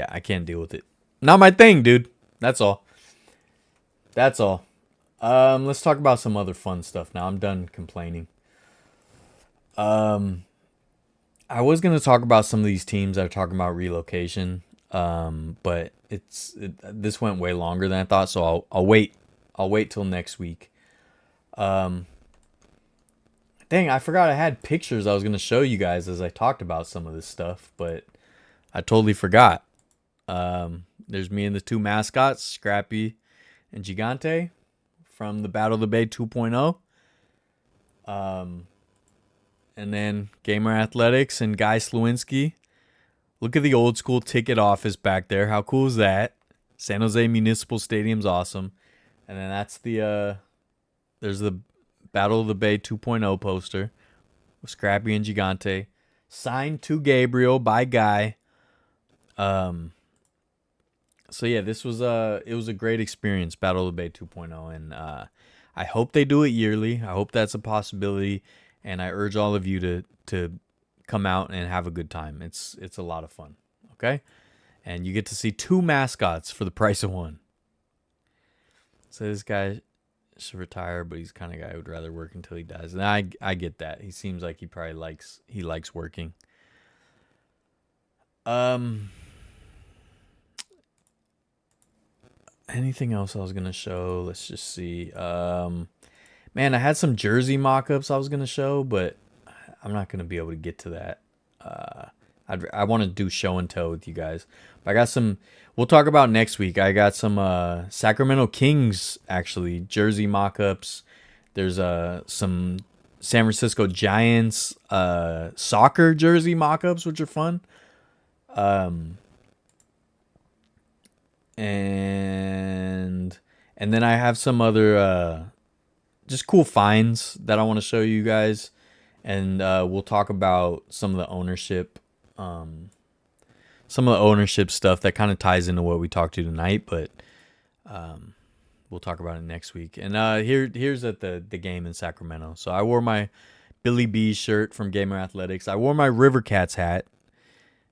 I can't deal with it. Not my thing, dude. That's all. Let's talk about some other fun stuff now. I'm done complaining. I was gonna talk about some of these teams that are talking about relocation. But this went way longer than I thought, so I'll wait. I'll wait till next week. Dang, I forgot I had pictures I was gonna show you guys as I talked about some of this stuff, but I totally forgot. There's me and the two mascots, Scrappy and Gigante, from the Battle of the Bay 2.0. And then Gamer Athletics and Guy Slewinski. Look at the old school ticket office back there. How cool is that? San Jose Municipal Stadium's awesome. And then that's there's the Battle of the Bay 2.0 poster with Scrappy and Gigante. Signed to Gabriel by Guy. So yeah, it was a great experience, Battle of the Bay 2.0, and I hope they do it yearly. I hope that's a possibility, and I urge all of you to come out and have a good time. It's a lot of fun, okay? And you get to see two mascots for the price of one. So this guy should retire, but he's the kind of guy who would rather work until he dies. And I get that. He seems like he probably likes working. Anything else I was gonna show? Let's just see. Man, I had some jersey mock-ups I was gonna show, but I'm not gonna be able to get to that. I want to do show and tell with you guys. But I got some. We'll talk about next week. I got some Sacramento Kings actually jersey mock-ups. There's some San Francisco Giants soccer jersey mock-ups, which are fun. And then I have some other just cool finds that I want to show you guys, and we'll talk about some of the ownership stuff that kind of ties into what we talked to tonight, but we'll talk about it next week. And here's at the game in Sacramento. So I wore my Billy B shirt from Gamer Athletics. I wore my River Cats hat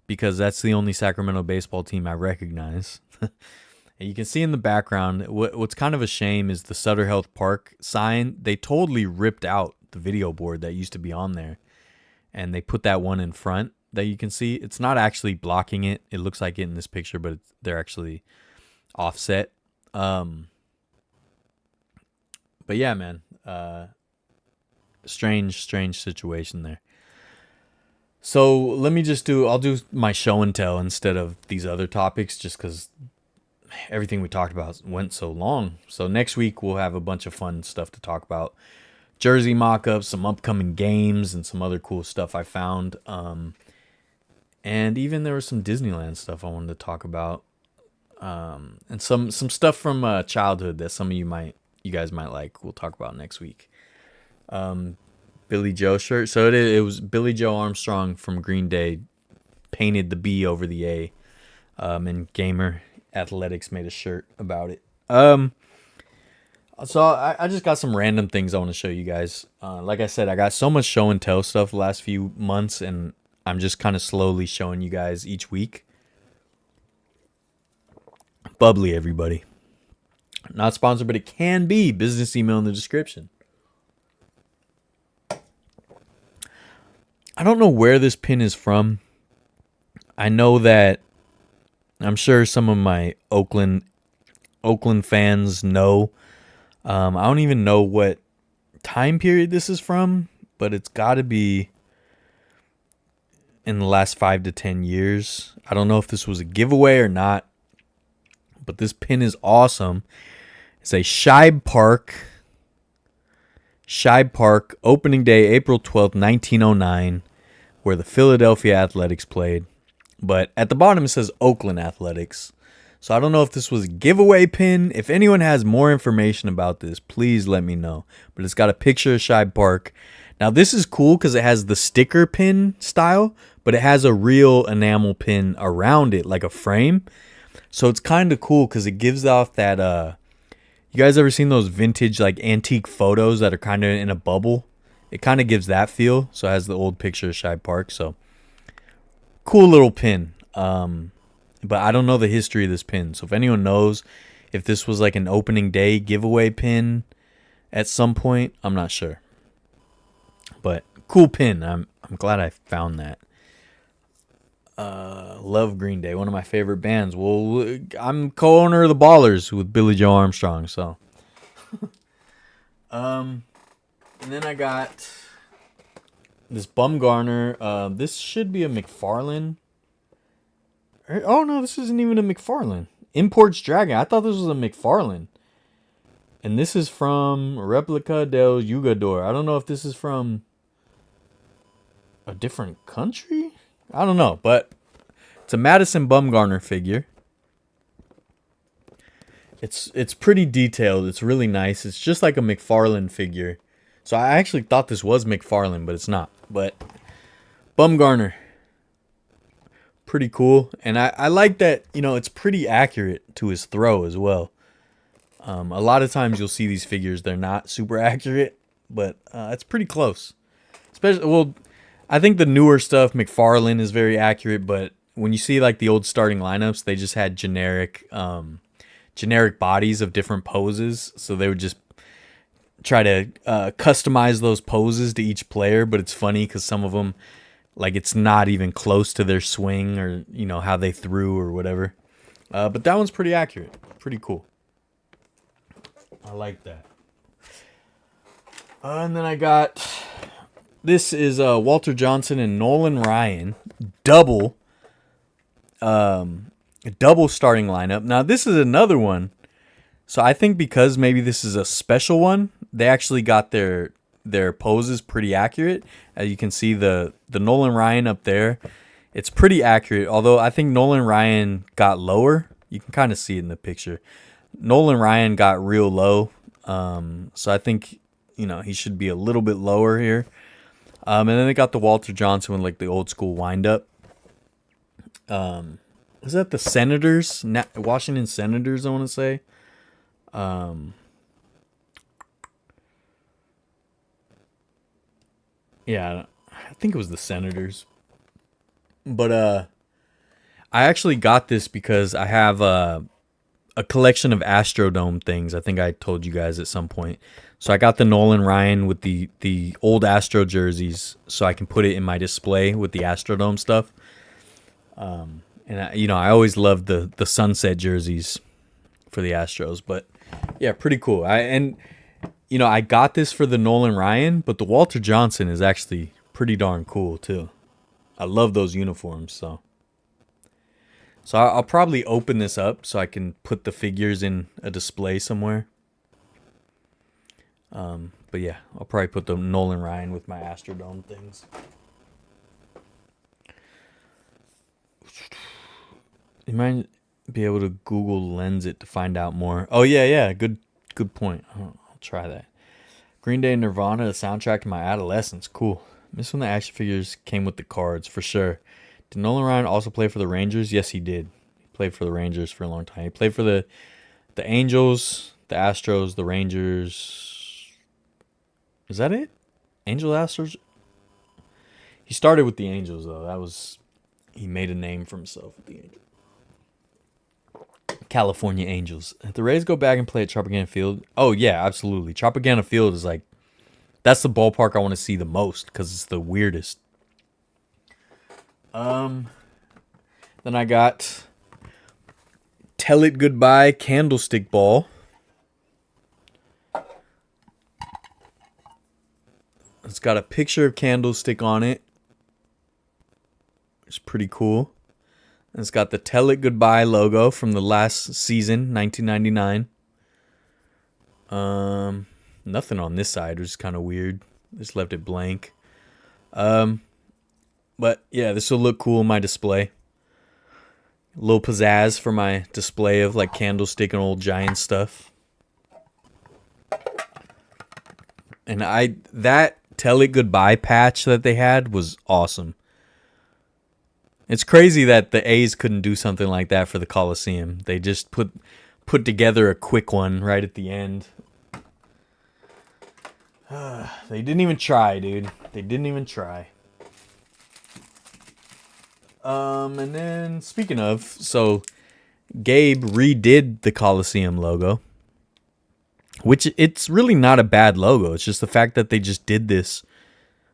because that's the only Sacramento baseball team I recognize. And you can see in the background, what's kind of a shame is the Sutter Health Park sign. They totally ripped out the video board that used to be on there, and they put that one in front that you can see. It's not actually blocking it. It looks like it in this picture, but they're actually offset. But yeah, man, strange situation there. So let me I'll do my show and tell instead of these other topics, just because everything we talked about went so long. So next week we'll have a bunch of fun stuff to talk about. Jersey mock-ups, some upcoming games, and some other cool stuff I found. And even there was some Disneyland stuff I wanted to talk about. And some stuff from childhood that some of you guys might like. We'll talk about next week. Billy Joe shirt. So it was Billy Joe Armstrong from Green Day painted the B over the A. And Gamer Athletics made a shirt about it. So I just got some random things I want to show you guys. Like I said, I got so much show and tell stuff the last few months, and I'm just kind of slowly showing you guys each week. Bubbly, everybody. Not sponsored, but it can be. Business email in the description. I don't know where this pin is from. I know that I'm sure some of my Oakland fans know. I don't even know what time period this is from, but it's got to be in the last 5 to 10 years. I don't know if this was a giveaway or not, but this pin is awesome. It's a Shibe Park opening day, April 12th, 1909, where the Philadelphia Athletics played. But at the bottom it says Oakland Athletics. So I don't know if this was a giveaway pin. If anyone has more information about this, please let me know. But it's got a picture of Shibe Park. Now this is cool because it has the sticker pin style, but it has a real enamel pin around it, like a frame. So it's kind of cool because it gives off that, you guys ever seen those vintage like antique photos that are kind of in a bubble? It kind of gives that feel. So it has the old picture of Shibe Park. So cool little pin. But I don't know the history of this pin. So if anyone knows if this was like an opening day giveaway pin at some point, I'm not sure. But cool pin. I'm glad I found that. Love Green Day, one of my favorite bands. Well, I'm co-owner of the Ballers with Billy Joe Armstrong, so. And then I got this Bumgarner. This should be a McFarlane. Oh no, this isn't even a McFarlane. Imports Dragon. I thought this was a McFarlane. And this is from Replica del Jugador. I don't know if this is from a different country. I don't know, but it's a Madison Bumgarner figure. It's pretty detailed. It's really nice. It's just like a McFarlane figure. So I actually thought this was McFarlane, but it's not. But Bumgarner, pretty cool. And I like that, it's pretty accurate to his throw as well. A lot of times you'll see these figures, they're not super accurate, but it's pretty close. Especially, I think the newer stuff, McFarlane is very accurate, but when you see like the old starting lineups, they just had generic bodies of different poses. So they would just try to customize those poses to each player. But it's funny because some of them, like, it's not even close to their swing or, how they threw or whatever. But that one's pretty accurate. Pretty cool. I like that. And then I got... This is Walter Johnson and Nolan Ryan. Double starting lineup. Now, this is another one. So I think because maybe this is a special one, they actually got their poses pretty accurate. As you can see, the Nolan Ryan up there, it's pretty accurate. Although I think Nolan Ryan got lower. You can kind of see it in the picture. Nolan Ryan got real low. So I think, he should be a little bit lower here. And then they got the Walter Johnson with like the old school wind up. Was that the Senators? Washington Senators, I want to say. Yeah, I think it was the Senators. But I actually got this because I have a collection of Astrodome things. I think I told you guys at some point. So I got the Nolan Ryan with the old Astro jerseys, so I can put it in my display with the Astrodome stuff. And I always loved the sunset jerseys for the Astros, but yeah, pretty cool. I got this for the Nolan Ryan, but the Walter Johnson is actually pretty darn cool too. I love those uniforms, so I'll probably open this up so I can put the figures in a display somewhere. But yeah, I'll probably put the Nolan Ryan with my Astrodome things. You might be able to Google Lens it to find out more. Oh yeah, good point. I'll try that. Green Day, Nirvana, the soundtrack to my adolescence. Cool. Miss when the action figures came with the cards for sure. Did Nolan Ryan also play for the Rangers? Yes, he did. He played for the Rangers for a long time. He played for the Angels, the Astros, the Rangers. Is that it? Angel Astros? He started with the Angels, though. He made a name for himself with the Angels. California Angels. If the Rays go back and play at Tropicana Field, oh yeah, absolutely. Tropicana Field is like, that's the ballpark I want to see the most because it's the weirdest. Then I got Tell It Goodbye Candlestick Ball. got a picture of Candlestick on it. It's pretty cool. And it's got the Tell It Goodbye logo from the last season, 1999. Nothing on this side, which is kind of weird. Just left it blank. But yeah, this will look cool in my display. A little pizzazz for my display of like Candlestick and old Giant stuff. And that Tell It Goodbye patch that they had was awesome. It's crazy that the A's couldn't do something like that for the Coliseum. They just put together a quick one right at the end. They didn't even try, dude. They didn't even try. And then speaking of, so Gabe redid the Coliseum logo, which it's really not a bad logo. It's just the fact that they just did this,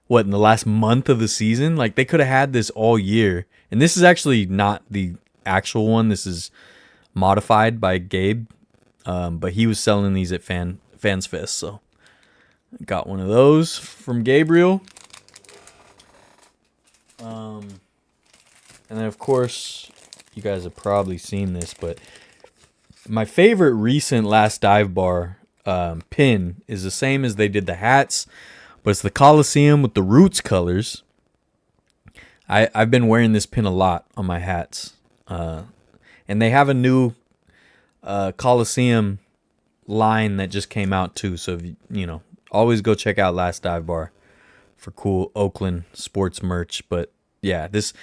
in the last month of the season? Like, they could have had this all year. And this is actually not the actual one. This is modified by Gabe. But he was selling these at Fans Fest, so got one of those from Gabriel. And then, of course, you guys have probably seen this, but my favorite recent Last Dive Bar pin is the same as they did the hats, but it's the Coliseum with the Roots colors. I've been wearing this pin a lot on my hats. And they have a new Coliseum line that just came out too. So, if you always go check out Last Dive Bar for cool Oakland sports merch. But yeah, this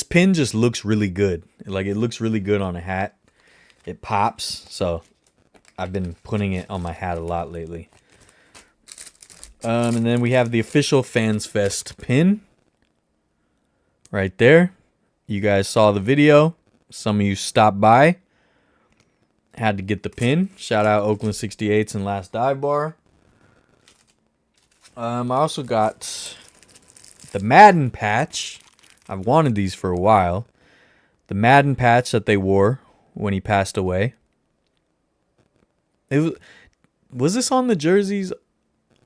pin just looks really good. Like, it looks really good on a hat. It pops. So I've been putting it on my hat a lot lately. And then we have the official Fans Fest pin right there. You guys saw the video. Some of you stopped by. Had to get the pin. Shout out Oakland 68s and Last Dive Bar. I also got the Madden patch. I've wanted these for a while. The Madden patch that they wore when he passed away. Was this on the jerseys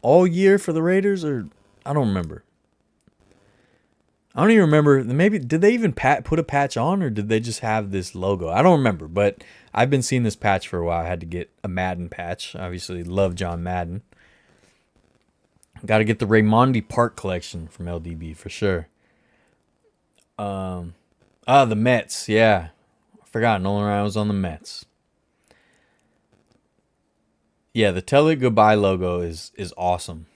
all year for the Raiders, or I don't remember. I don't even remember. Maybe did they even put a patch on, or did they just have this logo? I don't remember, but I've been seeing this patch for a while. I had to get a Madden patch. Obviously, love John Madden. Got to get the Raimondi Park collection from LDB for sure. The Mets. Yeah, I forgot Nolan Ryan was on the Mets. Yeah, the Tell It Goodbye logo is awesome.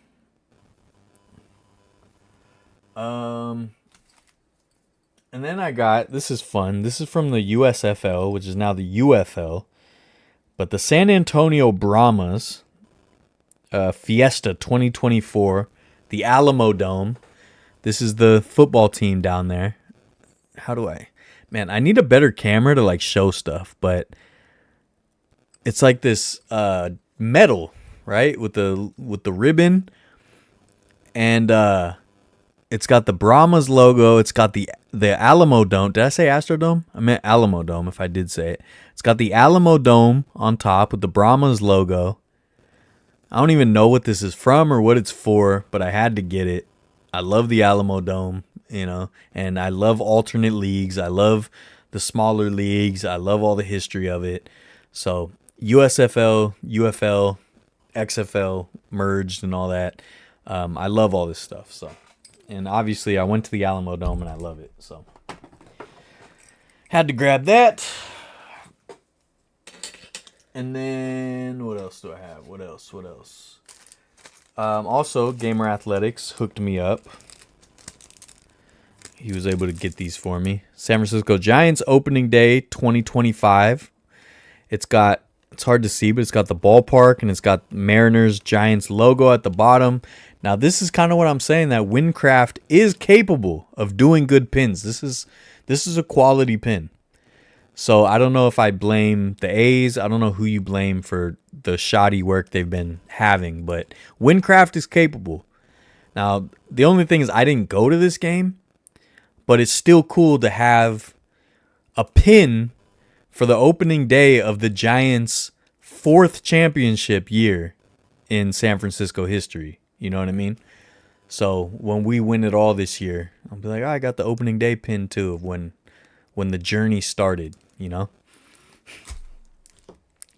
And then I got, this is fun. This is from the USFL, which is now the UFL. But the San Antonio Brahmas Fiesta 2024, the Alamo Dome. This is the football team down there. Man, I need a better camera to like show stuff, but it's like this metal, right? With the ribbon, and it's got the Brahmas logo. It's got the Alamo Dome. Did I say Astrodome? I meant Alamo Dome if I did say it. It's got the Alamo Dome on top with the Brahmas logo. I don't even know what this is from or what it's for, but I had to get it. I love the Alamo Dome, and I love alternate leagues. I love the smaller leagues. I love all the history of it. So USFL, UFL, XFL merged and all that. I love all this stuff. So, and obviously I went to the Alamo Dome and I love it. So had to grab that. And then what else do I have? What else? Also, Gamer Athletics hooked me up. He was able to get these for me. San Francisco Giants opening day 2025. It's hard to see, but it's got the ballpark and it's got Mariners Giants logo at the bottom. Now, this is kind of what I'm saying, that Windcraft is capable of doing good pins. This is a quality pin. So I don't know if I blame the A's. I don't know who you blame for the shoddy work they've been having, but Windcraft is capable. Now, the only thing is I didn't go to this game, but it's still cool to have a pin for the opening day of the Giants' 4th championship year in San Francisco history. You know what I mean? So when we win it all this year, I'll be like, oh, I got the opening day pin too of when the journey started, you know?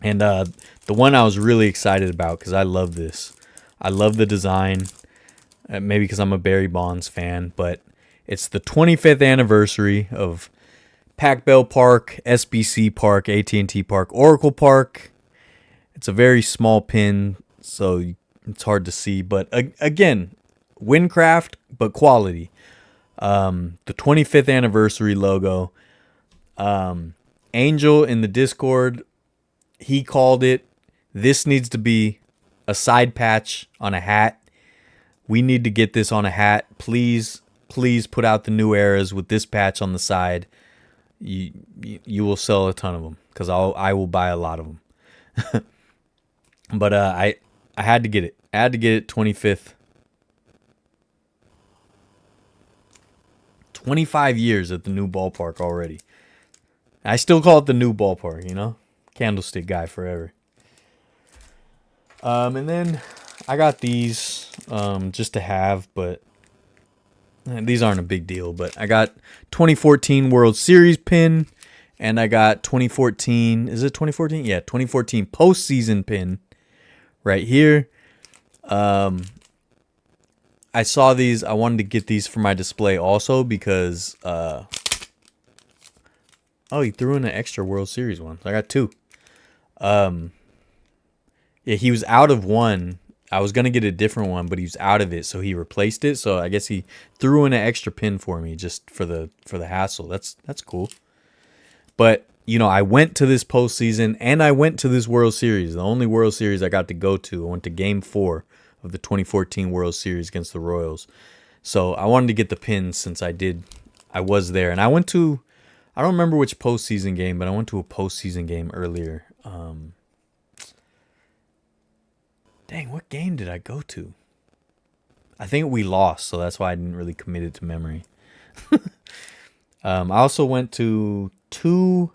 And the one I was really excited about because I love this. I love the design. Maybe because I'm a Barry Bonds fan, but it's the 25th anniversary of Pac Bell Park, SBC Park, AT&T Park, Oracle Park. It's a very small pin, so it's hard to see. But again, Windcraft, but quality. The 25th anniversary logo. Angel in the Discord, he called it, this needs to be a side patch on a hat. We need to get this on a hat. Please put out the new eras with this patch on the side. You will sell a ton of them because I will buy a lot of them. But I had to get it. I had to get it 25th. 25 years at the new ballpark already. I still call it the new ballpark, you know? Candlestick guy forever. And then I got these just to have, but these aren't a big deal. But I got 2014 World Series pin, and I got 2014, is it 2014? Yeah, 2014 postseason pin right here. I saw these. I wanted to get these for my display also because, oh, he threw in an extra World Series one. So I got two. Yeah, he was out of one. I was going to get a different one, but he was out of it, so he replaced it. So I guess he threw in an extra pin for me just for the hassle. That's cool. But, you know, I went to this postseason and I went to this World Series. The only World Series I got to go to. I went to Game 4 of the 2014 World Series against the Royals. So I wanted to get the pins since I was there. And I went to, I don't remember which postseason game, but I went to a postseason game earlier. Dang, what game did I go to? I think we lost, so that's why I didn't really commit it to memory. I also went to two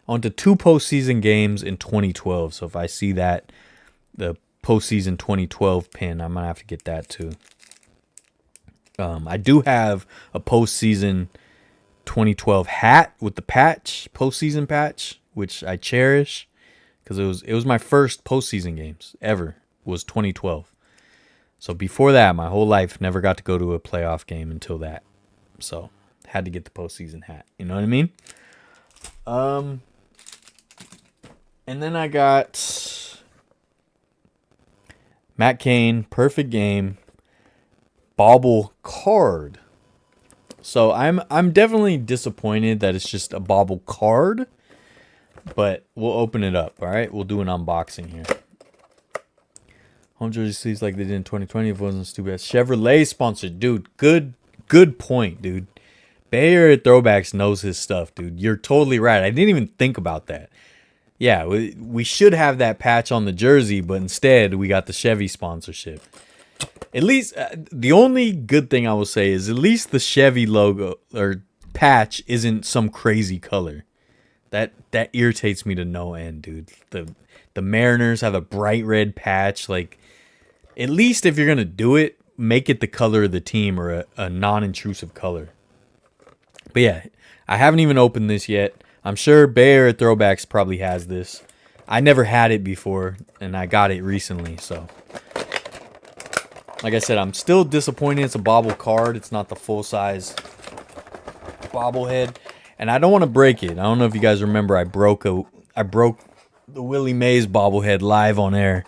postseason games in 2012. So if I see that, the postseason 2012 pin, I'm gonna have to get that too. I do have a postseason 2012 hat with the patch, postseason patch, which I cherish because it was my first postseason games ever. Was 2012. So before that, my whole life never got to go to a playoff game until that. So had to get the postseason hat. You know what I mean? And then I got Matt Cain, perfect game, bobble card. So I'm definitely disappointed that it's just a bobble card, but we'll open it up. All right, we'll do an unboxing here. Home jersey sleeves like they did in 2020 if it wasn't stupid. Chevrolet sponsored, dude. Good point, dude. Bay Area Throwbacks knows his stuff, dude. You're totally right. I didn't even think about that. Yeah, we should have that patch on the jersey, but instead we got the Chevy sponsorship. At least the only good thing I will say is at least the Chevy logo or patch isn't some crazy color. That irritates me to no end, dude. The Mariners have a bright red patch. Like, at least if you're gonna do it, make it the color of the team or a non-intrusive color. But yeah, I haven't even opened this yet. I'm sure Bay Area Throwbacks probably has this. I never had it before, and I got it recently, so. Like I said, I'm still disappointed it's a bobble card. It's not the full-size bobblehead. And I don't want to break it. I don't know if you guys remember, I broke the Willie Mays bobblehead live on air.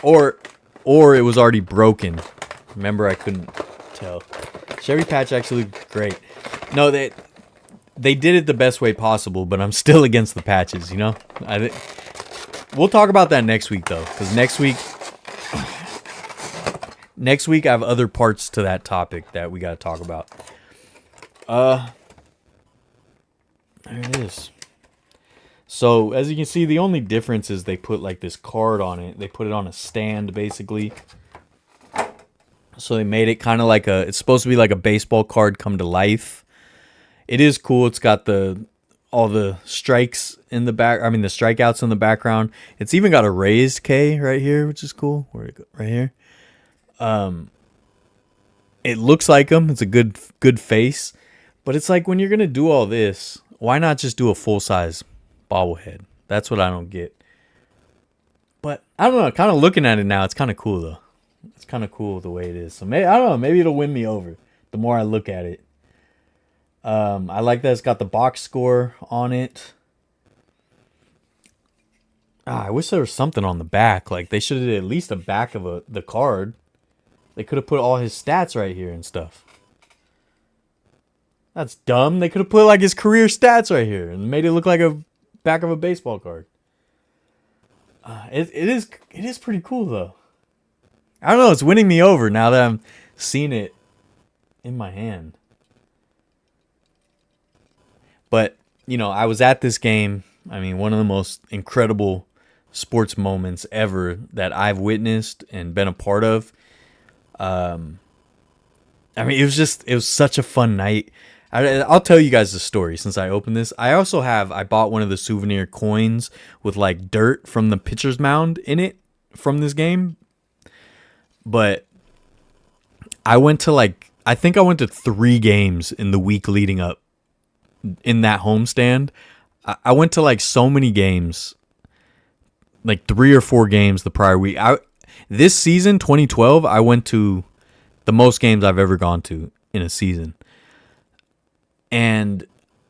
Or it was already broken. Remember, I couldn't tell. Chevy patch actually looked great. No, they did it the best way possible, but I'm still against the patches, you know? We'll talk about that next week, though, because next week I have other parts to that topic that we got to talk about. There it is. So, as you can see, the only difference is they put, like, this card on it. They put it on a stand, basically. So, they made it kind of like it's supposed to be like a baseball card come to life. It is cool. It's got all the strikes in the back. I mean, the strikeouts in the background. It's even got a raised K right here, which is cool. Where it go? Right here. It looks like him. It's a good face. But it's like when you're gonna do all this, why not just do a full size bobblehead? That's what I don't get. But I don't know. Kind of looking at it now, it's kind of cool though. It's kind of cool the way it is. So maybe I don't know. Maybe it'll win me over the more I look at it. I like that it's got the box score on it. I wish there was something on the back. Like they should have at least a back of the card. They could have put all his stats right here and stuff. That's dumb. They could have put like his career stats right here and made it look like a back of a baseball card. It is pretty cool though. I don't know. It's winning me over now that I'm seeing it in my hand. But, you know, I was at this game. I mean, one of the most incredible sports moments ever that I've witnessed and been a part of. I mean, it was such a fun night. I'll tell you guys the story since I opened this. I bought one of the souvenir coins with like dirt from the pitcher's mound in it from this game. But I went to 3 games in the week leading up in that homestand. I went to like so many games, like 3 or 4 games the prior week. This season, 2012, I went to the most games I've ever gone to in a season. And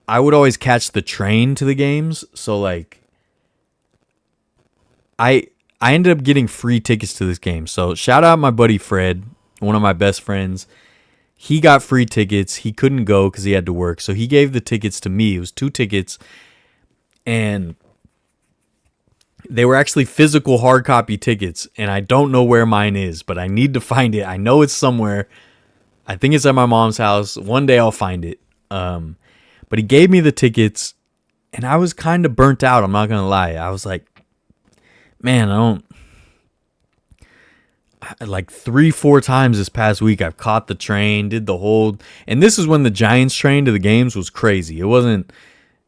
I would always catch the train to the games. So like I ended up getting free tickets to this game. So shout out my buddy Fred, one of my best friends. He got free tickets. He couldn't go because he had to work. So he gave the tickets to me. It was 2 tickets. And they were actually physical hard copy tickets. And I don't know where mine is, but I need to find it. I know it's somewhere. I think it's at my mom's house. One day I'll find it. But he gave me the tickets. And I was kind of burnt out. I'm not going to lie. I was like, man, like 3-4 times this past week I've caught the train, did the whole, and this is when the Giants train to the games was crazy. It wasn't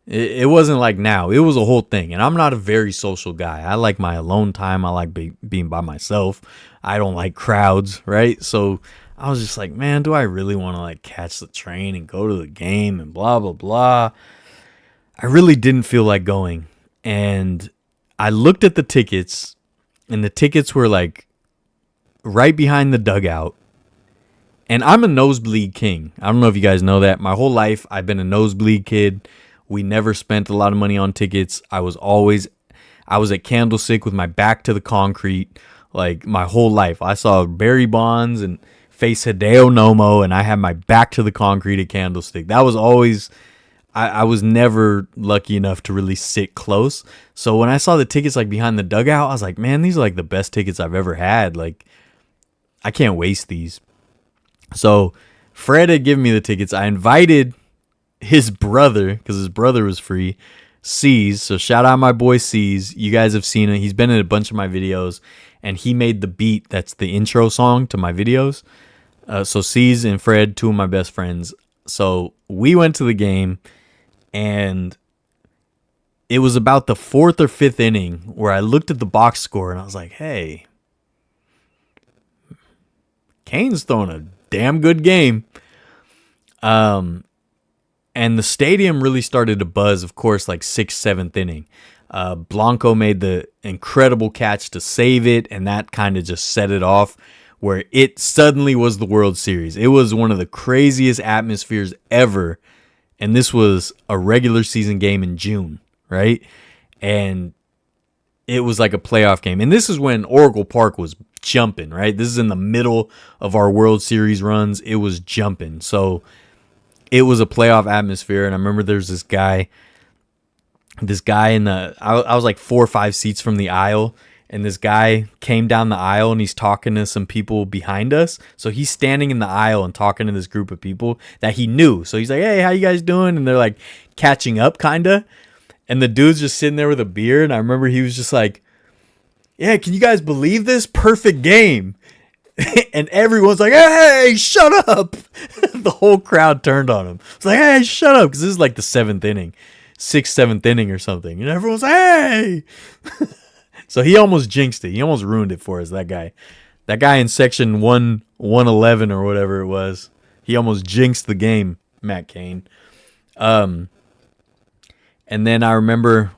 like now. It was a whole thing. And I'm not a very social guy. I like my alone time. I like being by myself. I don't like crowds, right? So I was just like, man, do I really want to like catch the train and go to the game and blah blah blah. I really didn't feel like going. And I looked at the tickets, and the tickets were like right behind the dugout. And I'm a nosebleed king. I don't know if you guys know that. My whole life, I've been a nosebleed kid. We never spent a lot of money on tickets. I was at Candlestick with my back to the concrete, like my whole life. I saw Barry Bonds and face Hideo Nomo, and I had my back to the concrete at Candlestick. That was always... I was never lucky enough to really sit close. So when I saw the tickets like behind the dugout, I was like, man, these are like the best tickets I've ever had. Like, I can't waste these. So Fred had given me the tickets. I invited his brother, because his brother was free, C's. So shout out my boy C's. You guys have seen it. He's been in a bunch of my videos, and he made the beat that's the intro song to my videos. So C's and Fred, 2 of my best friends. So we went to the game. And it was about the 4th or 5th inning where I looked at the box score and I was like, hey, Kane's throwing a damn good game. And the stadium really started to buzz, of course, like 6th, 7th inning. Blanco made the incredible catch to save it, and that kind of just set it off where it suddenly was the World Series. It was one of the craziest atmospheres ever. And this was a regular season game in June, right? And it was like a playoff game. And this is when Oracle Park was jumping, right? This is in the middle of our World Series runs. It was jumping. So it was a playoff atmosphere. And I remember there's this guy in the, I was like 4 or 5 seats from the aisle. And this guy came down the aisle and he's talking to some people behind us. So he's standing in the aisle and talking to this group of people that he knew. So he's like, hey, how you guys doing? And they're like catching up kind of. And the dude's just sitting there with a beer. And I remember he was just like, yeah, can you guys believe this? Perfect game. And everyone's like, hey, shut up. The whole crowd turned on him. It's like, hey, shut up. Because this is like the 7th inning. 6th, 7th inning or something. And everyone's like, hey! So he almost jinxed it. He almost ruined it for us, that guy. That guy in section 111 or whatever it was. He almost jinxed the game, Matt Cain. And then I remember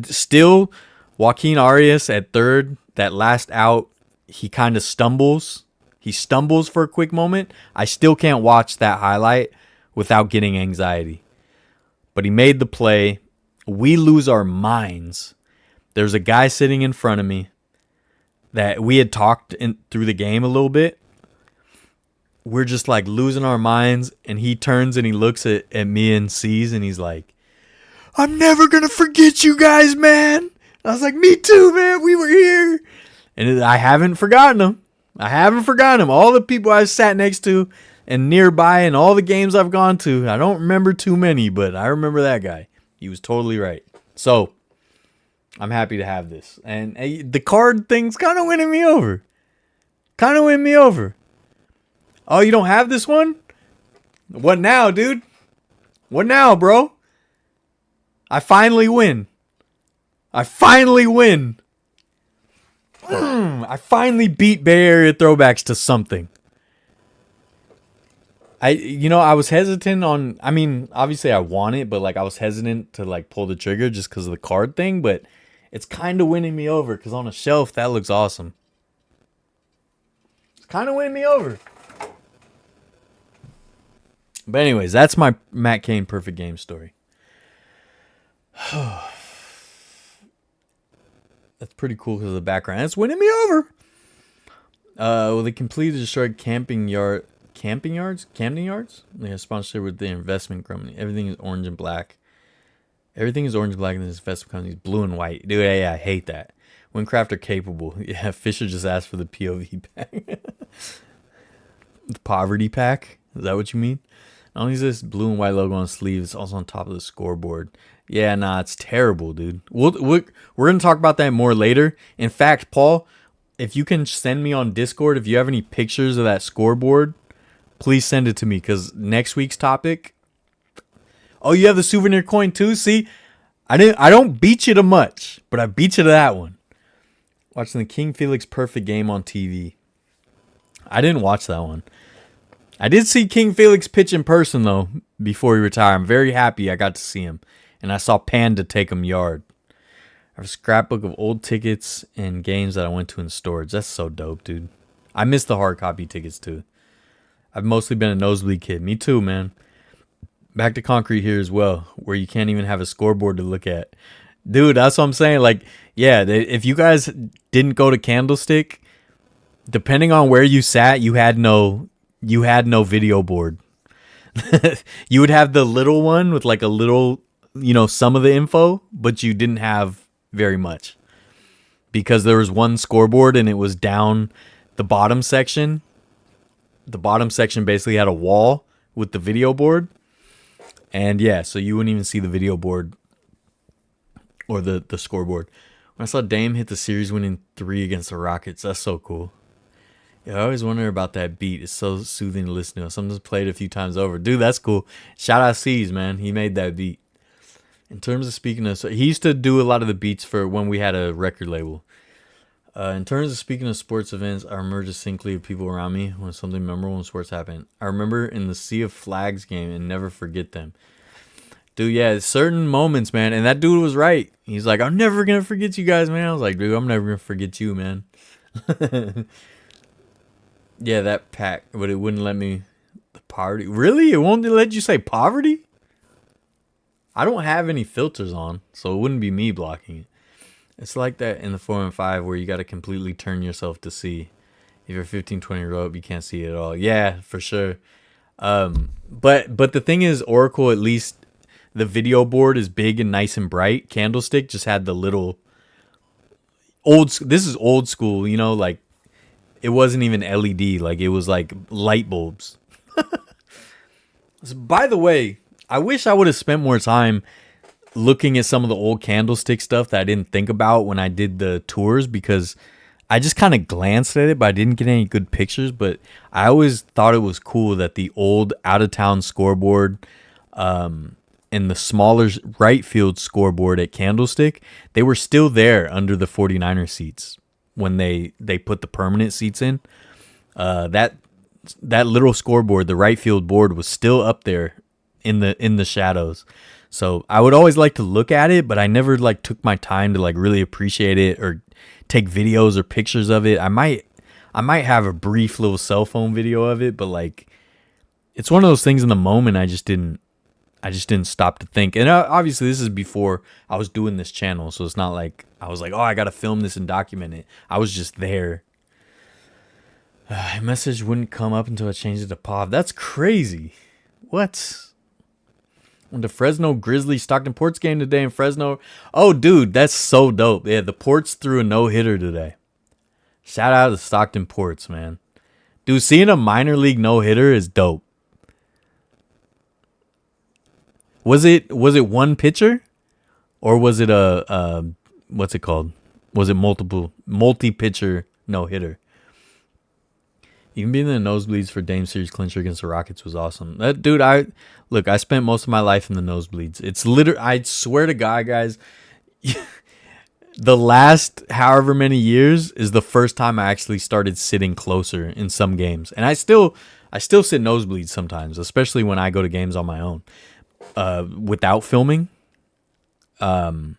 still Joaquin Arias at third, that last out, he kind of stumbles. He stumbles for a quick moment. I still can't watch that highlight without getting anxiety. But he made the play. We lose our minds. There's a guy sitting in front of me that we had talked through the game a little bit. We're just like losing our minds, and he turns and he looks at me and sees, and he's like, I'm never going to forget you guys, man. I was like, me too, man. We were here. And I haven't forgotten him. All the people I've sat next to and nearby and all the games I've gone to. I don't remember too many, but I remember that guy. He was totally right. So I'm happy to have this. And the card thing's kind of winning me over. Oh, you don't have this one? What now, dude? What now, bro? I finally win. I finally beat Bay Area throwbacks to something. I was hesitant on, obviously I want it, but like I was hesitant to like pull the trigger just because of the card thing, but it's kind of winning me over because on a shelf, that looks awesome. It's kind of winning me over. But anyways, that's my Matt Cain perfect game story. That's pretty cool because of the background. That's winning me over. Well, they completely destroyed Camden Yards? They have sponsorship with the investment company. Everything is orange and black. Everything is orange and black in this investment company is blue and white. Dude, yeah, I hate that. Windcraft are capable. Yeah, Fisher just asked for the POV pack. The poverty pack? Is that what you mean? Not only is this blue and white logo on the sleeve, it's also on top of the scoreboard. Yeah, nah, it's terrible, dude. We're going to talk about that more later. In fact, Paul, if you can send me on Discord, if you have any pictures of that scoreboard, please send it to me because next week's topic. Oh, you have the souvenir coin too? See, I don't beat you to much, but I beat you to that one. Watching the King Felix perfect game on TV. I didn't watch that one. I did see King Felix pitch in person, though, before he retired. I'm very happy I got to see him. And I saw Panda take him yard. I have a scrapbook of old tickets and games that I went to in storage. That's so dope, dude. I miss the hard copy tickets, too. I've mostly been a nosebleed kid. Me too, man. Back to concrete here as well, where you can't even have a scoreboard to look at. Dude, that's what I'm saying. Like, yeah, if you guys didn't go to Candlestick, depending on where you sat, you had no video board. You would have the little one with like a little, some of the info, but you didn't have very much because there was one scoreboard and it was down the bottom section. The bottom section basically had a wall with the video board. And yeah, so you wouldn't even see the video board or the scoreboard. When I saw Dame hit the series winning 3 against the Rockets, that's so cool. Yeah, I always wonder about that beat. It's so soothing to listen to. Sometimes played it a few times over. Dude, that's cool. Shout out C's, man. He made that beat. In terms of speaking of, so he used to do a lot of the beats for when we had a record label. In terms of speaking of sports events, I remember distinctly of people around me when something memorable in sports happened. I remember in the Sea of Flags game and never forget them. Dude, yeah, certain moments, man. And that dude was right. He's like, I'm never going to forget you guys, man. I was like, dude, I'm never going to forget you, man. Yeah, that pack, but it wouldn't let me. The poverty. Really? It won't let you say poverty? I don't have any filters on, so it wouldn't be me blocking it. It's like that in the 4 and 5 where you got to completely turn yourself to see. If you're 15-20 row up, you can't see it at all. Yeah, for sure. But the thing is, Oracle, at least the video board is big and nice and bright. Candlestick just had the little this is old school, like it wasn't even LED. Like it was like light bulbs. By the way, I wish I would have spent more time looking at some of the old Candlestick stuff that I didn't think about when I did the tours, because I just kind of glanced at it, but I didn't get any good pictures. But I always thought it was cool that the old out-of-town scoreboard, and the smaller right field scoreboard at Candlestick, they were still there under the 49er seats when they put the permanent seats in. That little scoreboard, the right field board, was still up there in the shadows. So I would always like to look at it, but I never like took my time to like really appreciate it or take videos or pictures of it. I might have a brief little cell phone video of it, but like it's one of those things in the moment I just didn't stop to think. And obviously this is before I was doing this channel, so it's not like I was like, oh, I got to film this and document it. I was just there. A message wouldn't come up until I changed it to POV. That's crazy. What? Went to Fresno Grizzlies Stockton Ports game today in Fresno. Oh, dude, that's so dope. Yeah, the Ports threw a no-hitter today. Shout out to Stockton Ports, man. Dude, seeing a minor league no-hitter is dope. Was it one pitcher? Or was it a what's it called? Was it multi-pitcher no-hitter? Even being in the nosebleeds for Dame Series clincher against the Rockets was awesome. Dude, I spent most of my life in the nosebleeds. It's literally, I swear to God, guys, the last however many years is the first time I actually started sitting closer in some games. And I still sit nosebleeds sometimes, especially when I go to games on my own, without filming. I'm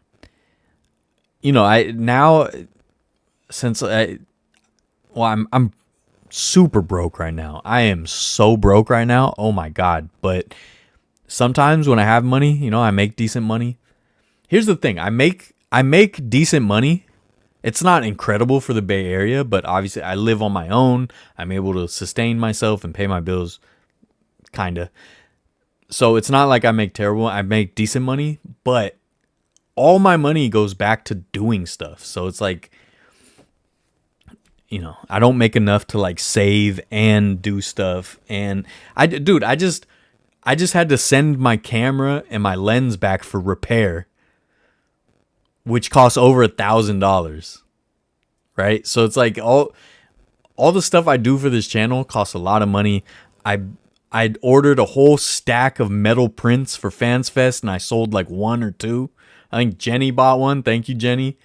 super broke right now. I am so broke right now. Oh my God. But sometimes when I have money, I make decent money. Here's the thing. I make decent money. It's not incredible for the Bay Area, but obviously I live on my own. I'm able to sustain myself and pay my bills, kind of. So it's not like I make terrible. I make decent money, but all my money goes back to doing stuff. So it's like, I don't make enough to like save and do stuff. And I just had to send my camera and my lens back for repair, which costs over $1,000. Right. So it's like all the stuff I do for this channel costs a lot of money. I'd ordered a whole stack of metal prints for Fans Fest and I sold like one or two. I think Jenny bought one. Thank you, Jenny.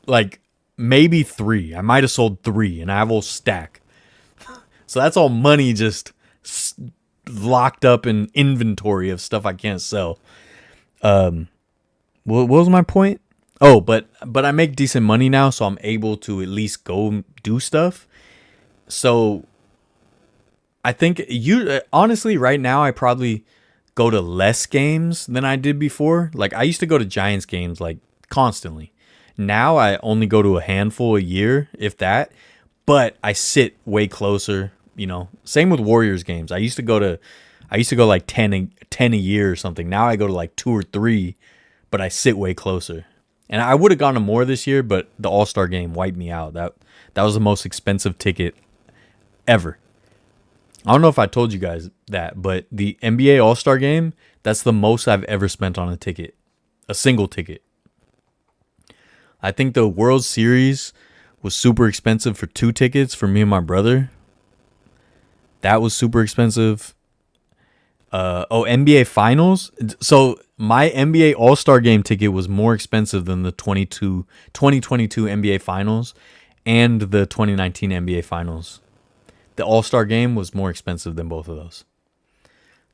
Like, maybe 3. I might have sold 3, and I have a whole stack. So that's all money just locked up in inventory of stuff I can't sell. What was my point? Oh, but I make decent money now, so I'm able to at least go do stuff. So I think honestly, right now, I probably go to less games than I did before. Like, I used to go to Giants games, like, constantly. Now I only go to a handful a year, if that, but I sit way closer, Same with Warriors games. I used to go like 10 a year or something. Now I go to like 2 or 3, but I sit way closer. And I would have gone to more this year, but the All-Star game wiped me out. That was the most expensive ticket ever. I don't know if I told you guys that, but the NBA All-Star game, that's the most I've ever spent on a ticket, a single ticket. I think the World Series was super expensive for 2 tickets for me and my brother. That was super expensive. NBA Finals. So my NBA All-Star Game ticket was more expensive than the 2022 NBA Finals and the 2019 NBA Finals. The All-Star Game was more expensive than both of those.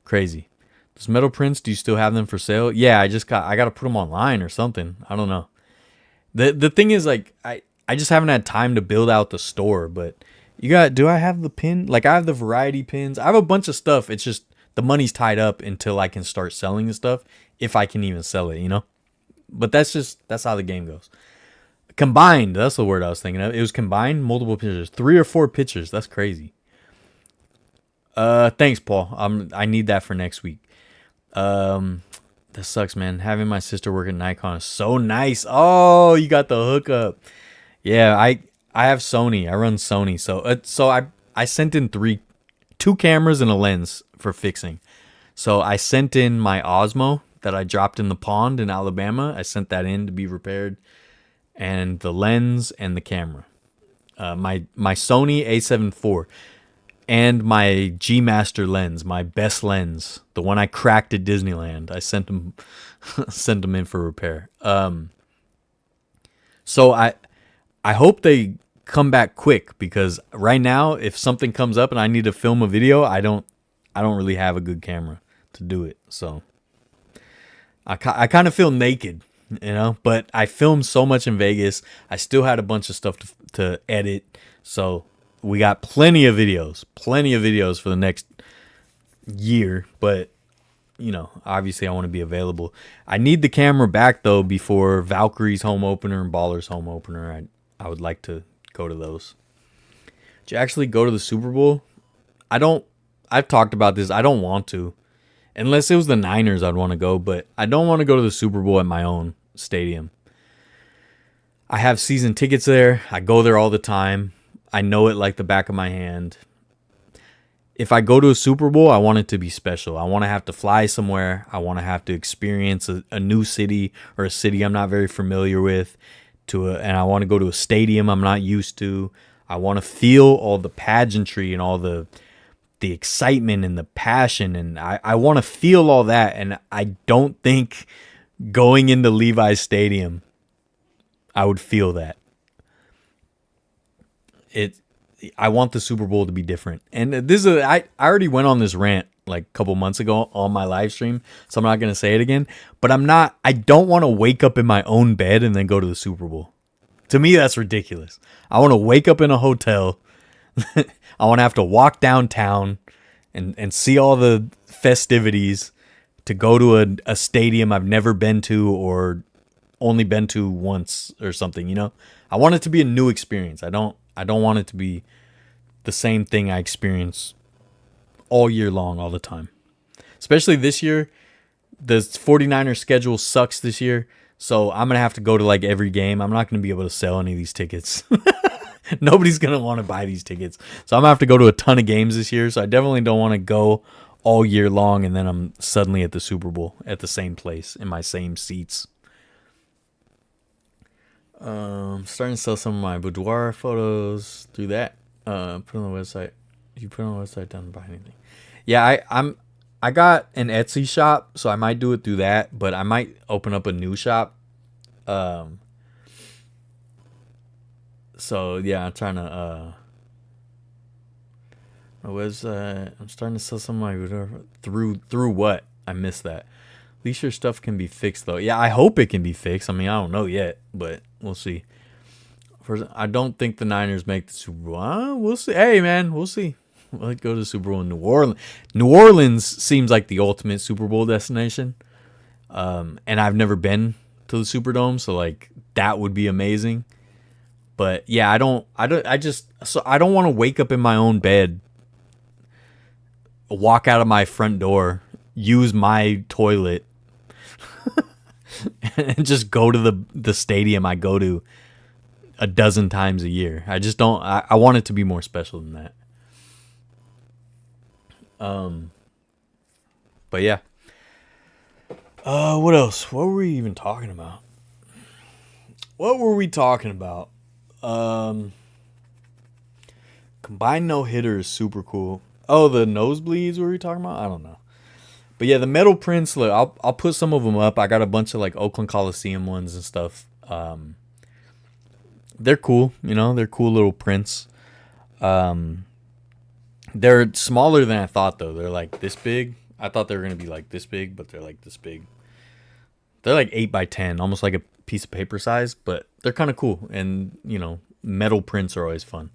Crazy. Those metal prints, do you still have them for sale? Yeah, I got to put them online or something. I don't know. The thing is, like, I just haven't had time to build out the store, but do I have the pin? Like, I have the variety pins. I have a bunch of stuff. It's just the money's tied up until I can start selling the stuff, if I can even sell it, But that's how the game goes. Combined, that's the word I was thinking of. It was combined, multiple pictures, 3 or 4 pictures. That's crazy. Thanks, Paul. I need that for next week. That sucks, man. Having my sister work at Nikon is so nice. Oh, you got the hookup. Yeah, I have Sony. I run Sony. So I sent in 2 cameras and a lens for fixing. So I sent in my Osmo that I dropped in the pond in Alabama. I sent that in to be repaired, and the lens and the camera. My Sony A7 IV. and my G Master lens, my best lens, the one I cracked at Disneyland. I sent them sent them in for repair. So I hope they come back quick, because right now, if something comes up and I need to film a video, I don't really have a good camera to do it. So I kind of feel naked, you know, but I filmed so much in Vegas. I still had a bunch of stuff to edit. So we got plenty of videos for the next year, but you know, obviously I want to be available. I need the camera back though before Valkyrie's home opener and Baller's home opener. I would like to go to those. Did you actually go to the Super Bowl? I've talked about this. I don't want to. Unless it was the Niners, I'd want to go, but I don't want to go to the Super Bowl at my own stadium. I have season tickets there. I go there all the time. I know it like the back of my hand. If I go to a Super Bowl, I want it to be special. I want to have to fly somewhere. I want to have to experience a new city, or a city I'm not very familiar with, and I want to go to a stadium I'm not used to. I want to feel all the pageantry and all the excitement and the passion, and I want to feel all that. And I don't think going into Levi's Stadium, I would feel that. I want the Super Bowl to be different. And I already went on this rant like a couple months ago on my live stream, so I'm not going to say it again. But I don't want to wake up in my own bed and then go to the Super Bowl. To me, that's ridiculous. I want to wake up in a hotel. I want to have to walk downtown and see all the festivities to go to a stadium I've never been to, or only been to once or something, you know? I want it to be a new experience. I don't want it to be the same thing I experience all year long, all the time. Especially this year. The 49ers schedule sucks this year, so I'm going to have to go to like every game. I'm not going to be able to sell any of these tickets. Nobody's going to want to buy these tickets. So I'm going to have to go to a ton of games this year, so I definitely don't want to go all year long and then I'm suddenly at the Super Bowl at the same place in my same seats. Starting to sell some of my boudoir photos through that. Put on the website. You put on the website, doesn't buy anything. Yeah, I got an Etsy shop, so I might do it through that, but I might open up a new shop. So yeah, I'm trying to my website. I'm starting to sell some of my boudoir through what? I missed that. At least your stuff can be fixed though. Yeah, I hope it can be fixed. I mean, I don't know yet, but we'll see. First, I don't think the Niners make the Super Bowl. We'll see. Hey, man, we'll see. We'll go to the Super Bowl in New Orleans. New Orleans seems like the ultimate Super Bowl destination. And I've never been to the Superdome, so like that would be amazing. But yeah, I don't want to wake up in my own bed, walk out of my front door, use my toilet, and just go to the stadium I go to a dozen times a year. I just don't. I want it to be more special than that. But yeah. What else? What were we even talking about? Combined no hitter is super cool. Oh, the nosebleeds were we talking about? I don't know. But yeah, the metal prints, look, I'll put some of them up. I got a bunch of like Oakland Coliseum ones and stuff. They're cool, you know, they're cool little prints. They're smaller than I thought though. They're like this big. I thought they were gonna be like this big, but they're like this big. They're like 8x10, almost like a piece of paper size, but they're kind of cool. And you know, metal prints are always fun.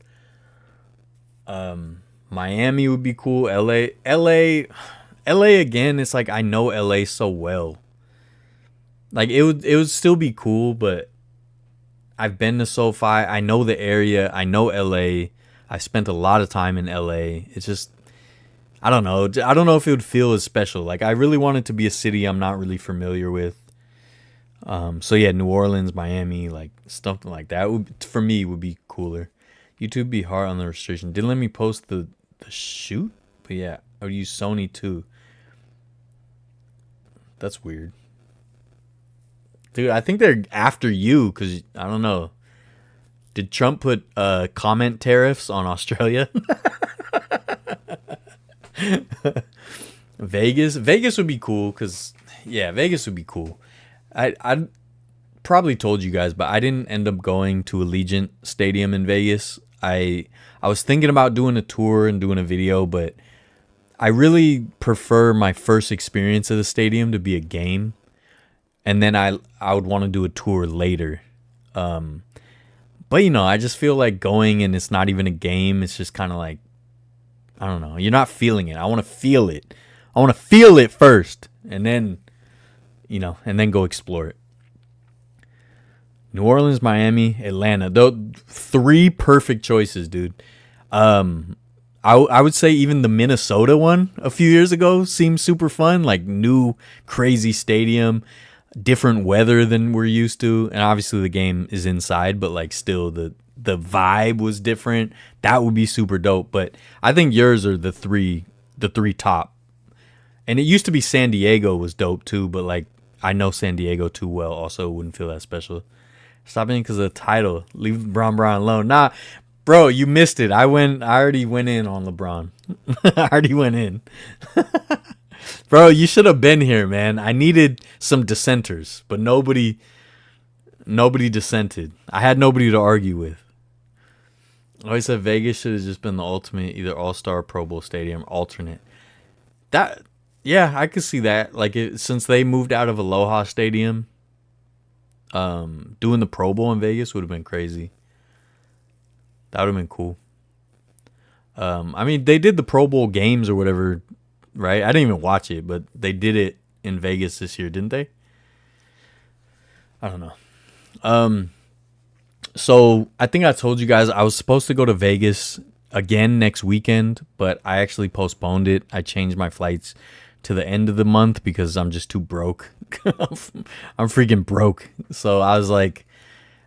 Miami would be cool. LA again. It's like I know LA so well. Like it would still be cool, but I've been to SoFi. I know the area. I know LA. I spent a lot of time in LA. It's just, I don't know. I don't know if it would feel as special. Like I really want it to be a city I'm not really familiar with. So yeah, New Orleans, Miami, like something like that would, for me, would be cooler. YouTube be hard on the restriction. Didn't let me post the shoot, but yeah, I would use Sony too. That's weird. Dude, I think they're after you because I don't know. Did Trump put comment tariffs on Australia? Vegas would be cool because, yeah, Vegas would be cool. I probably told you guys, but I didn't end up going to Allegiant Stadium in Vegas. I was thinking about doing a tour and doing a video, but I really prefer my first experience at the stadium to be a game, and then I would want to do a tour later. But I just feel like going and it's not even a game. It's just kind of like, I don't know. You're not feeling it. I want to feel it. I want to feel it first, and then go explore it. New Orleans, Miami, Atlanta. Those 3 perfect choices, dude. I would say even the Minnesota one a few years ago seemed super fun. Like, new crazy stadium, different weather than we're used to, and obviously the game is inside, but like still the vibe was different. That would be super dope. But I think yours are the three top. And it used to be San Diego was dope too, but like I know San Diego too well. Also, wouldn't feel that special. Stop it because of the title. Leave LeBron alone. Nah, bro, you missed it. I already went in on LeBron. I already went in. Bro, you should have been here, man. I needed some dissenters, but nobody dissented. I had nobody to argue with. I always said Vegas should have just been the ultimate, either All-Star or Pro Bowl stadium, alternate. Yeah, I could see that. Like, since they moved out of Aloha Stadium, doing the Pro Bowl in Vegas would have been crazy. That would have been cool. I mean, they did the Pro Bowl games or whatever, right? I didn't even watch it, but they did it in Vegas this year, didn't they? I don't know. So I think I told you guys I was supposed to go to Vegas again next weekend, but I actually postponed it. I changed my flights to the end of the month because I'm just too broke. I'm freaking broke. So I was like,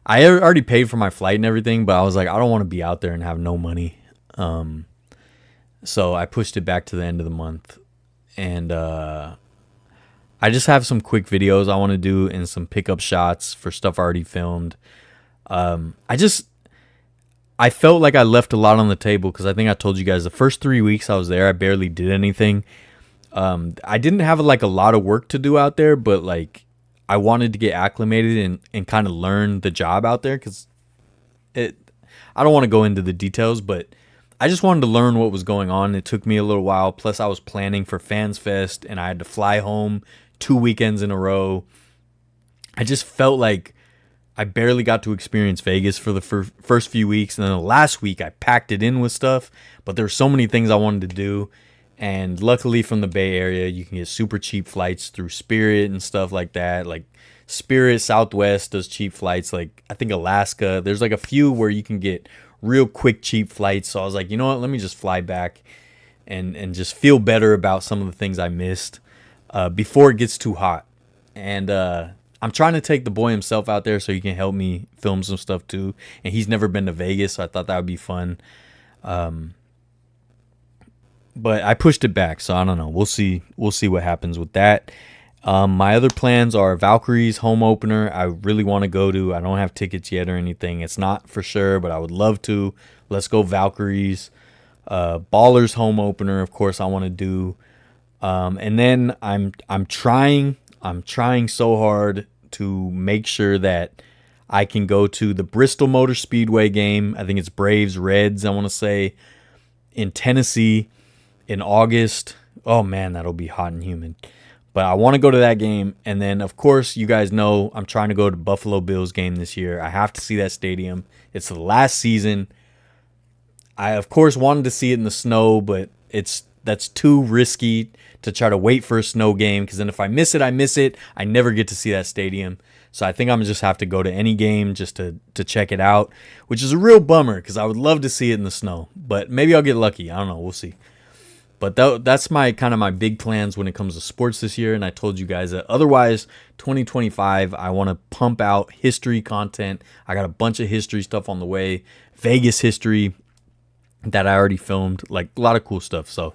I already paid for my flight and everything, but I was like, I don't want to be out there and have no money. So I pushed it back to the end of the month. And I just have some quick videos I want to do and some pickup shots for stuff I already filmed. I felt like I left a lot on the table because I think I told you guys the first 3 weeks I was there, I barely did anything. I didn't have like a lot of work to do out there, but like I wanted to get acclimated and kind of learn the job out there because I don't want to go into the details, but I just wanted to learn what was going on. It took me a little while. Plus I was planning for Fans Fest and I had to fly home 2 weekends in a row. I just felt like I barely got to experience Vegas for the first few weeks. And then the last week I packed it in with stuff, but there were so many things I wanted to do. And luckily from the Bay Area, you can get super cheap flights through Spirit and stuff like that. Like Spirit, Southwest does cheap flights. Like I think Alaska, there's like a few where you can get real quick, cheap flights. So I was like, you know what, let me just fly back and just feel better about some of the things I missed before it gets too hot. And I'm trying to take the boy himself out there so he can help me film some stuff too. And he's never been to Vegas, so I thought that would be fun. But I pushed it back, so I don't know. We'll see what happens with that. My other plans are Valkyrie's home opener. I really want to go to. I don't have tickets yet or anything. It's not for sure, but I would love to. Let's go Valkyries. Ballers home opener, of course, I want to do. And then I'm trying so hard to make sure that I can go to the Bristol Motor Speedway game. I think it's Braves Reds, I want to say, in Tennessee in August. Oh man, that'll be hot and humid. But I want to go to that game. And then, of course, you guys know I'm trying to go to Buffalo Bills game this year. I have to see that stadium. It's the last season. I, of course, wanted to see it in the snow, but that's too risky to try to wait for a snow game, because then if I miss it, I miss it. I never get to see that stadium. So I think I'm just have to go to any game just to check it out, which is a real bummer because I would love to see it in the snow. But maybe I'll get lucky. I don't know. We'll see. But that's my big plans when it comes to sports this year. And I told you guys that otherwise, 2025, I want to pump out history content. I got a bunch of history stuff on the way. Vegas history that I already filmed. Like a lot of cool stuff. So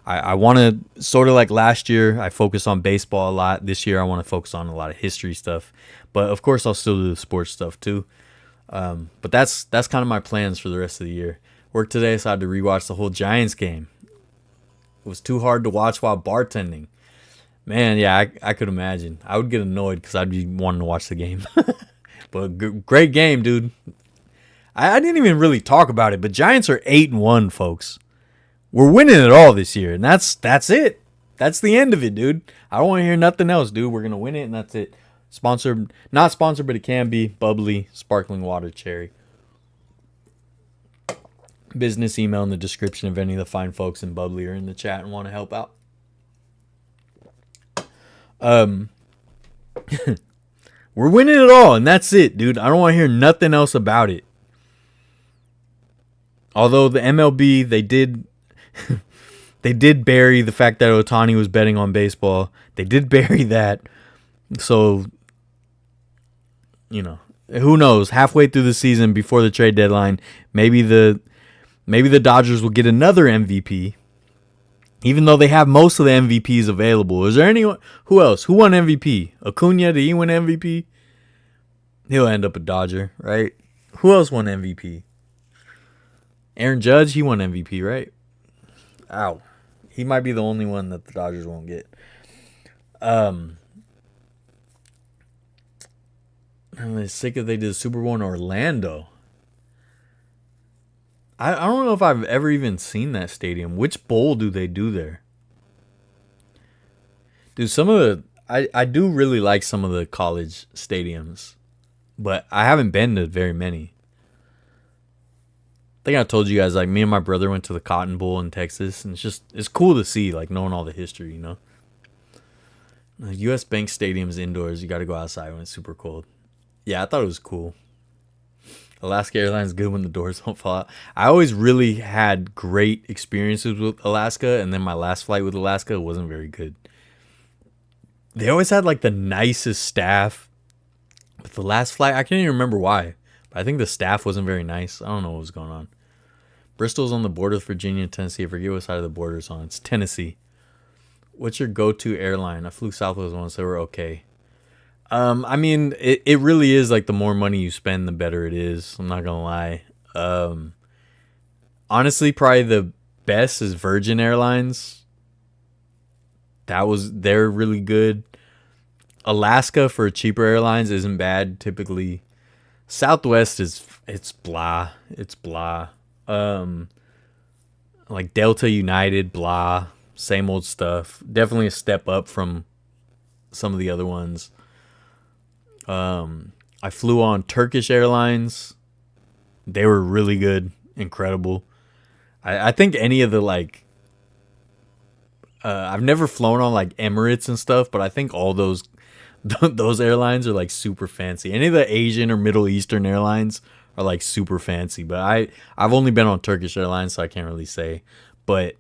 I want to, sort of like last year, I focused on baseball a lot. This year, I want to focus on a lot of history stuff. But of course, I'll still do the sports stuff too. But that's kind of my plans for the rest of the year. Work today, so I had to rewatch the whole Giants game. It was too hard to watch while bartending. Man, yeah, I could imagine. I would get annoyed because I'd be wanting to watch the game. But great game, dude. I didn't even really talk about it, but Giants are 8-1, folks. We're winning it all this year, and that's it. That's the end of it, dude. I don't want to hear nothing else, dude. We're gonna win it, and that's it. Sponsored, not sponsored, but it can be. Bubbly, sparkling water, cherry. Business email in the description if any of the fine folks in Bubbly are in the chat and want to help out. We're winning it all, and that's it, dude. I don't want to hear nothing else about it. Although the MLB, they did bury the fact that Ohtani was betting on baseball. They did bury that. So, who knows? Halfway through the season, before the trade deadline, maybe the Dodgers will get another MVP. Even though they have most of the MVPs available. Is there anyone? Who else? Who won MVP? Acuna, did he win MVP? He'll end up a Dodger, right? Who else won MVP? Aaron Judge, he won MVP, right? Ow. He might be the only one that the Dodgers won't get. I'm sick if they did the Super Bowl in Orlando. I don't know if I've ever even seen that stadium. Which bowl do they do there? Dude, I do really like some of the college stadiums, but I haven't been to very many. I think I told you guys, like, me and my brother went to the Cotton Bowl in Texas, and it's cool to see, like, knowing all the history, The U.S. Bank Stadium's indoors. You got to go outside when it's super cold. Yeah, I thought it was cool. Alaska Airlines good when the doors don't fall out. I always really had great experiences with Alaska, and then my last flight with Alaska wasn't very good. They always had, like, the nicest staff. But the last flight, I can't even remember why. But I think the staff wasn't very nice. I don't know what was going on. Bristol's on the border with Virginia and Tennessee. I forget what side of the border it's on. It's Tennessee. What's your go-to airline? I flew Southwest once. They were okay. I mean, it really is like the more money you spend, the better it is. I'm not going to lie. Honestly, probably the best is Virgin Airlines. They're really good. Alaska for cheaper airlines isn't bad typically. Southwest it's blah. It's blah. Like Delta, United, blah. Same old stuff. Definitely a step up from some of the other ones. I flew on Turkish Airlines. They were really good, incredible. I think any of the I've never flown on like Emirates and stuff, but I think all those airlines are like super fancy. Any of the Asian or Middle Eastern airlines are like super fancy, but I've only been on Turkish Airlines, so I can't really say. But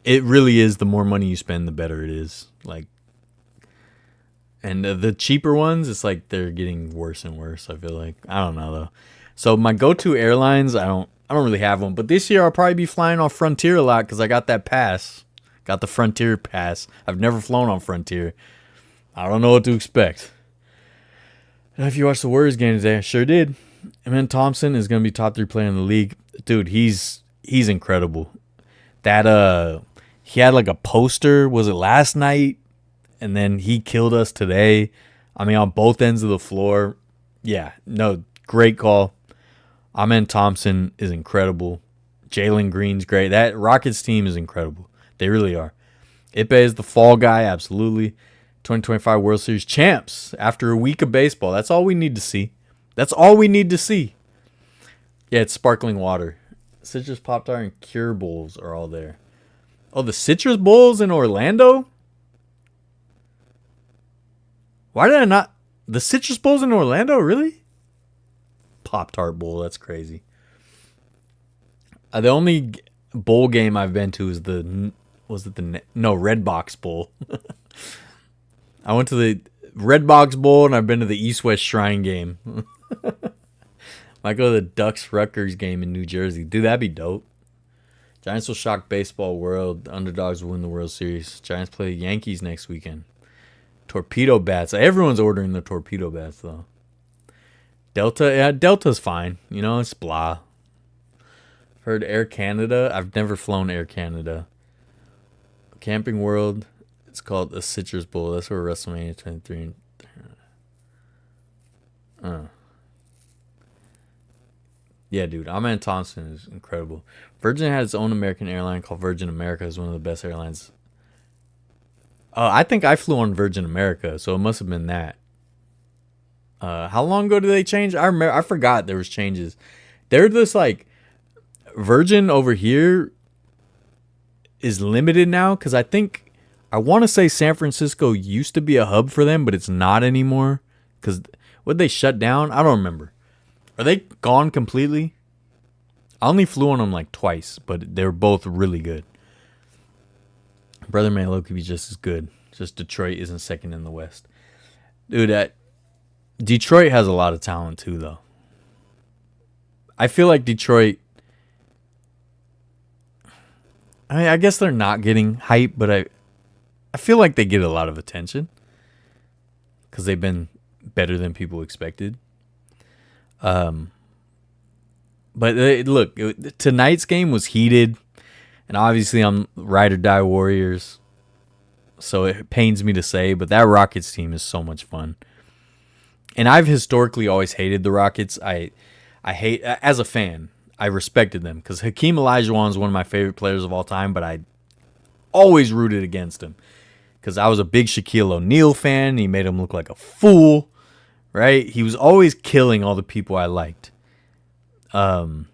it really is the more money you spend, the better it is. Like. And the cheaper ones, it's like they're getting worse and worse, I feel like. I don't know, though. So my go-to airlines, I don't really have one. But this year, I'll probably be flying on Frontier a lot because I got that pass. Got the Frontier pass. I've never flown on Frontier. I don't know what to expect. And if you watched the Warriors game today, I sure did. Amen Thompson is going to be top 3 player in the league. Dude, he's incredible. That, he had like a poster, was it last night? And then he killed us today. I mean, on both ends of the floor. Yeah, no, great call. Amen Thompson is incredible. Jalen Green's great. That Rockets team is incredible. They really are. Ipe is the fall guy, absolutely. 2025 World Series champs after a week of baseball. That's all we need to see. That's all we need to see. Yeah, it's sparkling water. Citrus Pop-Tart and Cure Bowls are all there. Oh, the Citrus Bowls in Orlando? Why did I not... The Citrus Bowls in Orlando? Really? Pop-Tart Bowl. That's crazy. The only bowl game I've been to is the... Was it the... No, Red Box Bowl. I went to the Red Box Bowl and I've been to the East-West Shrine game. Might go to the Ducks-Rutgers game in New Jersey. Dude, that'd be dope. Giants will shock baseball world. The underdogs will win the World Series. Giants play the Yankees next weekend. Torpedo bats. Everyone's ordering the torpedo bats, though. Delta, yeah, Delta's fine. You know, it's blah. heard Air Canada. I've never flown Air Canada. Camping World. It's called the Citrus Bowl. That's where WrestleMania 23. Yeah, dude. Ahmed Thompson is incredible. Virgin had its own American airline called Virgin America. It's one of the best airlines. I think I flew on Virgin America, so it must have been that. How long ago did they change? I forgot there was changes. They're just like Virgin over here is limited now because I want to say San Francisco used to be a hub for them, but it's not anymore. Because would they shut down? I don't remember. Are they gone completely? I only flew on them like twice, but they were both really good. Brother Malo could be just as good. Just Detroit isn't second in the West. Dude, Detroit has a lot of talent too, though. I feel like Detroit... I guess they're not getting hype, but I feel like they get a lot of attention. Because they've been better than people expected. But look, tonight's game was heated. And obviously I'm ride or die Warriors. So it pains me to say, but that Rockets team is so much fun. And I've historically always hated the Rockets. I hate, as a fan, I respected them. Because Hakeem Olajuwon is one of my favorite players of all time, but I always rooted against him. Because I was a big Shaquille O'Neal fan. He made him look like a fool. Right? He was always killing all the people I liked. And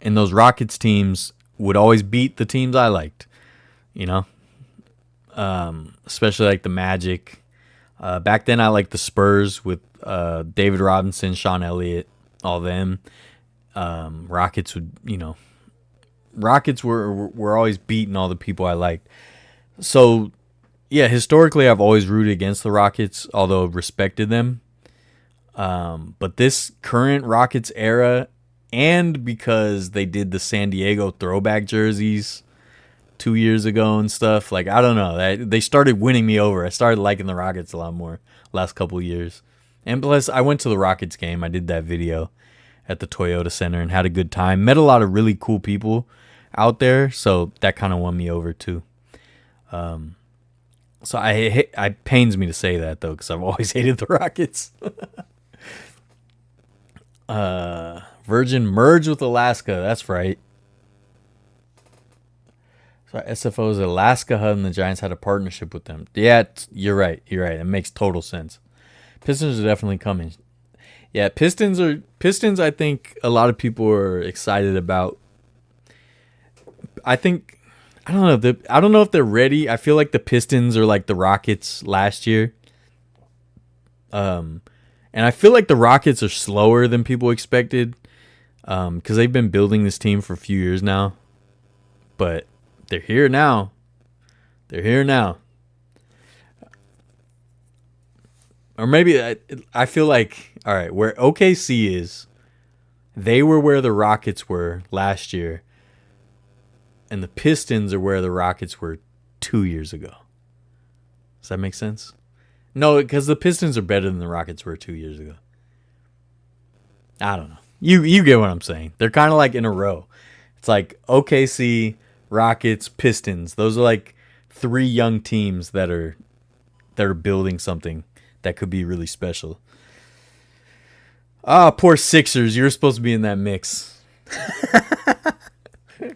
those Rockets teams would always beat the teams I liked. You know? Especially like the Magic. Back then I liked the Spurs with David Robinson, Sean Elliott, all them. Rockets would, Rockets were always beating all the people I liked. So, yeah, historically I've always rooted against the Rockets, although respected them. But this current Rockets era, and because they did the San Diego throwback jerseys 2 years ago and stuff, like, I don't know, they started winning me over. I started liking the Rockets a lot more last couple of years. And plus, I went to the Rockets game. I did that video at the Toyota Center and had a good time. Met a lot of really cool people out there, so that kind of won me over too. So it pains me to say that, though, because I've always hated the Rockets. Virgin merged with Alaska. That's right. So SFO is Alaska Hub, and the Giants had a partnership with them. Yeah, you're right. It makes total sense. Pistons are definitely coming. Yeah, Pistons. I think a lot of people are excited about. I don't know if they're ready. I feel like the Pistons are like the Rockets last year. And I feel like the Rockets are slower than people expected. Because they've been building this team for a few years now. But they're here now. Or maybe I feel like, all right, where OKC is, they were where the Rockets were last year. And the Pistons are where the Rockets were 2 years ago. Does that make sense? No, because the Pistons are better than the Rockets were 2 years ago. I don't know. You get what I'm saying. They're kind of like in a row. It's like OKC, Rockets, Pistons. Those are like three young teams that are building something that could be really special. Ah, poor Sixers. You're supposed to be in that mix.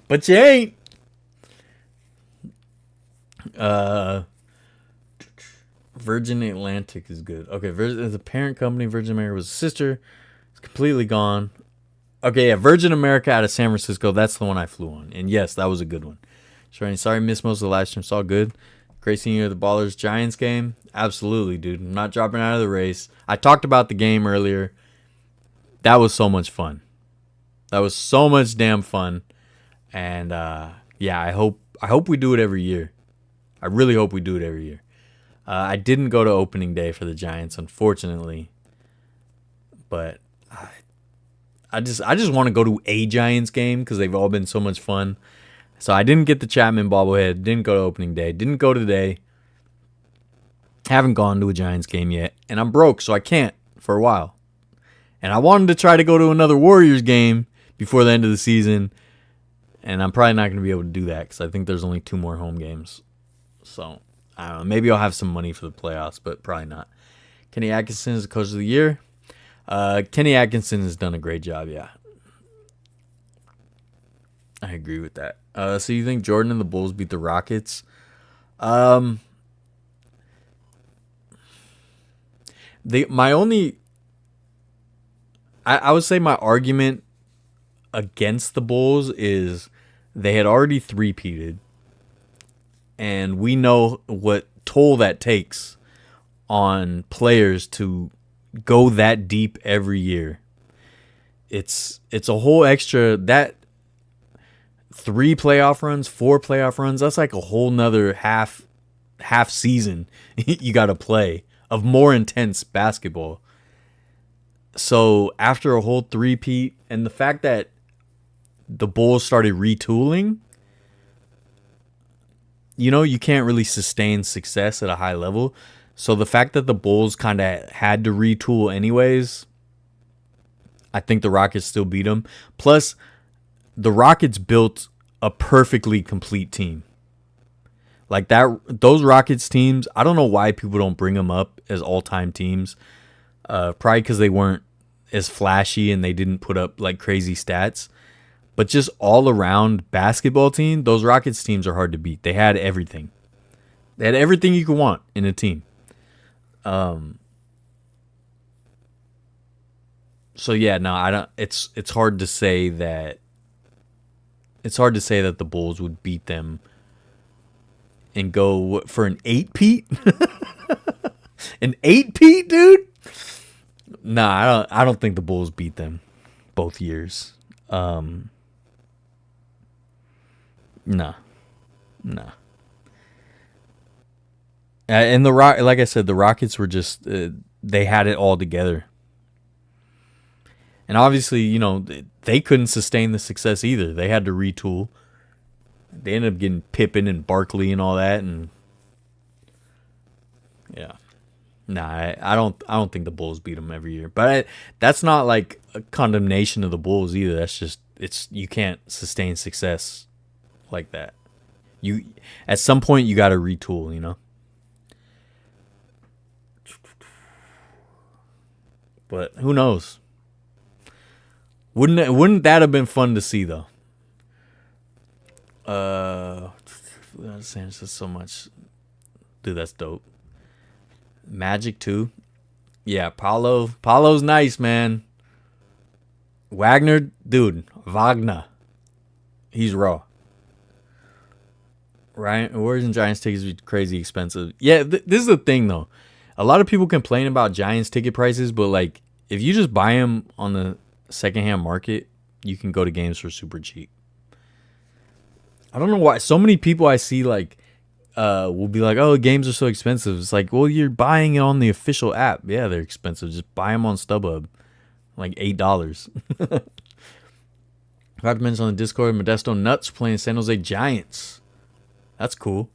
But you ain't. Virgin Atlantic is good. Okay, the parent company, Virgin America, was a sister. It's completely gone. Okay, yeah, Virgin America out of San Francisco. That's the one I flew on. And yes, that was a good one. Sorry, missed most of the live stream. It's all good. Great seeing you at the Ballers Giants game. Absolutely, dude. I'm not dropping out of the race. I talked about the game earlier. That was so much fun. That was so much damn fun. And yeah, I hope we do it every year. I really hope we do it every year. I didn't go to opening day for the Giants, unfortunately. But I just want to go to a Giants game because they've all been so much fun. So I didn't get the Chapman bobblehead. Didn't go to opening day. Didn't go today. Haven't gone to a Giants game yet. And I'm broke, so I can't for a while. And I wanted to try to go to another Warriors game before the end of the season. And I'm probably not going to be able to do that because I think there's only 2 more home games. So, I don't know. Maybe I'll have some money for the playoffs, but probably not. Kenny Atkinson is the coach of the year. Kenny Atkinson has done a great job, yeah. I agree with that. So you think Jordan and the Bulls beat the Rockets? I would say my argument against the Bulls is they had already three-peated, and we know what toll that takes on players to go that deep every year. It's a whole extra, that 3 playoff runs, 4 playoff runs, that's like a whole nother half season you got to play of more intense basketball. So after a whole three-peat, and the fact that the Bulls started retooling, you can't really sustain success at a high level. So the fact that the Bulls kind of had to retool anyways, I think the Rockets still beat them. Plus, the Rockets built a perfectly complete team. Like those Rockets teams, I don't know why people don't bring them up as all-time teams. Probably because they weren't as flashy and they didn't put up like crazy stats. But just all around basketball team, those Rockets teams are hard to beat. They had everything. They had everything you could want in a team. So yeah, no, I don't. It's hard to say that. It's hard to say that the Bulls would beat them and go for an 8-peat. An 8-peat, dude. Nah, I don't think the Bulls beat them both years. Nah. And like I said, the Rockets were just they had it all together. And obviously, they couldn't sustain the success either. They had to retool. They ended up getting Pippen and Barkley and all that, and yeah. Nah, I don't think the Bulls beat them every year. But that's not like a condemnation of the Bulls either. That's just you can't sustain success like that. You at some point you got to retool, But who knows? Wouldn't that have been fun to see though? Saying so much, dude. That's dope. Magic too. Yeah, Paulo's nice, man. Wagner, he's raw. Right? Warriors and Giants tickets be crazy expensive. Yeah, this is the thing though. A lot of people complain about Giants ticket prices, but like if you just buy them on the secondhand market, you can go to games for super cheap. I don't know why so many people I see like will be like, oh, games are so expensive. It's like, well, you're buying it on the official app. Yeah, they're expensive. Just buy them on StubHub. Like $8. Forgot to mention on the Discord, Modesto Nuts playing San Jose Giants. That's cool.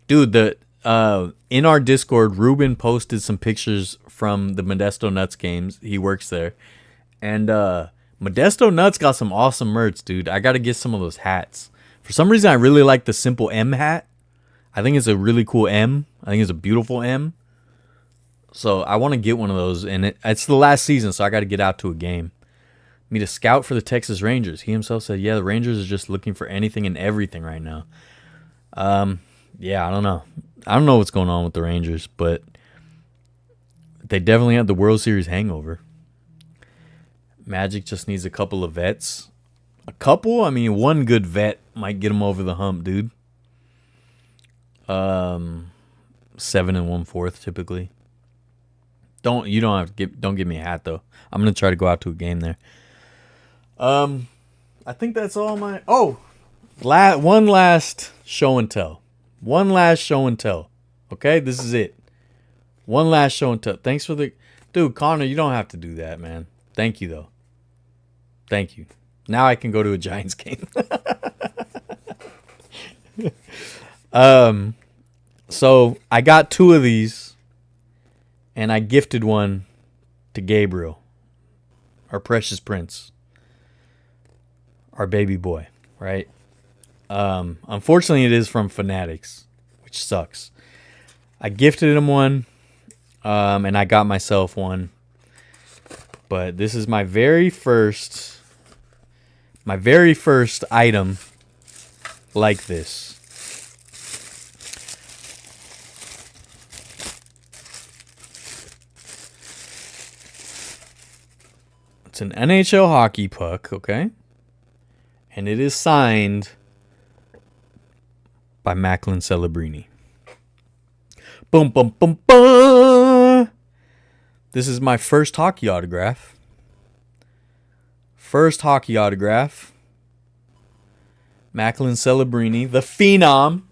Dude, in our Discord, Ruben posted some pictures from the Modesto Nuts games. He works there. And Modesto Nuts got some awesome merch, dude. I got to get some of those hats. For some reason, I really like the simple M hat. I think it's a really cool M. I think it's a beautiful M. So I want to get one of those. And it's the last season, so I got to get out to a game. Meet a scout for the Texas Rangers. He himself said, yeah, the Rangers are just looking for anything and everything right now. Yeah, I don't know. I don't know what's going on with the Rangers, but they definitely had the World Series hangover. Magic just needs a couple of vets. A couple? I mean, one good vet might get them over the hump, dude. 7 1/4 typically. Don't give me a hat though. I'm gonna try to go out to a game there. I think that's all my. One last show and tell. Okay, this is it. One last show and tell. Thanks for the dude, Connor. You don't have to do that, man. Thank you though. Thank you. Now I can go to a Giants game. So I got 2 of these, and I gifted one to Gabriel, our precious prince. our baby boy, right? Unfortunately, it is from Fanatics, which sucks. I gifted him one, and I got myself one. But this is my very first item like this. It's an NHL hockey puck, okay? And it is signed by Macklin Celebrini. Boom, boom, boom, boom. This is my first hockey autograph. Macklin Celebrini, the Phenom.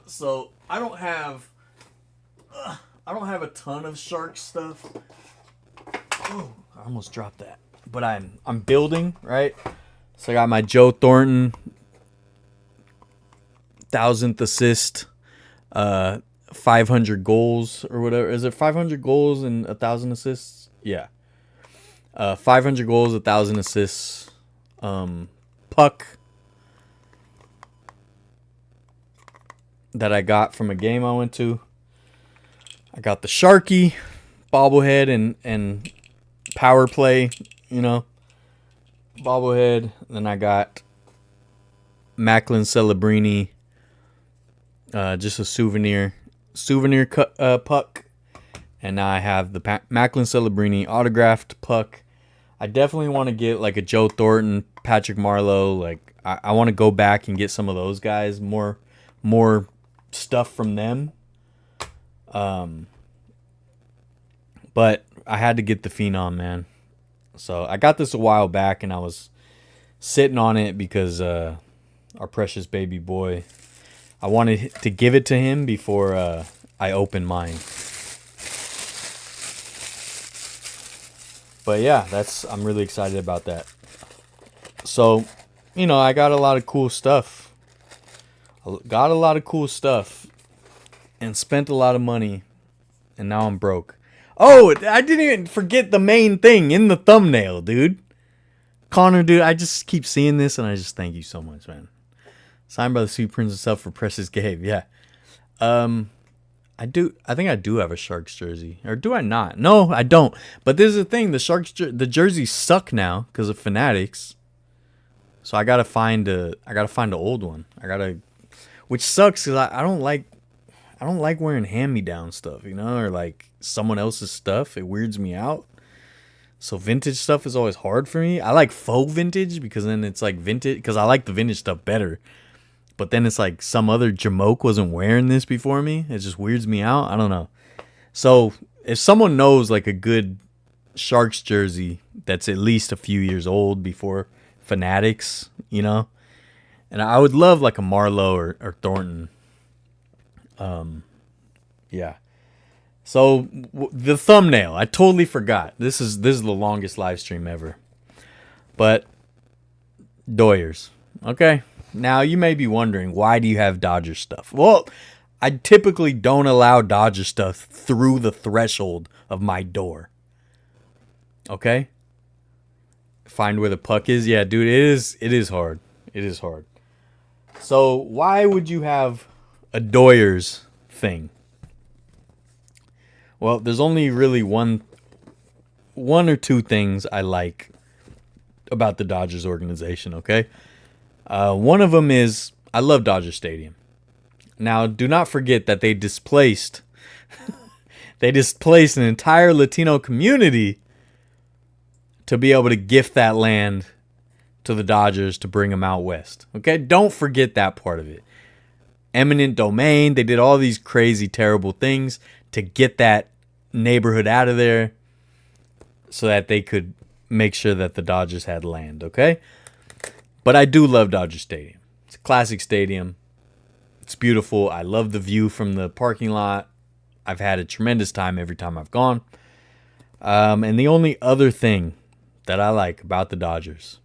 So I don't have a ton of Shark stuff. Oh, I almost dropped that. But I'm building, right? So I got my Joe Thornton 1000th assist, 500 goals or whatever. Is it 500 goals and 1,000 assists? Yeah. 500 goals, 1,000 assists. Puck that I got from a game I went to. I got the Sharky bobblehead and power play, bobblehead. Then I got Macklin Celebrini, just a souvenir puck. And now I have the Macklin Celebrini autographed puck. I definitely want to get like a Joe Thornton, Patrick Marleau. Like I want to go back and get some of those guys, more stuff from them. But I had to get the Phenom, man. So I got this a while back, and I was sitting on it because our precious baby boy, I wanted to give it to him before I open mine. But yeah, I'm really excited about that. So, I got a lot of cool stuff. And spent a lot of money. And now I'm broke. Oh, I didn't even forget the main thing in the thumbnail, dude. Connor, dude, I just keep seeing this and I just thank you so much, man. Signed by the Sweet Prince himself for Precious Gabe. Yeah. I think I do have a Sharks jersey. Or do I not? No, I don't. But this is the thing. The jerseys suck now because of Fanatics. So I gotta find an old one. Which sucks because I don't like wearing hand-me-down stuff, or like someone else's stuff. It weirds me out. So vintage stuff is always hard for me. I like faux vintage because then it's like vintage, because I like the vintage stuff better. But then it's like some other Jamoke wasn't wearing this before me. It just weirds me out. I don't know. So if someone knows like a good Sharks jersey that's at least a few years old before Fanatics, and I would love like a Marleau or Thornton. Yeah. So the thumbnail, I totally forgot. This is the longest live stream ever. But Doyers, okay. Now you may be wondering, why do you have Dodger stuff? Well, I typically don't allow Dodger stuff through the threshold of my door. Okay. Find where the puck is. Yeah, dude, it is hard. It is hard. So why would you have a Doyers thing? Well, there's only really one or two things I like about the Dodgers organization, okay? One of them is I love Dodger Stadium. Now, do not forget that they displaced an entire Latino community to be able to gift that land to the Dodgers to bring them out west. Okay? Don't forget that part of it. Eminent domain. They did all these crazy, terrible things to get that neighborhood out of there so that they could make sure that the Dodgers had land, okay? But I do love Dodger Stadium. It's a classic stadium. It's beautiful. I love the view from the parking lot. I've had a tremendous time every time I've gone. And the only other thing that I like about the Dodgers,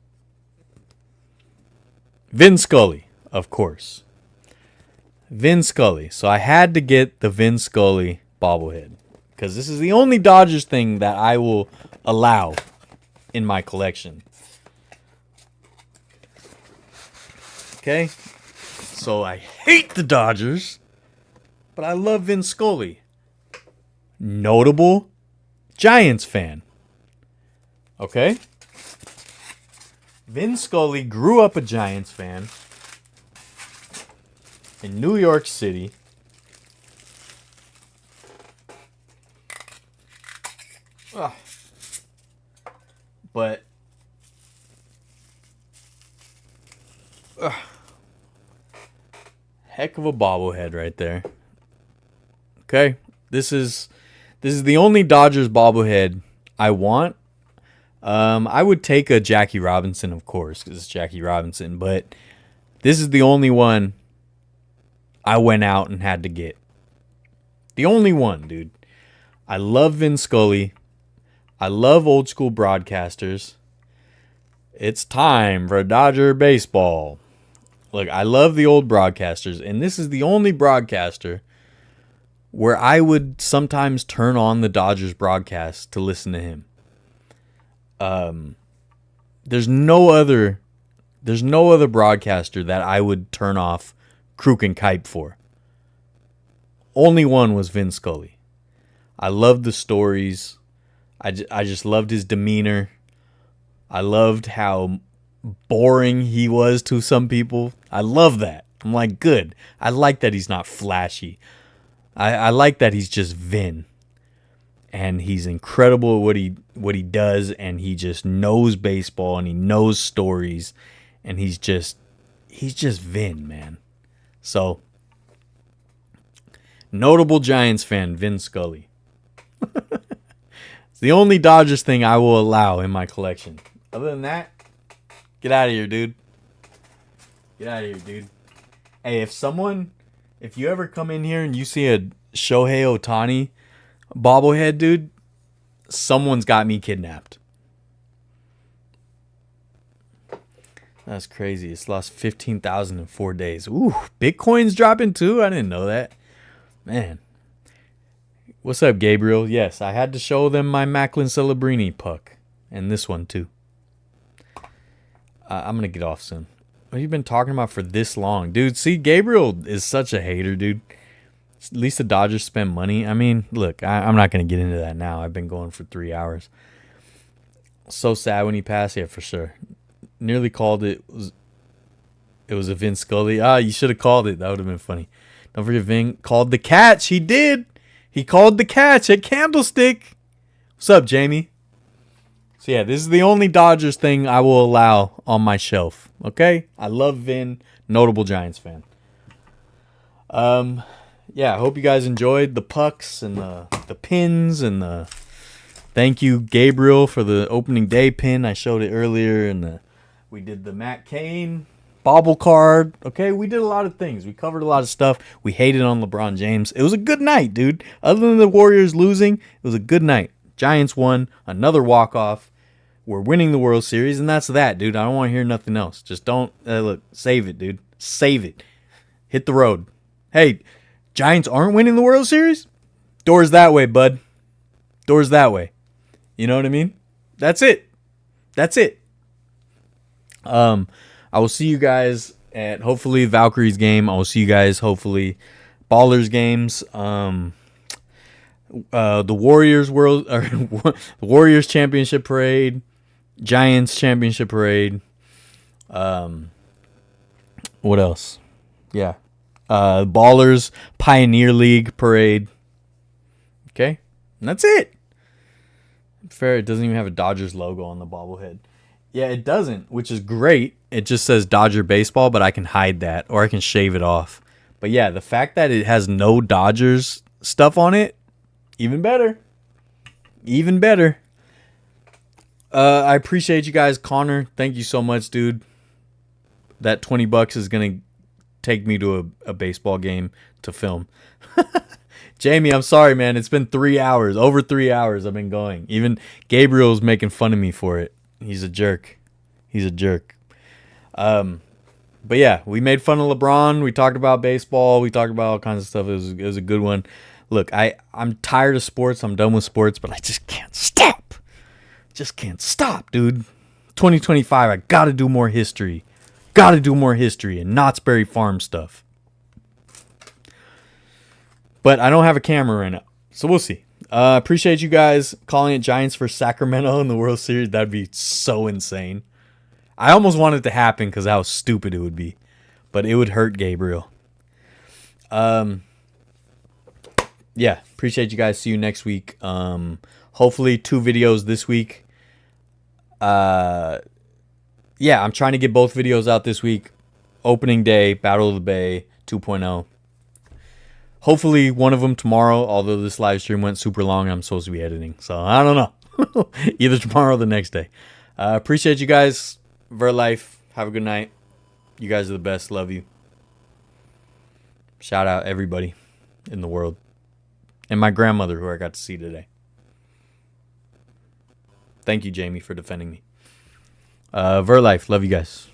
Vin Scully, of course. Vin Scully. So I had to get the Vin Scully bobblehead because this is the only Dodgers thing that I will allow in my collection. Okay? So I hate the Dodgers, but I love Vin Scully. Notable Giants fan. Okay? Vin Scully grew up a Giants fan in New York City. Ugh. But heck of a bobblehead right there. Okay? This is the only Dodgers bobblehead I want. I would take a Jackie Robinson, of course, because it's Jackie Robinson, but this is the only one I went out and had to get. The only one, dude. I love Vin Scully. I love old school broadcasters. It's time for Dodger baseball. Look, I love the old broadcasters, and this is the only broadcaster where I would sometimes turn on the Dodgers broadcast to listen to him. There's no other broadcaster that I would turn off Kruk and Kipe for. Only one was Vin Scully. I loved the stories. I just loved his demeanor. I loved how boring he was to some people. I love that. I'm like, good. I like that he's not flashy. I like that he's just Vin. And he's incredible at what he does, and he just knows baseball, and he knows stories, and he's just Vin, man. So, notable Giants fan, Vin Scully. It's the only Dodgers thing I will allow in my collection. Other than that, get out of here, dude. Get out of here, dude. Hey, if you ever come in here and you see a Shohei Ohtani bobblehead, dude, someone's got me kidnapped. That's crazy. It's lost 15,000 in 4 days. Ooh, Bitcoin's dropping too? I didn't know that. Man. What's up, Gabriel? Yes, I had to show them my Macklin Celebrini puck. And this one too. I'm going to get off soon. What have you been talking about for this long? Dude, see, Gabriel is such a hater, dude. At least the Dodgers spend money. I mean, look, I'm not going to get into that now. I've been going for 3 hours. So sad when he passed. Yeah, for sure. Nearly called it. It was a Vin Scully. You should have called it. That would have been funny. Don't forget, Vin called the catch. He did. He called the catch at Candlestick. What's up, Jamie? So, yeah, this is the only Dodgers thing I will allow on my shelf. Okay? I love Vin. Notable Giants fan. Yeah, I hope you guys enjoyed the pucks and the pins and the thank you, Gabriel, for the opening day pin. I showed it earlier, and we did the Matt Cain bobble card. Okay, we did a lot of things. We covered a lot of stuff. We hated on LeBron James. It was a good night, dude. Other than the Warriors losing, it was a good night. Giants won, another walk-off. We're winning the World Series, and that's that, dude. I don't want to hear nothing else. Just don't, look, save it, dude. Save it. Hit the road. Hey, Giants aren't winning the World Series? Doors that way, bud. Doors that way. You know what I mean? That's it. That's it. I will see you guys at hopefully Valkyrie's game. I will see you guys hopefully Ballers games. The Warriors the Warriors championship parade, Giants championship parade. What else? Yeah. Ballers Pioneer League parade. Okay? And that's it. Fair, it doesn't even have a Dodgers logo on the bobblehead. Yeah, it doesn't, which is great. It just says Dodger baseball, but I can hide that or I can shave it off. But yeah, the fact that it has no Dodgers stuff on it, even better. Even better. I appreciate you guys. Connor, thank you so much, dude. That $20 is going to take me to a baseball game to film. Jamie, I'm sorry, man. It's been 3 hours. Over 3 hours I've been going. Even Gabriel's making fun of me for it. He's a jerk. He's a jerk. But yeah, we made fun of LeBron. We talked about baseball. We talked about all kinds of stuff. It was a good one. Look, I'm tired of sports. I'm done with sports, but I just can't stop. Just can't stop, dude. 2025, I got to do more history. Got to do more history and Knott's Berry Farm stuff. But I don't have a camera right now, so we'll see. Appreciate you guys calling it Giants for Sacramento in the World Series. That'd be so insane. I almost want it to happen because how stupid it would be. But it would hurt Gabriel. Yeah, appreciate you guys. See you next week. Hopefully 2 videos this week. Yeah, I'm trying to get both videos out this week. Opening day, Battle of the Bay 2.0. Hopefully one of them tomorrow, although this live stream went super long. I'm supposed to be editing, so I don't know. Either tomorrow or the next day. Appreciate you guys. Vertlife, have a good night. You guys are the best. Love you. Shout out everybody in the world. And my grandmother, who I got to see today. Thank you, Jamie, for defending me. Vertlife, love you guys.